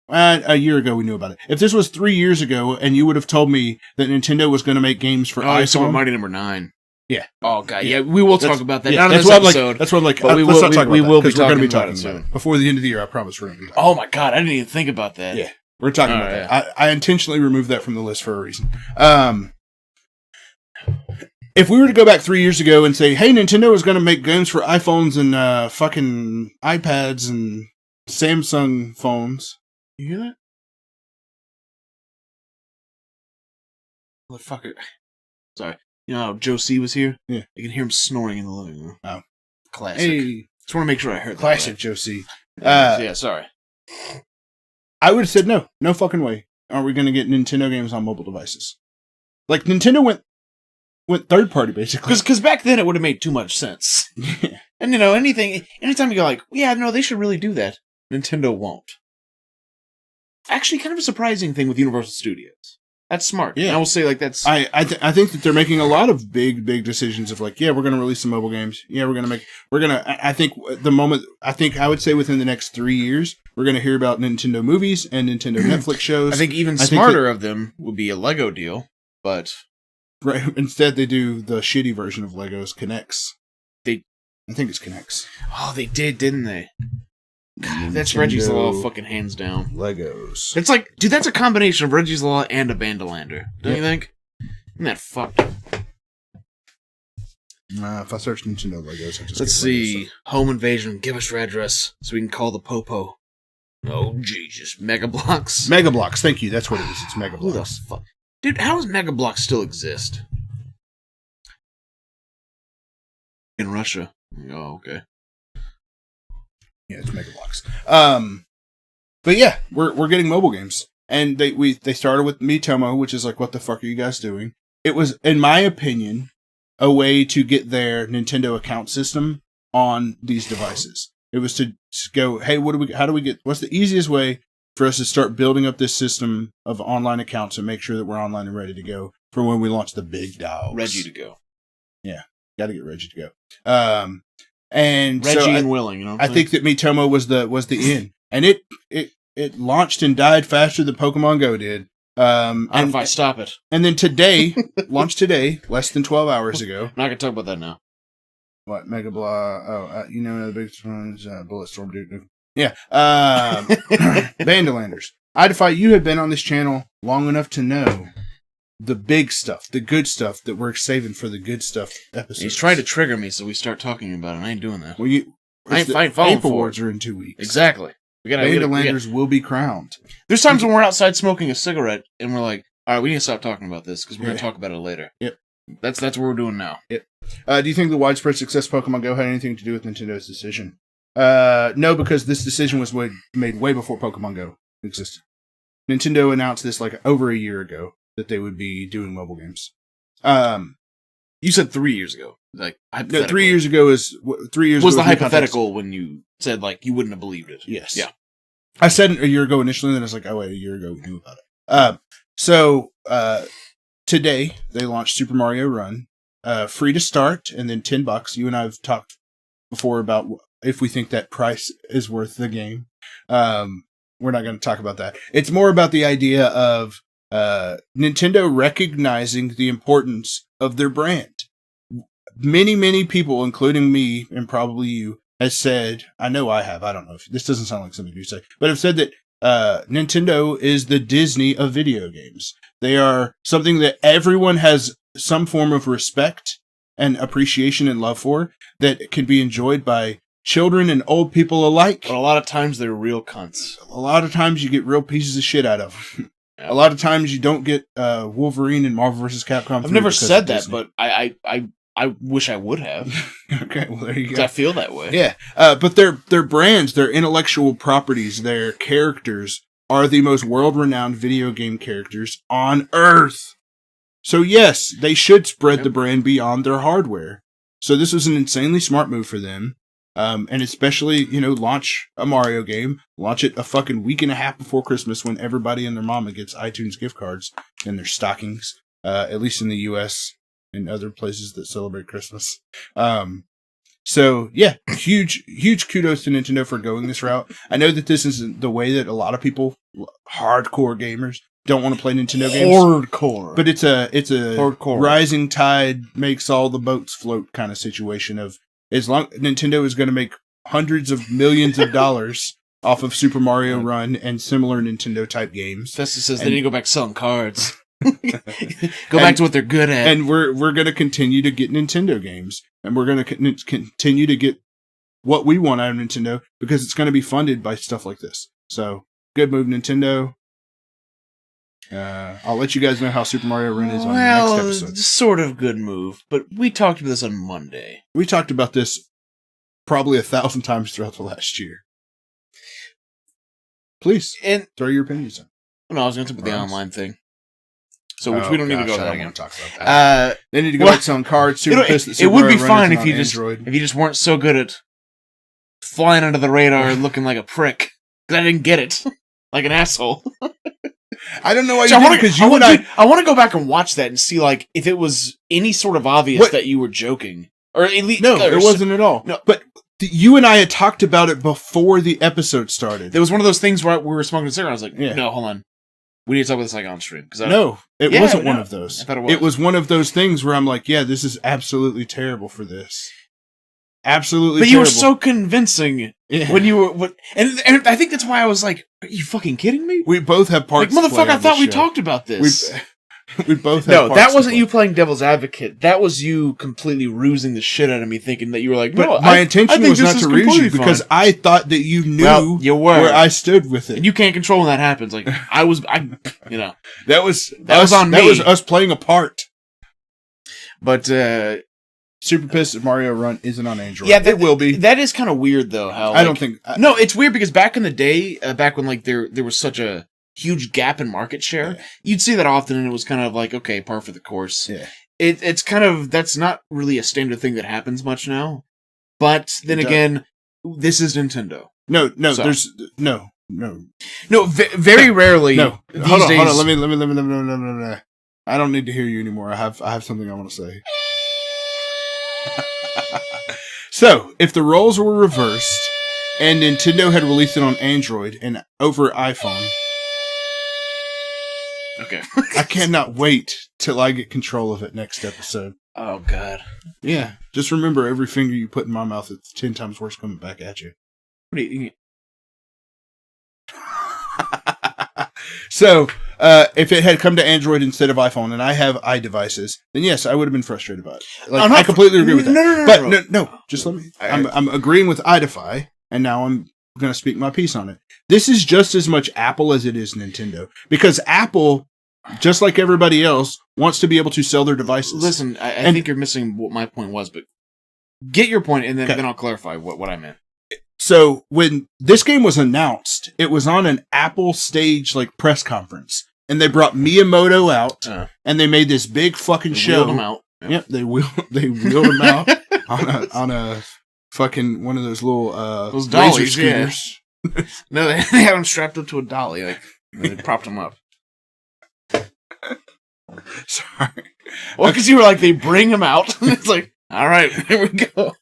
a year ago we knew about it. If this was 3 years ago and you would have told me that Nintendo was going to make games for iPhone. So Mighty Number 9. Yeah. Oh, God. Yeah, we will talk about that. Yeah, not in this episode. That's what I'm like. But let's not talk about we that, will be talking about it soon. Before the end of the year, I promise we're going to be Oh, my God. I didn't even think about that. Yeah. We're talking about that. Yeah. I intentionally removed that from the list for a reason. If we were to go back 3 years ago and say, hey, Nintendo is going to make games for iPhones and fucking iPads and Samsung phones. You hear that? Motherfucker. Sorry. You know how Joe C was here? Yeah. I can hear him snoring in the living room. Oh. Classic. Hey. Just want to make sure I heard that. Classic right. Joe C. Yeah, sorry. I would have said no. No fucking way are we going to get Nintendo games on mobile devices. Like, Nintendo went third party, basically. Because back then it would have made too much sense. Yeah. And, you know, anytime you go like, yeah, no, they should really do that, Nintendo won't. Actually, kind of a surprising thing with Universal Studios. That's smart. Yeah. And I will say, like, that's... I think that they're making a lot of big decisions of, like, yeah, we're going to release some mobile games. Yeah, I think I would say within the next 3 years, we're going to hear about Nintendo movies and Nintendo Netflix shows. I think even smarter of them would be a Lego deal, but... Right. Instead, they do the shitty version of Legos, Connects. I think it's Connects. Oh, they did, didn't they? God, that's Reggie's Law fucking hands down. Legos. It's like, dude, that's a combination of Reggie's Law and a Bandalander. Don't you think? Isn't that fucked? If I search Nintendo Legos, I just Let's see. Home invasion. Give us your address so we can call the Popo. Oh, Jesus. Mega Bloks. Mega Bloks. Thank you. That's what it is. It's Mega Who the Bloks. fuck? Dude, how does Mega Bloks still exist? In Russia. Oh, okay. Yeah, it's Mega Bloks. But yeah, we're getting mobile games, and they started with Miitomo, which is like, what the fuck are you guys doing? It was, in my opinion, a way to get their Nintendo account system on these devices. It was to go, hey, what's the easiest way for us to start building up this system of online accounts and make sure that we're online and ready to go for when we launch the big dogs. Reggie to go. Yeah, got to get Reggie to go. And Reggie so and Willing, you know. I think that Miitomo was the in, and it launched and died faster than Pokemon Go did. And if I stop it, and then today launched today, less than 12 hours ago. I'm not gonna talk about that now. What Mega Blah? The biggest ones, Bulletstorm, dude. Yeah, Vandalanders. Idify, you have been on this channel long enough to know the big stuff, the good stuff that we're saving for the good stuff episodes. He's trying to trigger me so we start talking about it. I ain't doing that. Well, I ain't falling Ape for Awards it. are in 2 weeks. Exactly. We gotta, Vanderlanders will be crowned. There's times when we're outside smoking a cigarette and we're like, all right, we need to stop talking about this because we're going to talk about it later. Yep. That's what we're doing now. Yep. Do you think the widespread success of Pokemon Go had anything to do with Nintendo's decision? No, because this decision was made way before Pokemon Go existed. Nintendo announced this like over a year ago that they would be doing mobile games. You said 3 years ago. Like, no, 3 years ago was 3 years was ago the hypothetical when you said like you wouldn't have believed it. Yes. Yeah. I said a year ago initially, and then I was like, oh wait, a year ago we knew about it. So today they launched Super Mario Run, free to start, and then $10. You and I have talked before about if we think that price is worth the game. We're not going to talk about that. It's more about the idea of Nintendo recognizing the importance of their brand. Many people, including me and probably you, has said, I know I have, I don't know if this doesn't sound like something you say, but have said that Nintendo is the Disney of video games. They are something that everyone has some form of respect and appreciation and love for that can be enjoyed by children and old people alike. But a lot of times they're real cunts. A lot of times you get real pieces of shit out of them. A lot of times you don't get Wolverine and Marvel vs. Capcom. I've never said that, but I wish I would have. Okay, well there you go. I feel that way. Yeah, but their brands, their intellectual properties, their characters are the most world-renowned video game characters on Earth. So yes, they should spread the brand beyond their hardware. So this was an insanely smart move for them. And especially, launch a Mario game, launch it a fucking week and a half before Christmas when everybody and their mama gets iTunes gift cards in their stockings, at least in the US and other places that celebrate Christmas. So yeah, huge kudos to Nintendo for going this route. I know that this isn't the way that a lot of people, hardcore gamers, don't want to play Nintendo games. Hardcore. But it's a hardcore. Rising tide makes all the boats float kind of situation of, as long Nintendo is going to make hundreds of millions of dollars off of Super Mario Run and similar Nintendo type games. Festa says they need to go back selling cards. Go back to what they're good at. And we're going to continue to get Nintendo games, and we're going to continue to get what we want out of Nintendo because it's going to be funded by stuff like this. So good move, Nintendo. I'll let you guys know how Super Mario Run is on the next episode. Sort of good move, but we talked about this on Monday. We talked about this probably 1,000 times throughout the last year. Please, throw your opinions in. No, I was going to talk about the online thing. So, which we don't need to go there again. Talk about that. They need to go back selling cards. It would be fine if you just weren't so good at flying under the radar and looking like a prick. Because I didn't get it. Like an asshole. I don't know why you did it, because I want to go back and watch that and see like if it was any sort of obvious that you were joking. Or at least it wasn't at all. No, but you and I had talked about it before the episode started. There was one of those things where we were smoking a cigarette. I was like, no, hold on. We need to talk about this like on stream. It wasn't one of those. I thought it was. It was one of those things where I'm like, yeah, this is absolutely terrible for this. Absolutely terrible. But you were so convincing when you were... And I think that's why I was like, are you fucking kidding me? We both have parts like, motherfucker, I thought we talked about this. We both have No, that wasn't you playing devil's advocate. That was you completely rusing the shit out of me, thinking that you were like, no, but my intention was not to ruse you because I thought that you knew where I stood with it. And you can't control when that happens. Like, that was on me. That was us playing a part. But, Super Pissed at Mario Run isn't on Android. Yeah, it will be. That is kind of weird, though. How I don't think... No, it's weird because back in the day, back when like there was such a huge gap in market share, you'd see that often, and it was kind of like, okay, par for the course. Yeah. It's kind of... That's not really a standard thing that happens much now. But then again, this is Nintendo. No, there's... No, very rarely... No, these hold on, days... hold on, let me... I don't need to hear you anymore. I have something I want to say. So, if the roles were reversed and Nintendo had released it on Android and over iPhone, okay, I cannot wait till I get control of it next episode. Oh God, yeah. Just remember, every finger you put in my mouth, it's 10 times worse coming back at you. What do you? So, if it had come to Android instead of iPhone, and I have iDevices, then yes, I would have been frustrated about it. Like, I completely agree with that. No, just let me. I'm agreeing with iDefy, and now I'm going to speak my piece on it. This is just as much Apple as it is Nintendo. Because Apple, just like everybody else, wants to be able to sell their devices. Listen, I think you're missing what my point was, but get your point, and then I'll clarify what I meant. So when this game was announced, it was on an Apple stage like press conference, and they brought Miyamoto out, and they made this big fucking show. Wheeled him out. Yep, they wheeled him out on a fucking one of those little those dollies, razor scooters. Yeah. No, they had him strapped up to a dolly, like they propped him up. Sorry. Well, because you were like, they bring him out. It's like, all right, here we go.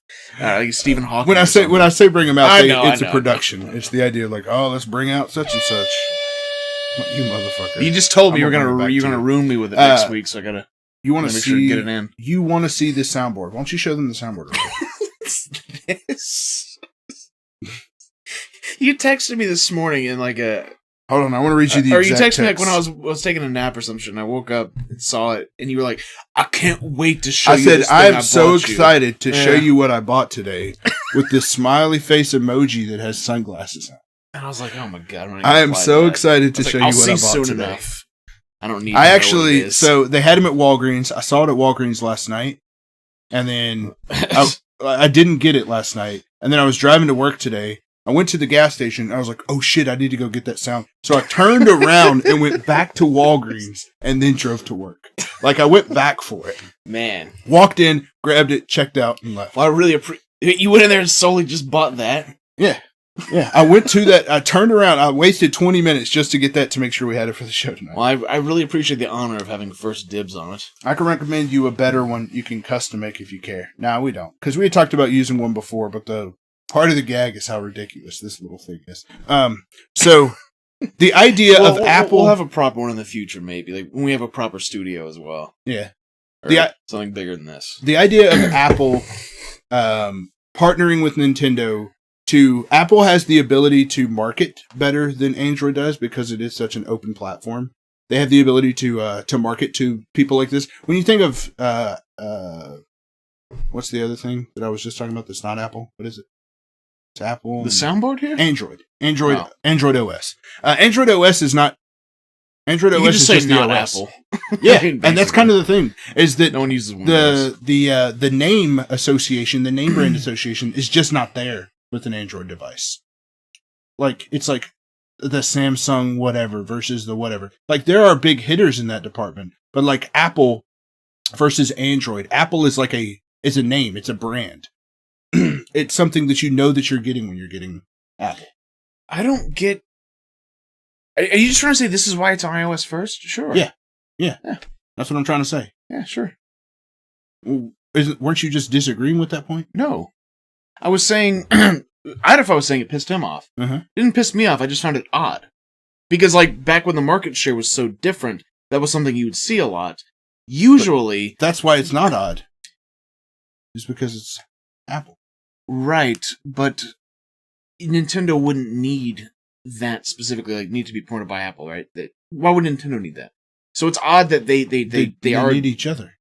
Like Stephen Hawking. When I say bring him out, it's a production. It's the idea of like, oh, let's bring out such and such. You motherfucker! You just told me you're gonna ruin me with it next week, so I gotta. You want to make see? Sure to get it in. You want to see this soundboard? Why don't you show them the soundboard? This. You texted me this morning in like a. Hold on, I want to read you the. Or you texted me like when I was taking a nap or some shit. And I woke up and saw it, and you were like, "I can't wait to show you." I said, "I'm so excited excited to show you what I bought today," with this smiley face emoji that has sunglasses on. And I was like, "Oh my god!" I am so excited to show you what I bought today. Enough. I don't need. I actually, so they had him at Walgreens. I saw it at Walgreens last night, and then I didn't get it last night. And then I was driving to work today. I went to the gas station. And I was like, "Oh shit! I need to go get that sound." So I turned around and went back to Walgreens, and then drove to work. Like I went back for it. Man, walked in, grabbed it, checked out, and left. Well, I really appreciate. You went in there and solely just bought that. Yeah. Yeah, I went to that. I turned around. I wasted 20 minutes just to get that to make sure we had it for the show tonight. Well, I really appreciate the honor of having first dibs on it. I can recommend you a better one you can custom make if you care. No, we don't. Because we had talked about using one before, but the part of the gag is how ridiculous this little thing is. So the idea of Apple... We'll have a proper one in the future, maybe. Like when we have a proper studio as well. Yeah. Or something bigger than this. The idea of Apple partnering with Nintendo... Apple has the ability to market better than Android does because it is such an open platform. They have the ability to market to people like this. When you think of what's the other thing that I was just talking about that's not Apple? What is it? It's Apple. The soundboard here? Android OS. Android OS is not. Android OS is just not the OS. Apple. Yeah, and that's kind of the thing is that no one uses Windows. The name association, the name brand association, is just not there with an Android device. Like, it's like the Samsung whatever versus the whatever. Like, there are big hitters in that department. But like Apple versus Android, Apple is like it's a name, it's a brand. It's something that you know that you're getting when you're getting Apple. I don't get... Are you just trying to say this is why it's on iOS first? Sure. Yeah. That's what I'm trying to say. Yeah, sure. Weren't you just disagreeing with that point? No. I was saying, I don't know if I was saying it pissed him off. Uh-huh. It didn't piss me off. I just found it odd. Because, like, back when the market share was so different, that was something you would see a lot. Usually... But that's why it's not odd. Just because it's Apple. Right, but Nintendo wouldn't need that specifically, like, need to be pointed by Apple, right? Why would Nintendo need that? So it's odd that they need each other.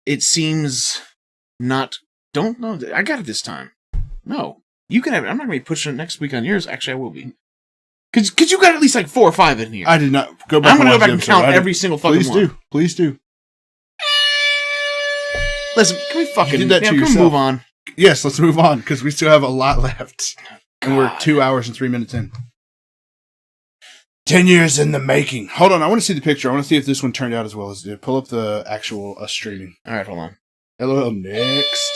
It seems not... Don't know. I got it this time. No. You can have it. I'm not going to be pushing it next week on yours. Actually, I will be. Because you got at least like 4 or 5 in here. I did not go back. I'm going to go back and count every single fucking one. Please do. Listen, can we fucking... You did that to can yourself. We move on? Yes, let's move on, because we still have a lot left. And we're 2 hours and 3 minutes in. 10 years in the making. Hold on, I want to see the picture. I want to see if this one turned out as well as it did. Pull up the actual streaming. All right, hold on. LOL next.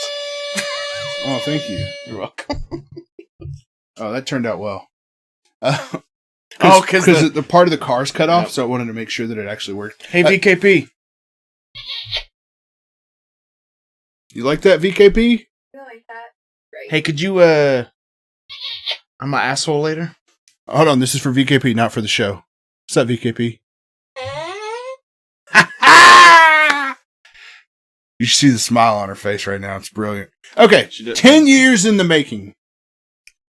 Oh, thank you. You're welcome. Oh, that turned out well. Because the part of the car's cut off, so I wanted to make sure that it actually worked. Hey, VKP. You like that, VKP? I like that. Right. Hey, could you, I'm my asshole later? Hold on, this is for VKP, not for the show. What's up, VKP? You should see the smile on her face right now. It's brilliant. Okay, 10 years in the making.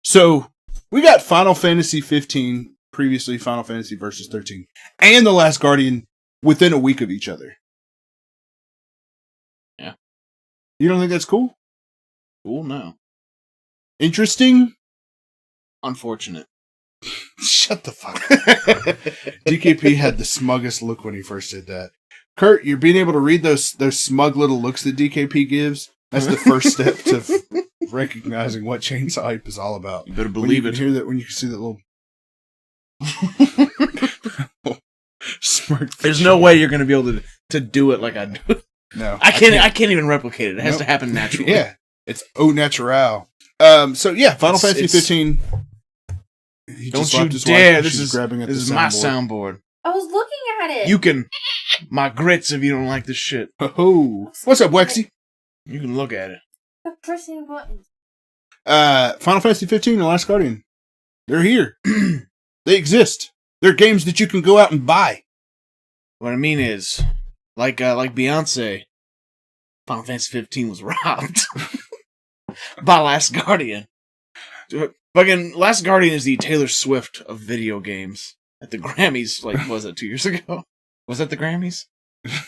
So, we got Final Fantasy 15, previously Final Fantasy Versus 13, and The Last Guardian within a week of each other. Yeah. You don't think that's cool? Cool, no. Interesting? Unfortunate. Shut the fuck up. DKP had the smuggest look when he first did that. Kurt, you're being able to read those smug little looks that DKP gives. That's the first step to recognizing what Chainsaw Hype is all about. You better believe it. Hear that when you can see that little smirk. There's no way you're going to be able to do it like I do. No, I can't even replicate it. It has to happen naturally. Yeah, it's au natural. So yeah, Final Fantasy 15. Don't you dare! This is my soundboard. I was looking at it. You can my grits if you don't like this shit. Oh, what's up, Wexy? You can look at it. Stop pressing buttons. Final Fantasy 15 and Last Guardian. They're here. They exist. They're games that you can go out and buy. What I mean is, like Beyonce, Final Fantasy 15 was robbed by Last Guardian. Fucking Last Guardian is the Taylor Swift of video games at the Grammys. Like, was it 2 years ago? Was that the Grammys?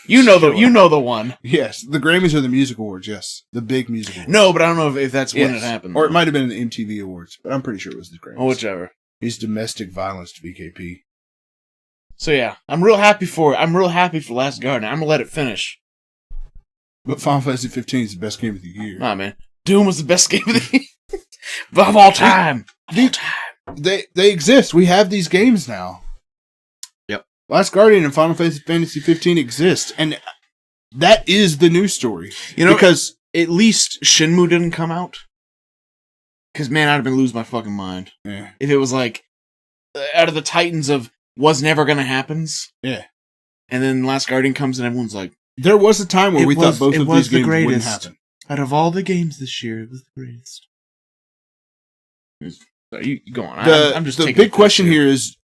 You know the one. Yes, the Grammys are the music awards. Yes, the big music awards. No, but I don't know if that's when it happened. Or it might have been the MTV Awards, but I'm pretty sure it was the Grammys. Oh, whichever. He's domestic violence to BKP. So yeah, I'm real happy for Last Guardian. I'm gonna let it finish. But Final Fantasy 15 is the best game of the year. Nah, man. Doom was the best game of the year. Of all time. They exist. We have these games now. Yep. Last Guardian and Final Fantasy 15 exist, and that is the news story. You know, because at least Shenmue didn't come out. Because, man, I'd have been losing my fucking mind. Yeah. If it was like, out of the titans of was never gonna happens. Yeah. And then Last Guardian comes and everyone's like... There was a time where we thought both of these games wouldn't happen. Out of all the games this year, it was the greatest. You go on. I'm just the big question here is,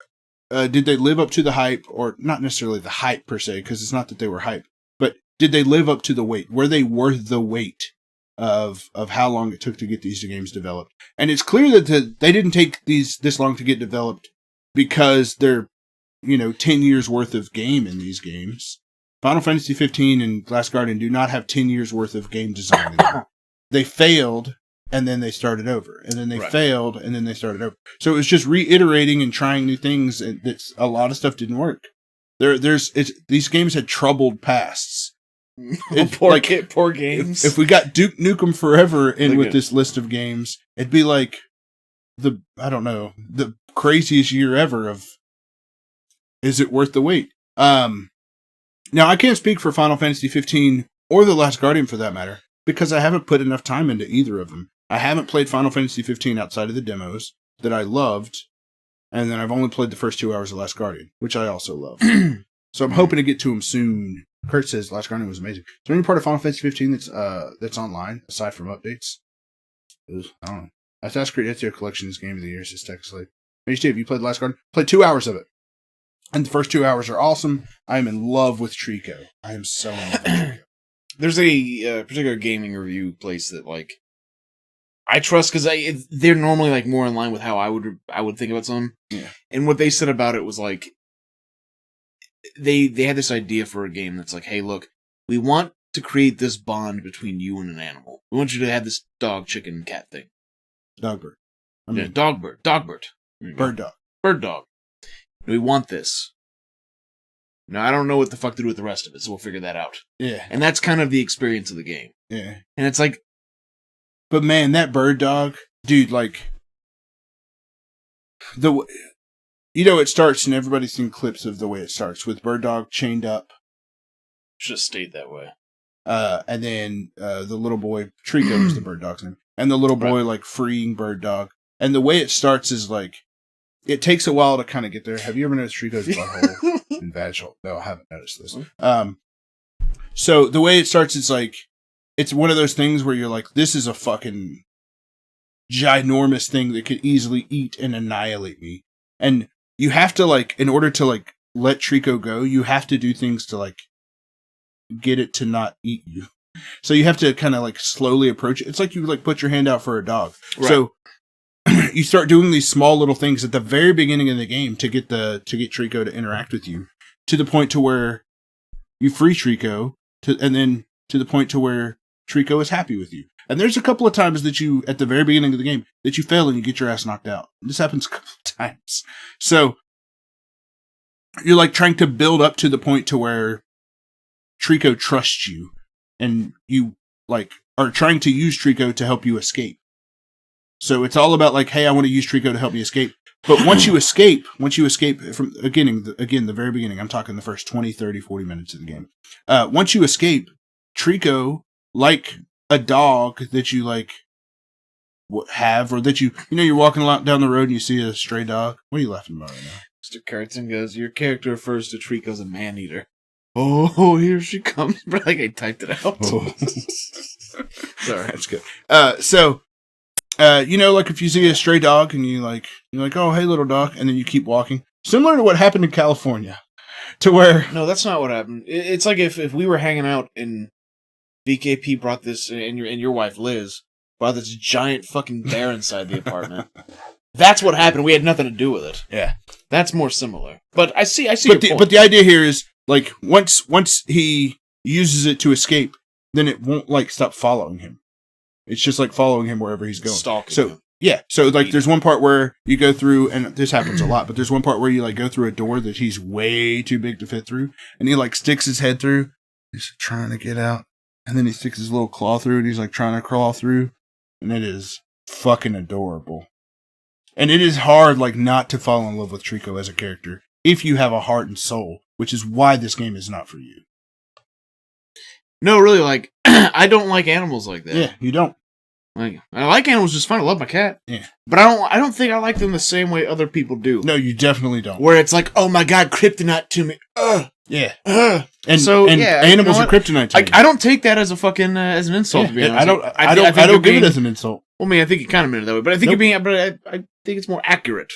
did they live up to the hype, or not necessarily the hype per se, because it's not that they were hype, but did they live up to the wait? Were they worth the wait of how long it took to get these games developed? And it's clear that they didn't take this long to get developed because they're 10 years worth of game in these games. Final Fantasy 15 and Last Guardian do not have 10 years worth of game design in them. They failed, and then they started over. And then they failed, and then they started over. So it was just reiterating and trying new things, and a lot of stuff didn't work. These games had troubled pasts. Poor games. If we got Duke Nukem Forever in with this list of games, it'd be like the craziest year ever of, is it worth the wait? Now, I can't speak for Final Fantasy 15 or The Last Guardian for that matter, because I haven't put enough time into either of them. I haven't played Final Fantasy 15 outside of the demos that I loved, and then I've only played the first 2 hours of Last Guardian, which I also love. So I'm hoping to get to them soon. Kurt says Last Guardian was amazing. Is there any part of Final Fantasy 15 that's online, aside from updates? I don't know. Assassin's Creed Ezio Collection's Game of the Year, says Texas Slave. HT, have you played Last Guardian? Played 2 hours of it. And the first 2 hours are awesome. I am in love with Trico. I am so in love with Trico. There's a particular gaming review place that I trust because they're normally more in line with how I would think about something. Yeah. And what they said about it was they had this idea for a game that's hey, look, we want to create this bond between you and an animal. We want you to have this dog, chicken, cat thing. Dogbird. Dogbird. Bird dog. Bird dog. We want this. Now, I don't know what the fuck to do with the rest of it, so we'll figure that out. Yeah. And that's kind of the experience of the game. Yeah. And it's But man, that bird dog, dude, it starts, and everybody's seen clips of the way it starts, with bird dog chained up. Should have stayed that way. And then the little boy, Trico is the bird dog's name, and the little boy, freeing bird dog. And the way it starts is, it takes a while to kind of get there. Have you ever noticed Trico's butthole and vaginal? No, I haven't noticed this. So the way it starts, it's it's one of those things where you're this is a fucking ginormous thing that could easily eat and annihilate me. And you have to, in order to, let Trico go, you have to do things to, get it to not eat you. So you have to kind of, slowly approach it. It's like you, put your hand out for a dog. Right. So you start doing these small little things at the very beginning of the game to get Trico to interact with you, to the point to where you free Trico, and then to the point to where Trico is happy with you. And there's a couple of times that you, at the very beginning of the game, that you fail and you get your ass knocked out. This happens a couple of times. So, you're like trying to build up to the point to where Trico trusts you, and you like are trying to use Trico to help you escape. So it's all about like, hey, I want to use Trico to help me escape. But once you escape from the very beginning, I'm talking the first 20, 30, 40 minutes of the game. Once you escape, Trico, like a dog that you like have, or that you're walking down the road and you see a stray dog. What are you laughing about right now? Mr. Carrington goes, your character refers to Trico as a man-eater. Oh, here she comes. But like I typed it out. Oh. Sorry. That's good. Like if you see a stray dog and you're like, oh, hey, little dog, and then you keep walking. Similar to what happened in California. To where... No, that's not what happened. It's like if we were hanging out and VKP brought this, and your wife, Liz, brought this giant fucking bear inside the apartment. That's what happened. We had nothing to do with it. Yeah. That's more similar. But I see but your point. But the idea here is, like, once he uses it to escape, then it won't, like, stop following him. It's just, like, following him wherever he's going. Stalking so, him. Yeah. So, like, there's one part where you go through, and this happens a lot, but there's one part where you, like, go through a door that he's way too big to fit through, and he, like, sticks his head through. He's trying to get out. And then he sticks his little claw through, and he's, like, trying to crawl through. And it is fucking adorable. And it is hard, like, not to fall in love with Trico as a character if you have a heart and soul, which is why this game is not for you. No, really, like, I don't like animals like that. Yeah, you don't. Like, I like animals just fine. I love my cat. Yeah. But I don't think I like them the same way other people do. No, you definitely don't. Where it's like, oh my god, kryptonite to me. Yeah. And so, yeah, animals are kryptonite to me. I don't take that as a fucking, as an insult, to be honest. I don't give it as an insult. Well, I mean, I think you kind of meant it that way, but I think I think it's more accurate.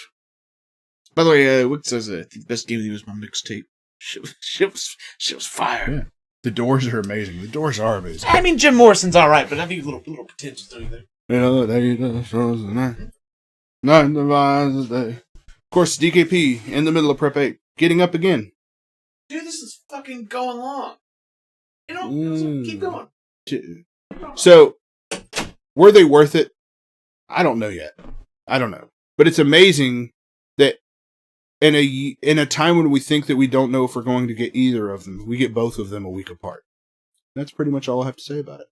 By the way, Wick says I think the best game of the year was my mixtape. Shit was fire. Yeah. The Doors are amazing. The Doors are amazing. I mean, Jim Morrison's all right, but I think a little pretentious, don't you think? Night divides the day. Of course, DKP in the middle of Prep 8, getting up again. Dude, this is fucking going long. Keep going. So, were they worth it? I don't know yet. I don't know. But it's amazing that in a time when we think that we don't know if we're going to get either of them, we get both of them a week apart. That's pretty much all I have to say about it.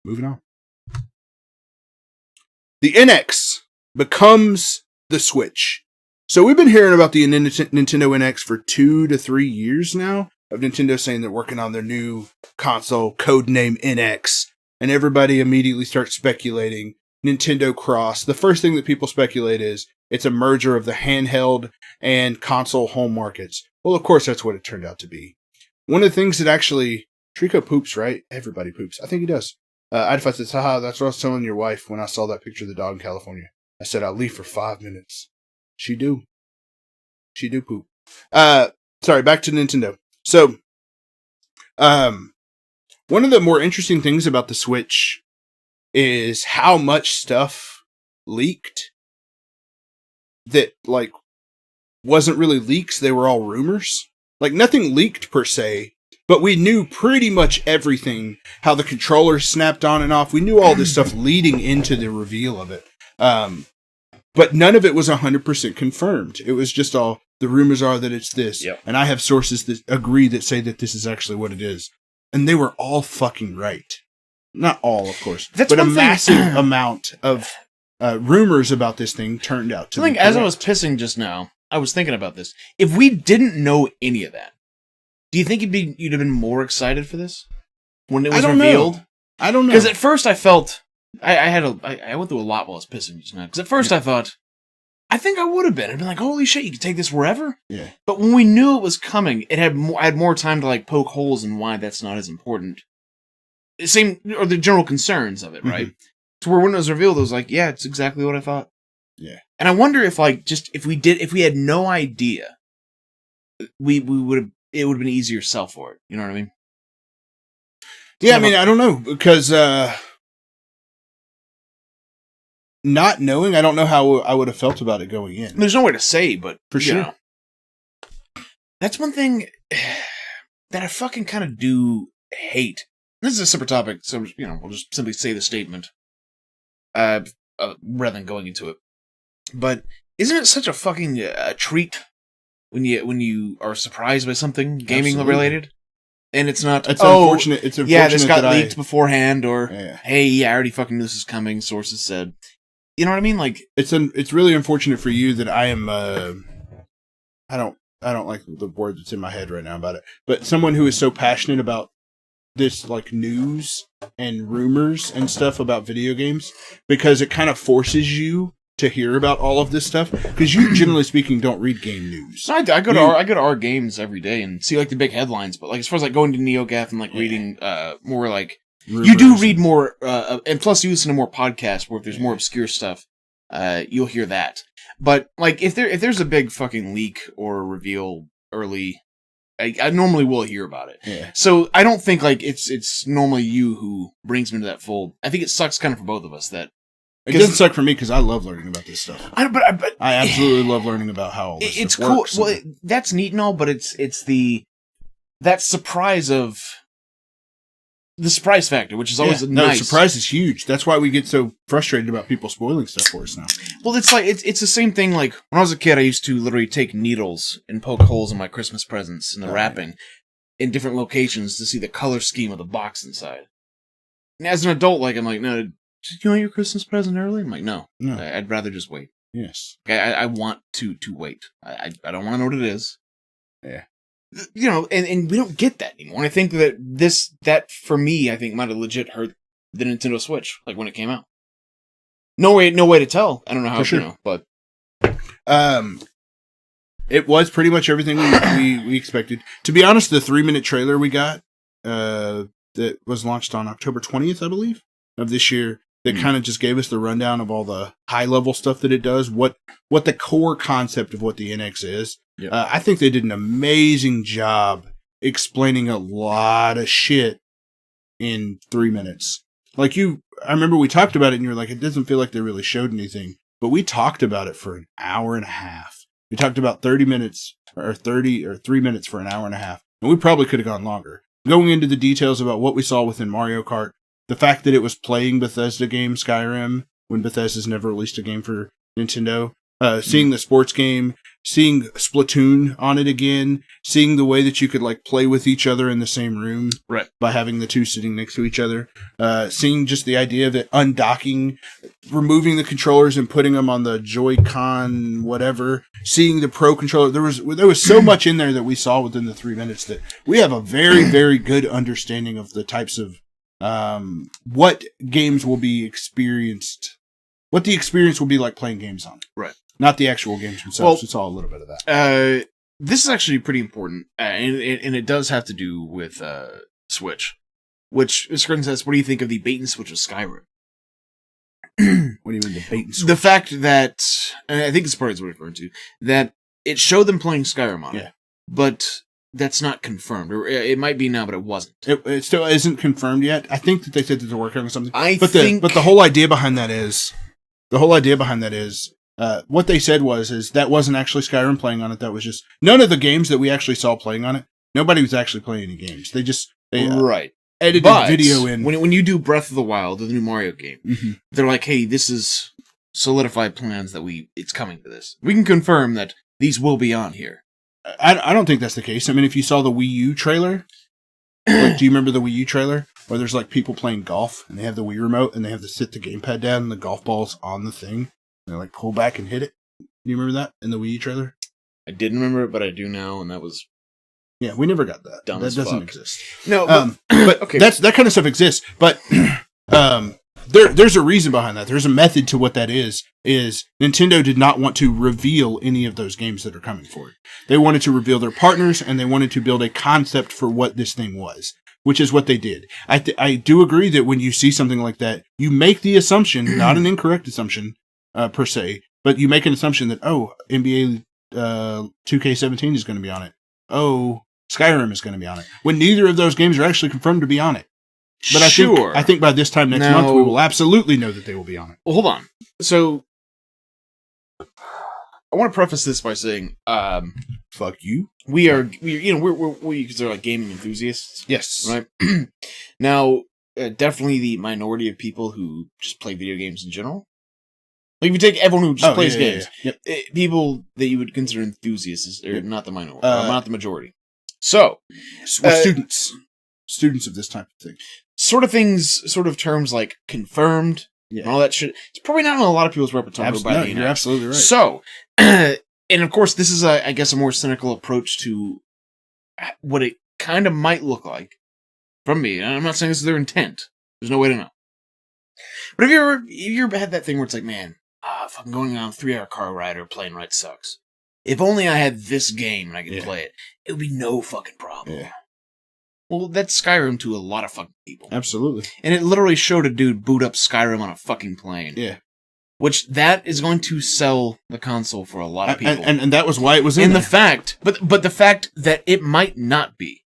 Moving on. The NX becomes the Switch. So we've been hearing about the Nintendo NX for 2 to 3 years now, of Nintendo saying they're working on their new console, codename NX, and everybody immediately starts speculating Nintendo Cross. The first thing that people speculate is it's a merger of the handheld and console home markets. Well, of course, that's what it turned out to be. One of the things that actually... Trico poops, right? Everybody poops. I think he does. I said, haha, that's what I was telling your wife when I saw that picture of the dog in California. I said, I'll leave for 5 minutes. She do poop. Sorry, back to Nintendo. So, one of the more interesting things about the Switch is how much stuff leaked that, like, wasn't really leaks. They were all rumors. Like, nothing leaked per se, but we knew pretty much everything. How the controller snapped on and off. We knew all this stuff leading into the reveal of it. But none of it was 100% confirmed. It was just all, the rumors are that it's this. Yep. And I have sources that agree that say that this is actually what it is. And they were all fucking right. Not all, of course. But a massive amount of rumors about this thing turned out to be correct. As I was pissing just now, I was thinking about this. If we didn't know any of that, do you think you'd have been more excited for this? When it was revealed? I don't know. Because at first I felt... I went through a lot while I was pissing just now. Because at first I thought... I think I would have been. I'd been like, holy shit, you can take this wherever? Yeah. But when we knew it was coming, I had more time to like poke holes in why that's not as important. Or the general concerns of it, right? Mm-hmm. To where when it was revealed, it was like, yeah, it's exactly what I thought. Yeah. And I wonder if if we had no idea, it would have been easier to sell for it. You know what I mean? Yeah, I mean, I don't know, because not knowing, I don't know how I would have felt about it going in. There's no way to say, but for sure. Know, that's one thing that I fucking kind of do hate. this is a separate topic, so we'll just simply say the statement, rather than going into it. But isn't it such a fucking treat when you are surprised by something gaming related, and it's not? It's unfortunate. It's unfortunate. Yeah, this got leaked beforehand, or Yeah. hey, I already fucking knew this was coming. Sources said, you know what I mean? Like it's really unfortunate for you that I am. I don't like the word that's in my head right now about it, but someone who is so passionate about this, like, news and rumors and stuff about video games, because it kind of forces you to hear about all of this stuff, because you, generally speaking, don't read game news. I go to our games every day and see like the big headlines, but like as far as like going to NeoGAF and like reading more like rumors. You do read more, and plus you listen to more podcasts where if there's more obscure stuff, you'll hear that. But like if there's a big fucking leak or reveal early, I normally will hear about it. Yeah. So I don't think like it's normally you who brings me to that fold. I think it sucks kind of for both of us that. It doesn't suck for me because I love learning about this stuff. But I absolutely love learning about how all this stuff cool. works. Well, that's neat and all, but it's that surprise of the surprise factor, which is always nice. No, surprise is huge. That's why we get so frustrated about people spoiling stuff for us now. Well, it's like it's the same thing. Like when I was a kid, I used to literally take needles and poke holes in my Christmas presents and the wrapping in different locations to see the color scheme of the box inside. And as an adult, like I'm like, no, did you want your Christmas present early? I'm like, no. I'd rather just wait. Yes, I want to wait. I don't want to know what it is. Yeah. And we don't get that anymore. And I think that for me, I think might have legit hurt the Nintendo Switch, like when it came out. No way to tell. I don't know how, but it was pretty much everything we expected. To be honest, the 3-minute trailer we got, that was launched on October 20th, I believe, of this year, that kind of just gave us the rundown of all the high level stuff that it does, what the core concept of what the NX is. Yep. I think they did an amazing job explaining a lot of shit in 3 minutes. Like I remember we talked about it and you were like, it doesn't feel like they really showed anything, but we talked about it for an hour and a half. We talked about 30 minutes or 3 minutes for an hour and a half, and we probably could have gone longer. Going into the details about what we saw within Mario Kart, the fact that it was playing Bethesda game Skyrim when Bethesda's never released a game for Nintendo, seeing the sports game, seeing Splatoon on it again, seeing the way that you could like play with each other in the same room, right, by having the two sitting next to each other, seeing just the idea of it undocking, removing the controllers and putting them on the Joy-Con whatever, seeing the Pro controller. There was so much in there that we saw within the 3 minutes that we have a very, very good understanding of the types of what games will be experienced, what the experience will be like playing games on. Right. Not the actual games themselves. It's all a little bit of that. This is actually pretty important, and it does have to do with Switch. Which, Mr. Gordon says, what do you think of the bait and switch of Skyrim? What do you mean the bait and switch? The fact that, and I think this part is what I'm referring to, that it showed them playing Skyrim on it, but that's not confirmed. Or it might be now, but it wasn't. It still isn't confirmed yet. I think that they said that they're working on something. But the whole idea behind that is, what they said is that wasn't actually Skyrim playing on it. That was just none of the games that we actually saw playing on it. Nobody was actually playing any games. They edited video in. When you do Breath of the Wild, the new Mario game, they're like, hey, this is solidified plans that it's coming to this. We can confirm that these will be on here. I don't think that's the case. I mean, if you saw the Wii U trailer, do you remember the Wii U trailer? Where there's like people playing golf and they have the Wii remote and they have to sit the gamepad down and the golf ball's on the thing. And they like pull back and hit it. Do you remember that in the Wii U trailer? I didn't remember it, but I do now, and that was... Yeah, we never got that. Dumb that as doesn't fuck. exist. No, but okay. That kind of stuff exists. But there's a reason behind that. There's a method to what that is Nintendo did not want to reveal any of those games that are coming forward. They wanted to reveal their partners, and they wanted to build a concept for what this thing was, which is what they did. I do agree that when you see something like that, you make the assumption, not an incorrect assumption per se, but you make an assumption that, NBA 2K17 is going to be on it. Skyrim is going to be on it. When neither of those games are actually confirmed to be on it. But I think by this time next month, we will absolutely know that they will be on it. Well, hold on. So, want to preface this by saying, Fuck you. we're because they're like gaming enthusiasts, Yes. right? Now, definitely the minority of people who just play video games in general. Like if you take everyone who just plays games, Yep. people that you would consider enthusiasts are not the minority, not the majority. So, We're students of this type of thing. sort of terms like confirmed and all that shit. It's probably not on a lot of people's repertoire. You're absolutely right. So, and of course, this is, I guess, a more cynical approach to what it kind of might look like from me. And I'm not saying this is their intent. There's no way to know. But if you ever had that thing where it's like, man, fucking going on a 3-hour car ride or plane ride sucks. If only I had this game and I could play it, it would be no fucking problem. Yeah. Well, that's Skyrim to a lot of fucking people. Absolutely. And it literally showed a dude boot up Skyrim on a fucking plane. Yeah. Which that is going to sell the console for a lot of people. And that was why it was in there. The fact, but the fact that it might not be.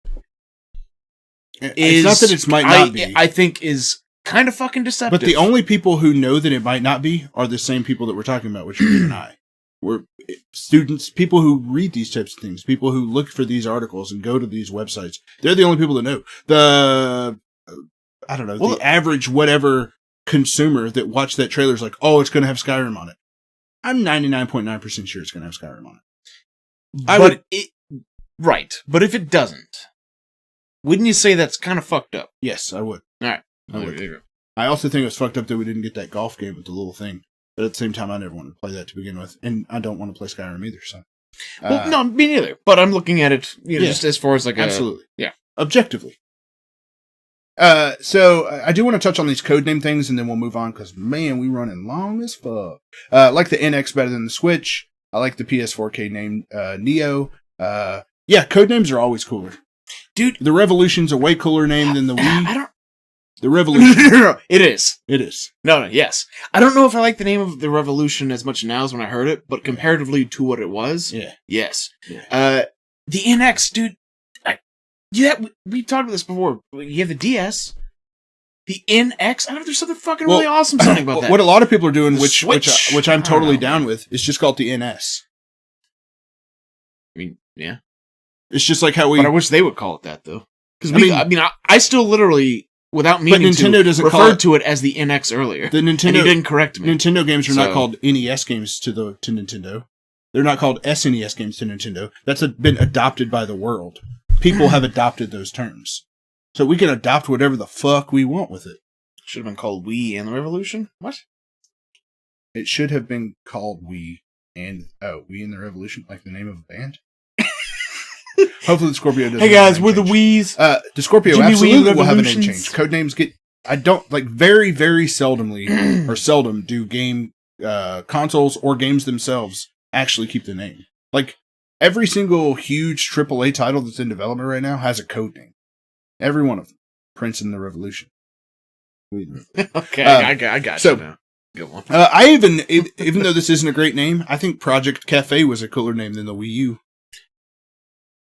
It's not that it might not be. I think is kind of fucking deceptive. But the only people who know that it might not be are the same people that we're talking about, which are you and I. We're students, people who read these types of things, people who look for these articles and go to these websites. They're the only people that know. The average whatever consumer that watched that trailer is like, oh, it's going to have Skyrim on it. I'm 99.9% sure it's going to have Skyrim on it. Right. But if it doesn't, wouldn't you say that's kind of fucked up? Yes, I would. All right. I also think it was fucked up that we didn't get that golf game with the little thing. But at the same time, I never wanted to play that to begin with. And I don't want to play Skyrim either, so. Well, no, me neither. But I'm looking at it, just as far as like absolutely. Yeah. Objectively. So I do want to touch on these codename things, and then we'll move on, because, man, we running long as fuck. I like the NX better than the Switch. I like the PS4K name, Neo. Codenames are always cooler. Dude. The Revolution's a way cooler name than the Wii. I don't... The Revolution. No, it is. It is. No, yes. I don't know if I like the name of the Revolution as much now as when I heard it, but comparatively to what it was, yes. Yeah. The NX, dude, we talked about this before. You have the DS, the NX. I don't know if there's something fucking really awesome sounding about that. What a lot of people are doing, which I'm totally know. down with, is just called the NS. I mean, yeah. It's just like how we... But I wish they would call it that, though. Because I still literally... Without meaning Nintendo doesn't referred to it as the NX earlier. The Nintendo, and he didn't correct me. Nintendo games are not called NES games to Nintendo. They're not called SNES games to Nintendo. That's been adopted by the world. People have adopted those terms. So we can adopt whatever the fuck we want with it. Should have been called Wii and the Revolution? What? It should have been called Wii and the Revolution, like the name of a band. Hopefully the Scorpio doesn't. Hey guys, we're the Wii's. The Scorpio Jimmy absolutely Wii will have a name change. Codenames get... I don't, like, very, very seldomly, or seldom, do game consoles or games themselves actually keep the name. Like, every single huge AAA title that's in development right now has a code name. Every one of them. Prince and the Revolution. Okay, I got you now. Good one. Even though this isn't a great name, I think Project Cafe was a cooler name than the Wii U.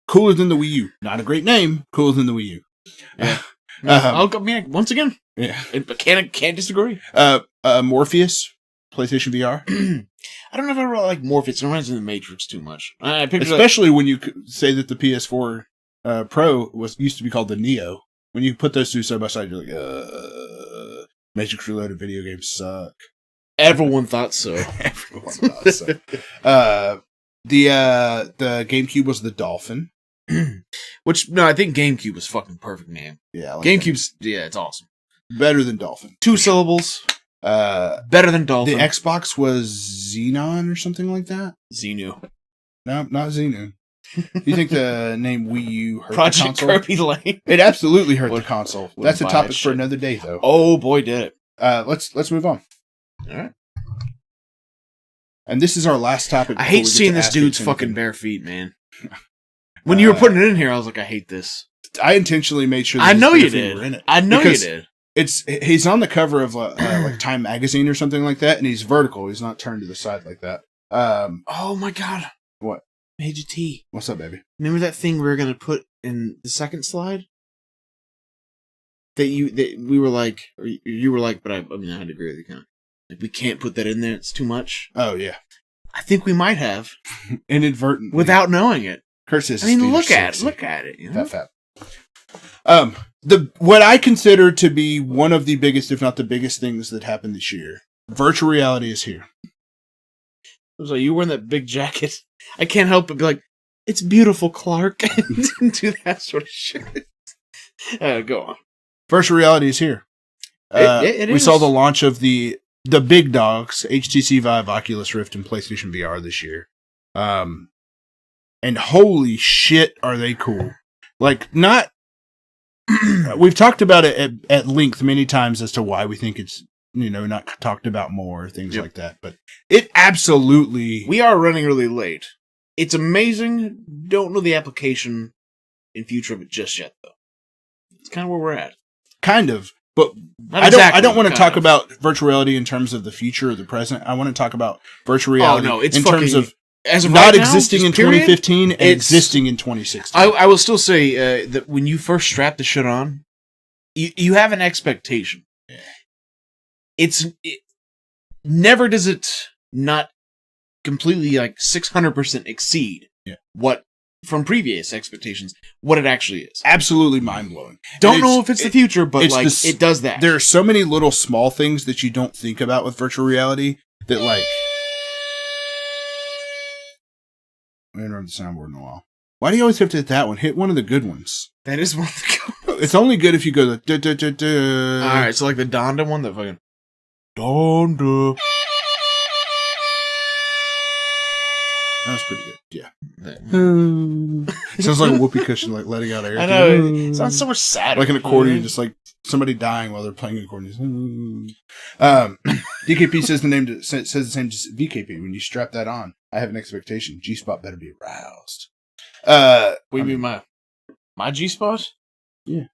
Cooler than the Wii U. Not a great name. Cooler than the Wii U. Yeah. Once again. Yeah. But can't disagree. Morpheus, PlayStation VR. I don't know if I really like Morpheus. It reminds me of the Matrix too much. Especially when you say that the PS4 Pro used to be called the Neo. When you put those two side by side, you're like, Matrix Reloaded video games suck. Everyone thought so. Everyone thought so. The GameCube was the Dolphin. Which, no, I think GameCube was fucking perfect name. Yeah, like GameCube's, it's awesome. Better than Dolphin. 2 syllables. Better than Dolphin. The Xbox was Xenon or something like that? Xenu. No, not Xenu. You think the name Wii U hurt Project the console? Kirby Lane? It absolutely hurt the console. That's a topic for another day, though. Oh, boy, did it. Let's move on. All right. And this is our last topic. I hate seeing this dude's fucking bare feet, man. When you were putting it in here, I was like, I hate this. I intentionally made sure that I know you were in did. it. I know you did. He's on the cover of like Time magazine or something like that, and he's vertical. He's not turned to the side like that. Oh my god. What? Made you tea. What's up, baby? Remember that thing we were gonna put in the second slide? That we were like, or you were like, but I had to agree with you kind of. Like, we can't put that in there, it's too much. Oh, yeah. I think we might have inadvertently without knowing it. Kurt says, I mean, his look feet are at it. sexy. Look at it. You know? Fat. What I consider to be one of the biggest, if not the biggest things that happened this year, virtual reality is here. So you wearing that big jacket. I can't help but be like, it's beautiful, Clark. Do that sort of shit. Go on. Virtual reality is here. It we is. saw the launch of the big dogs, HTC Vive, Oculus Rift, and PlayStation VR this year. And holy shit, are they cool. Like, not... We've talked about it at length many times as to why we think it's, not talked about more, things like that. But it absolutely... We are running really late. It's amazing. Don't know the application in future of it just yet, though. It's kind of where we're at. Kind of. But Not I exactly, don't want to kind talk of. about virtual reality in terms of the future or the present. I want to talk about virtual reality it's in terms of as of not right now, existing in just period, 2015 and it's- existing in 2016. I will still say that when you first strap the shit on, you have an expectation. Yeah. Never does it not completely 600% exceed what from previous expectations what it actually is. Absolutely mind-blowing. Don't And know if it's the future, but it's it does that. There are so many little small things that you don't think about with virtual reality that we haven't heard the soundboard in a while. Why do you always have to hit that one? Hit one of the good ones. That is one of the It's only good if you go the All right, so like the Donda one, that fucking Donda. That was pretty good. Yeah. That- Sounds like a whoopee cushion, like letting out air. I know. It sounds so much sadder. Like an accordion, just like somebody dying while they're playing an accordion. DKP says says the same as VKP. When you strap that on, I have an expectation. G-spot better be aroused. What do you mean, my G spot? In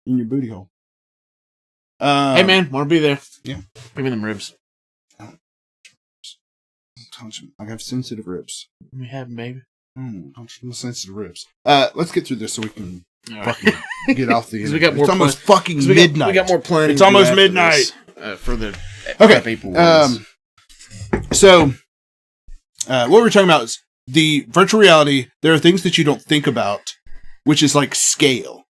your booty hole. Hey man, want to be there? Yeah. Give me them ribs. I have sensitive ribs. Let me have them, baby. Sensitive ribs. Let's get through this so we can All right. fucking get off the 'Cause we internet. got more It's almost plan- fucking 'Cause midnight. We got more planning. It's to do almost after midnight. this, for the Okay. Ape Awards. So, what we're talking about is the virtual reality. There are things that you don't think about, which is like scale.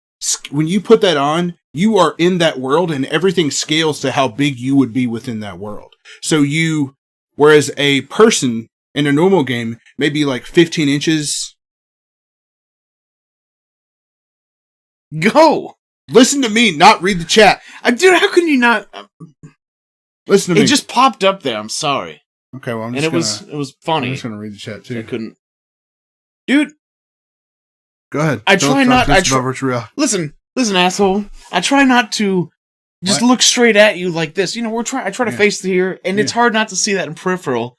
When you put that on, you are in that world and everything scales to how big you would be within that world. So whereas a person in a normal game may be like 15 inches. Go! Listen to me, not read the chat. Dude, how can you not? Listen to It me. just popped up there. I'm sorry. Okay, well, And it was I'm funny. just gonna read the chat I too. couldn't. Dude, Go ahead. I try not- I try- virtual reality. listen, asshole. I try not to just What? look straight at you like this. I try to Yeah. face the here, and it's Yeah. hard not to see that in peripheral.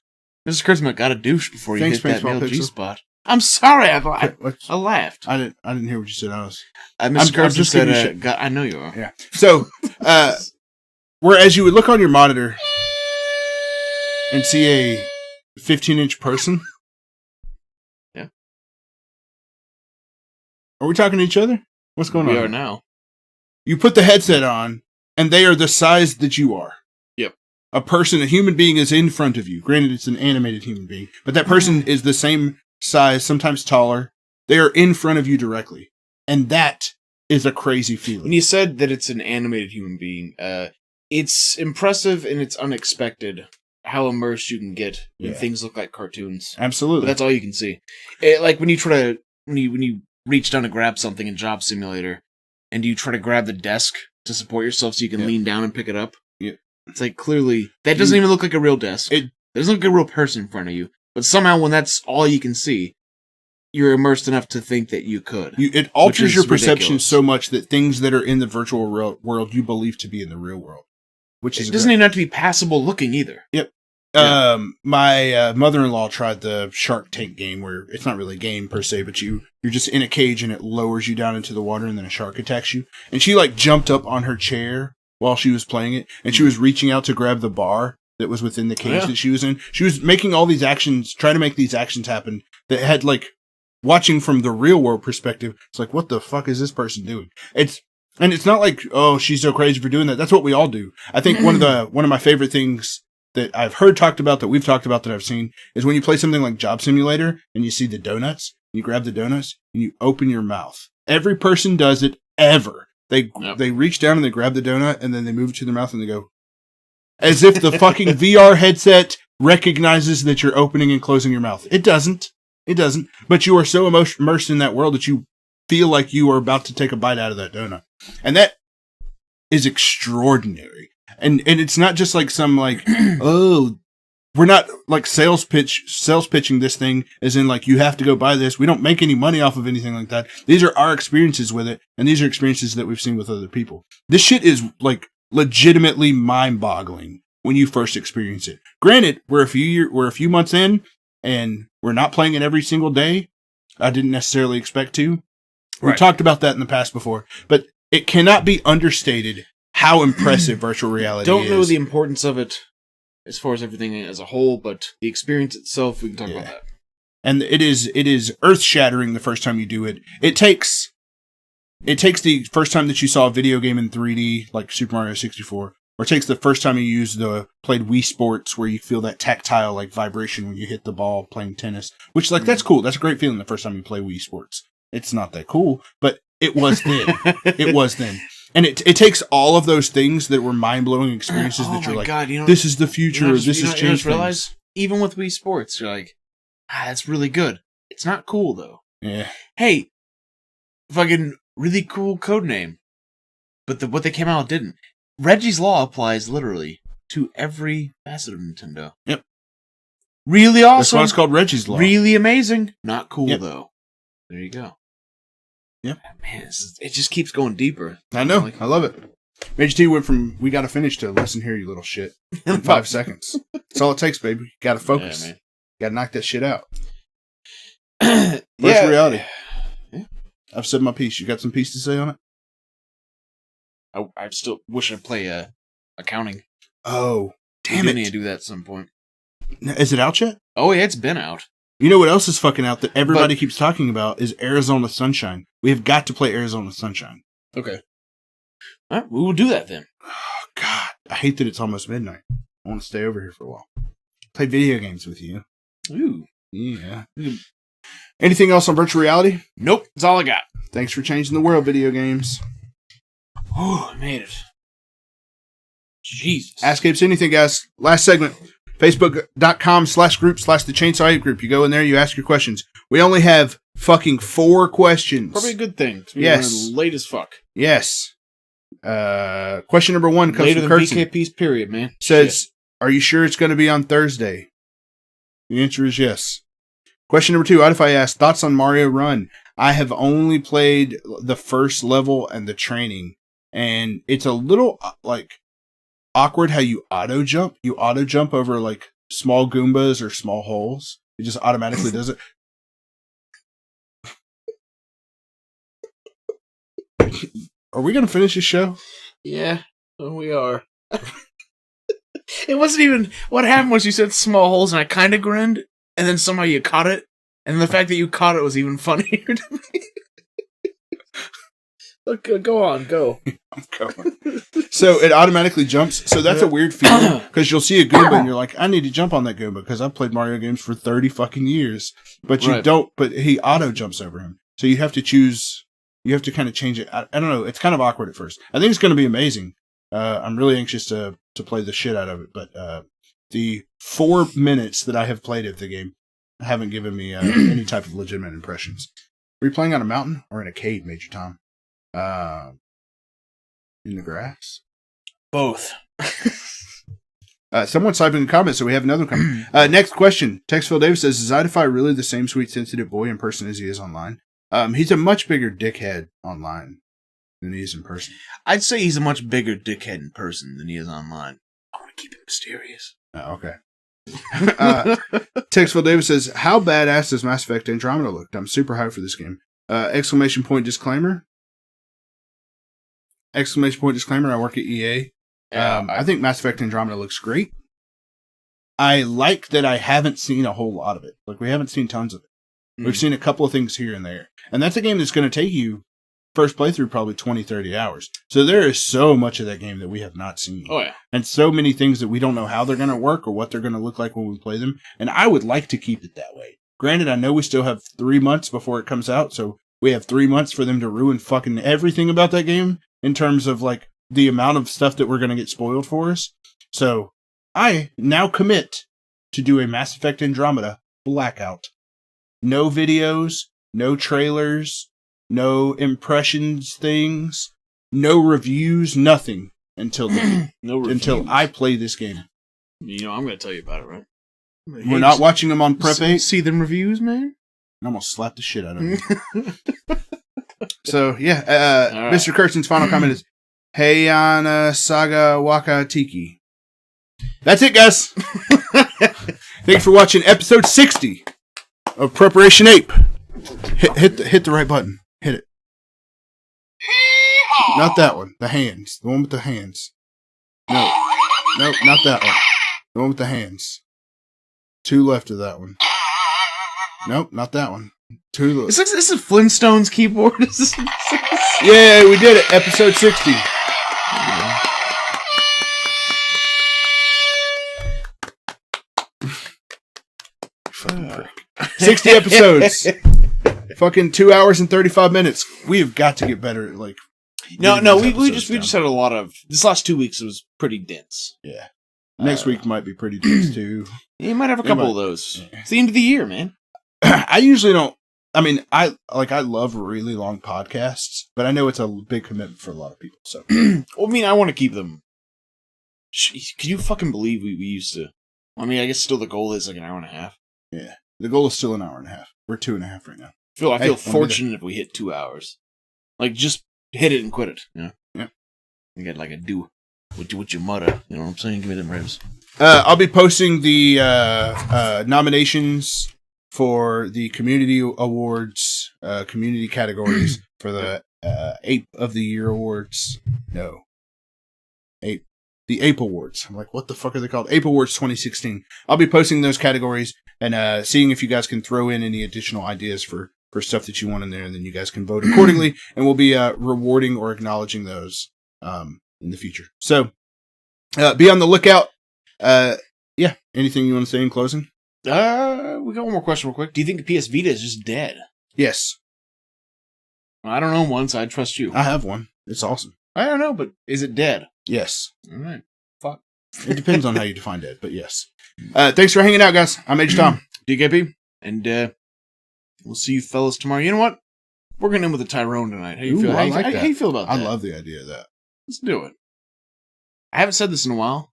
Mrs. Kurtzman got a douche before you Thanks, hit that Baseball male Pixel. G-spot. I'm sorry, I What's- laughed. I didn't hear what you said. Mrs. I'm Kurtzman just giving you said, shit. God, I know you are. Yeah. So, whereas you would look on your monitor and see a 15-inch person. Yeah. Are we talking to each other? What's going on? We are now. You put the headset on, and they are the size that you are. Yep. A human being is in front of you. Granted, it's an animated human being, but that person is the same size, sometimes taller. They are in front of you directly. And that is a crazy When feeling. you said that it's an animated human being, it's impressive and it's unexpected how immersed you can get when Yeah. things look like cartoons. But Absolutely. that's all you can see. Like when you when you reach down to grab something in Job Simulator, and you try to grab the desk to support yourself so you can Yeah. lean down and pick it up. Yeah. It's like clearly that doesn't even look like a real desk. It- That doesn't look like a real person in front of you. But somehow, when that's all you can see, you're immersed enough to think that you could. It alters is your perception ridiculous. so much that things that are in the virtual world you believe to be in the real world, which is It doesn't even have to be passable looking either. My mother-in-law tried the Shark Tank game where it's not really a game per se, but you're just in a cage and it lowers you down into the water and then a shark attacks you. And she jumped up on her chair while she was playing it and she was reaching out to grab the bar that was within the cage that she was in. She was making all these actions, trying to make these actions happen that had watching from the real world perspective. It's like, what the fuck is this person doing? And it's not like, oh, she's so crazy for doing that. That's what we all do. I think one of my favorite things that I've heard talked about, that we've talked about, that I've seen, is when you play something like Job Simulator and you see the donuts, you grab the donuts and you open your mouth. Every person does it ever. They reach down and they grab the donut and then they move it to their mouth and they go, as if the fucking VR headset recognizes that you're opening and closing your mouth. It doesn't. It doesn't. But you are so immersed in that world that you feel like you are about to take a bite out of that donut. And that is extraordinary. And it's not just like some like, oh, we're not like sales pitching this thing as in like, you have to go buy this. We don't make any money off of anything like that. These are our experiences with it. And these are experiences that we've seen with other people. This shit is like legitimately mind boggling when you first experience it. Granted, we're a few months in and we're not playing it every single day. I didn't necessarily expect to. We talked about that in the past before, but it cannot be understated how impressive virtual reality is. Don't know the importance of it as far as everything as a whole, but the experience itself, we can talk about that. And it is earth-shattering the first time you do it. It takes the first time that you saw a video game in 3D, like Super Mario 64, or it takes the first time you played Wii Sports, where you feel that tactile like vibration when you hit the ball playing tennis, which like that's cool. That's a great feeling the first time you play Wii Sports. It's not that cool, but it was then. It was then. And it takes all of those things that were mind-blowing experiences that you're like, God, this is the future, this has changed things. Even with Wii Sports, you're like, that's really good. It's not cool, though. Yeah. Hey, fucking really cool code name. But what they came out with didn't. Reggie's Law applies literally to every facet of Nintendo. Yep. Really awesome. That's why it's called Reggie's Law. Really amazing. Not cool, though. There you go. Yep. Man, it just keeps going deeper. I know. I love it. Major T went from we got to finish to listen here, you little shit, in 5 seconds. That's all it takes, baby. You got to focus. Yeah, man. You got to knock that shit out. Virtual reality. Yeah. I've said my piece. You got some piece to say on it? I still wish I'd play accounting. Oh, damn it. I need to do that at some point. Is it out yet? Oh, yeah, it's been out. You know what else is fucking out that everybody keeps talking about is Arizona Sunshine. We have got to play Arizona Sunshine. Okay. All right, we will do that then. Oh, God. I hate that it's almost midnight. I want to stay over here for a while. Play video games with you. Ooh. Yeah. Anything else on virtual reality? Nope. That's all I got. Thanks for changing the world, video games. Oh, I made it. Jesus. Ask Apes anything, guys. Last segment. Facebook.com/group/the Chainsaw Ape Group. You go in there, you ask your questions. We only have fucking 4 questions. Probably a good thing. Yes. Late as fuck. Yes. Question number 1 comes Later from than Kirsten. VKP's period, man. Says, Shit. Are you sure it's going to be on Thursday? The answer is yes. Question number 2, Idify asked, thoughts on Mario Run? I have only played the first level and the training, and it's a little, like, awkward how you auto jump. You auto jump over like small Goombas or small holes. It just automatically does it. Are we gonna finish this show? Yeah, we are. It wasn't even what happened was you said small holes and I kind of grinned, and then somehow you caught it, and the fact that you caught it was even funnier to me. Look, go on, go. I'm going. So it automatically jumps. So that's a weird feeling because you'll see a Goomba and you're like, I need to jump on that Goomba because I've played Mario games for 30 fucking years. But you don't. But he auto jumps over him. So you have to choose. You have to kind of change it. I don't know. It's kind of awkward at first. I think it's going to be amazing. I'm really anxious to play the shit out of it. But the 4 minutes that I have played of the game haven't given me any type of legitimate impressions. Are you playing on a mountain or in a cave, Major Tom? In the grass? Both. Someone's typing a comment, so we have another comment. Next question. Textville Davis says, is Idify really the same sweet, sensitive boy in person as he is online? He's a much bigger dickhead online than he is in person. I'd say he's a much bigger dickhead in person than he is online. I want to keep it mysterious. Oh, okay. Textville Davis says, how badass does Mass Effect Andromeda look? I'm super hyped for this game. Exclamation point disclaimer. Exclamation point disclaimer, I work at EA. I think Mass Effect Andromeda looks great. I like that I haven't seen a whole lot of it. Like, we haven't seen tons of it. We've seen a couple of things here and there. And that's a game that's going to take you first playthrough probably 20, 30 hours. So there is so much of that game that we have not seen. Oh, yeah. And so many things that we don't know how they're going to work or what they're going to look like when we play them. And I would like to keep it that way. Granted, I know we still have 3 months before it comes out, so we have 3 months for them to ruin fucking everything about that game in terms of like the amount of stuff that we're going to get spoiled for us. So I now commit to do a Mass Effect Andromeda blackout. No videos, no trailers, no impressions things, no reviews, nothing until then, No reviews. until I play this game. You know, I'm going to tell you about it, right? We're not watching them on Prep 8. See them reviews, man? I'm going to slap the shit out of you. So, yeah, right. Mr. Kurtzen's final comment is, Heiana Saga Waka Tiki. That's it, guys. Thanks for watching episode 60 of Preparation Ape. Hit the right button. Hit it. Not that one. The hands. The one with the hands. No, not that one. The one with the hands. 2 left of that one. Nope, not that one. 2 left. This is Flintstones keyboard. Yeah, we did it. Episode 60. Fucking prick. 60 episodes. Fucking 2 hours and 35 minutes. We have got to get better at like. No, we just had a lot of this last 2 weeks. It was pretty dense. Yeah. Next week might be pretty dense too. You might have a couple of those. Yeah. It's the end of the year, man. I usually don't. I mean, I love really long podcasts, but I know it's a big commitment for a lot of people. So, well, I mean, I want to keep them. Can you fucking believe we used to? I mean, I guess still the goal is like an hour and a half. Yeah, the goal is still an hour and a half. We're 2.5 right now. I feel fortunate if we hit 2 hours. Like, just hit it and quit it. You know? Yeah. You got like a do what you mutter. You know what I'm saying? Give me them ribs. I'll be posting the nominations for the community awards, community categories for the Ape of the Year awards. No. The Ape Awards. I'm like, what the fuck are they called? Ape Awards 2016. I'll be posting those categories and seeing if you guys can throw in any additional ideas for stuff that you want in there, and then you guys can vote accordingly, and we'll be rewarding or acknowledging those in the future. So, be on the lookout. Yeah, anything you want to say in closing? We got one more question real quick. Do you think the PS Vita is just dead? Yes. I don't know one, so I trust you. I have one. It's awesome. I don't know, but is it dead? Yes. All right. Fuck. It depends on how you define dead, but yes. Thanks for hanging out, guys. I'm H. Tom. DKP. And we'll see you fellas tomorrow. You know what? We're going to end with a Tyrone tonight. How you feel? I like that. How you feel about that? I love the idea of that. Let's do it. I haven't said this in a while.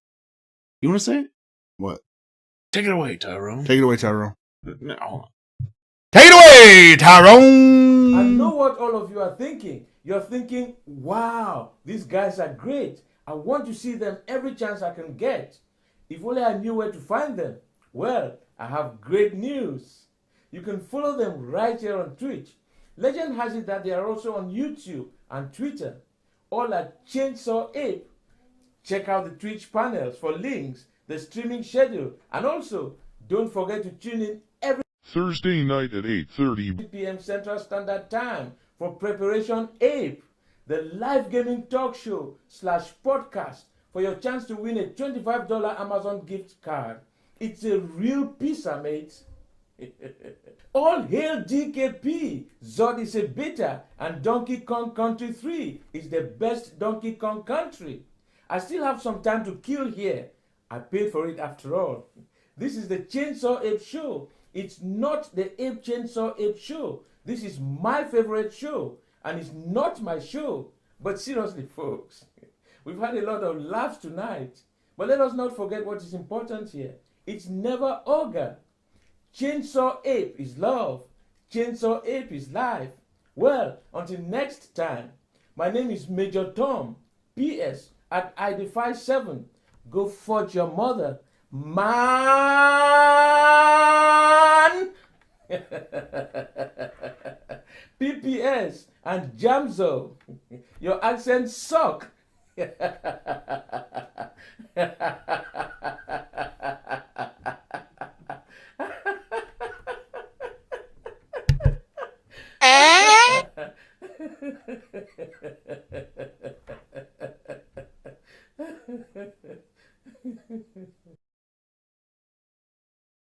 You want to say it? What? Take it away, Tyrone. Take it away, Tyrone. No, hold on. Take it away, Tyrone! I know what all of you are thinking. You're thinking, wow, these guys are great. I want to see them every chance I can get. If only I knew where to find them. Well, I have great news. You can follow them right here on Twitch. Legend has it that they are also on YouTube and Twitter, all at Chainsaw Ape. Check out the Twitch panels for links, the streaming schedule, and also don't forget to tune in every Thursday night at 8:30 p.m. Central Standard Time for Preparation Ape, the live gaming talk show / podcast for your chance to win a $25 Amazon gift card. It's a real pizza, mate. All hail DKP! Zod is a beta, and Donkey Kong Country 3 is the best Donkey Kong country. I still have some time to kill here. I paid for it after all. This is the Chainsaw Ape Show. It's not the Ape Chainsaw Ape Show. This is my favorite show, and it's not my show. But seriously, folks, we've had a lot of laughs tonight. But let us not forget what is important here. It's never over. Chainsaw Ape is love. Chainsaw Ape is life. Well, until next time, my name is Major Tom. P.S. At ID 7, go forge your mother. Man! PPS and Jamzo, your accents suck.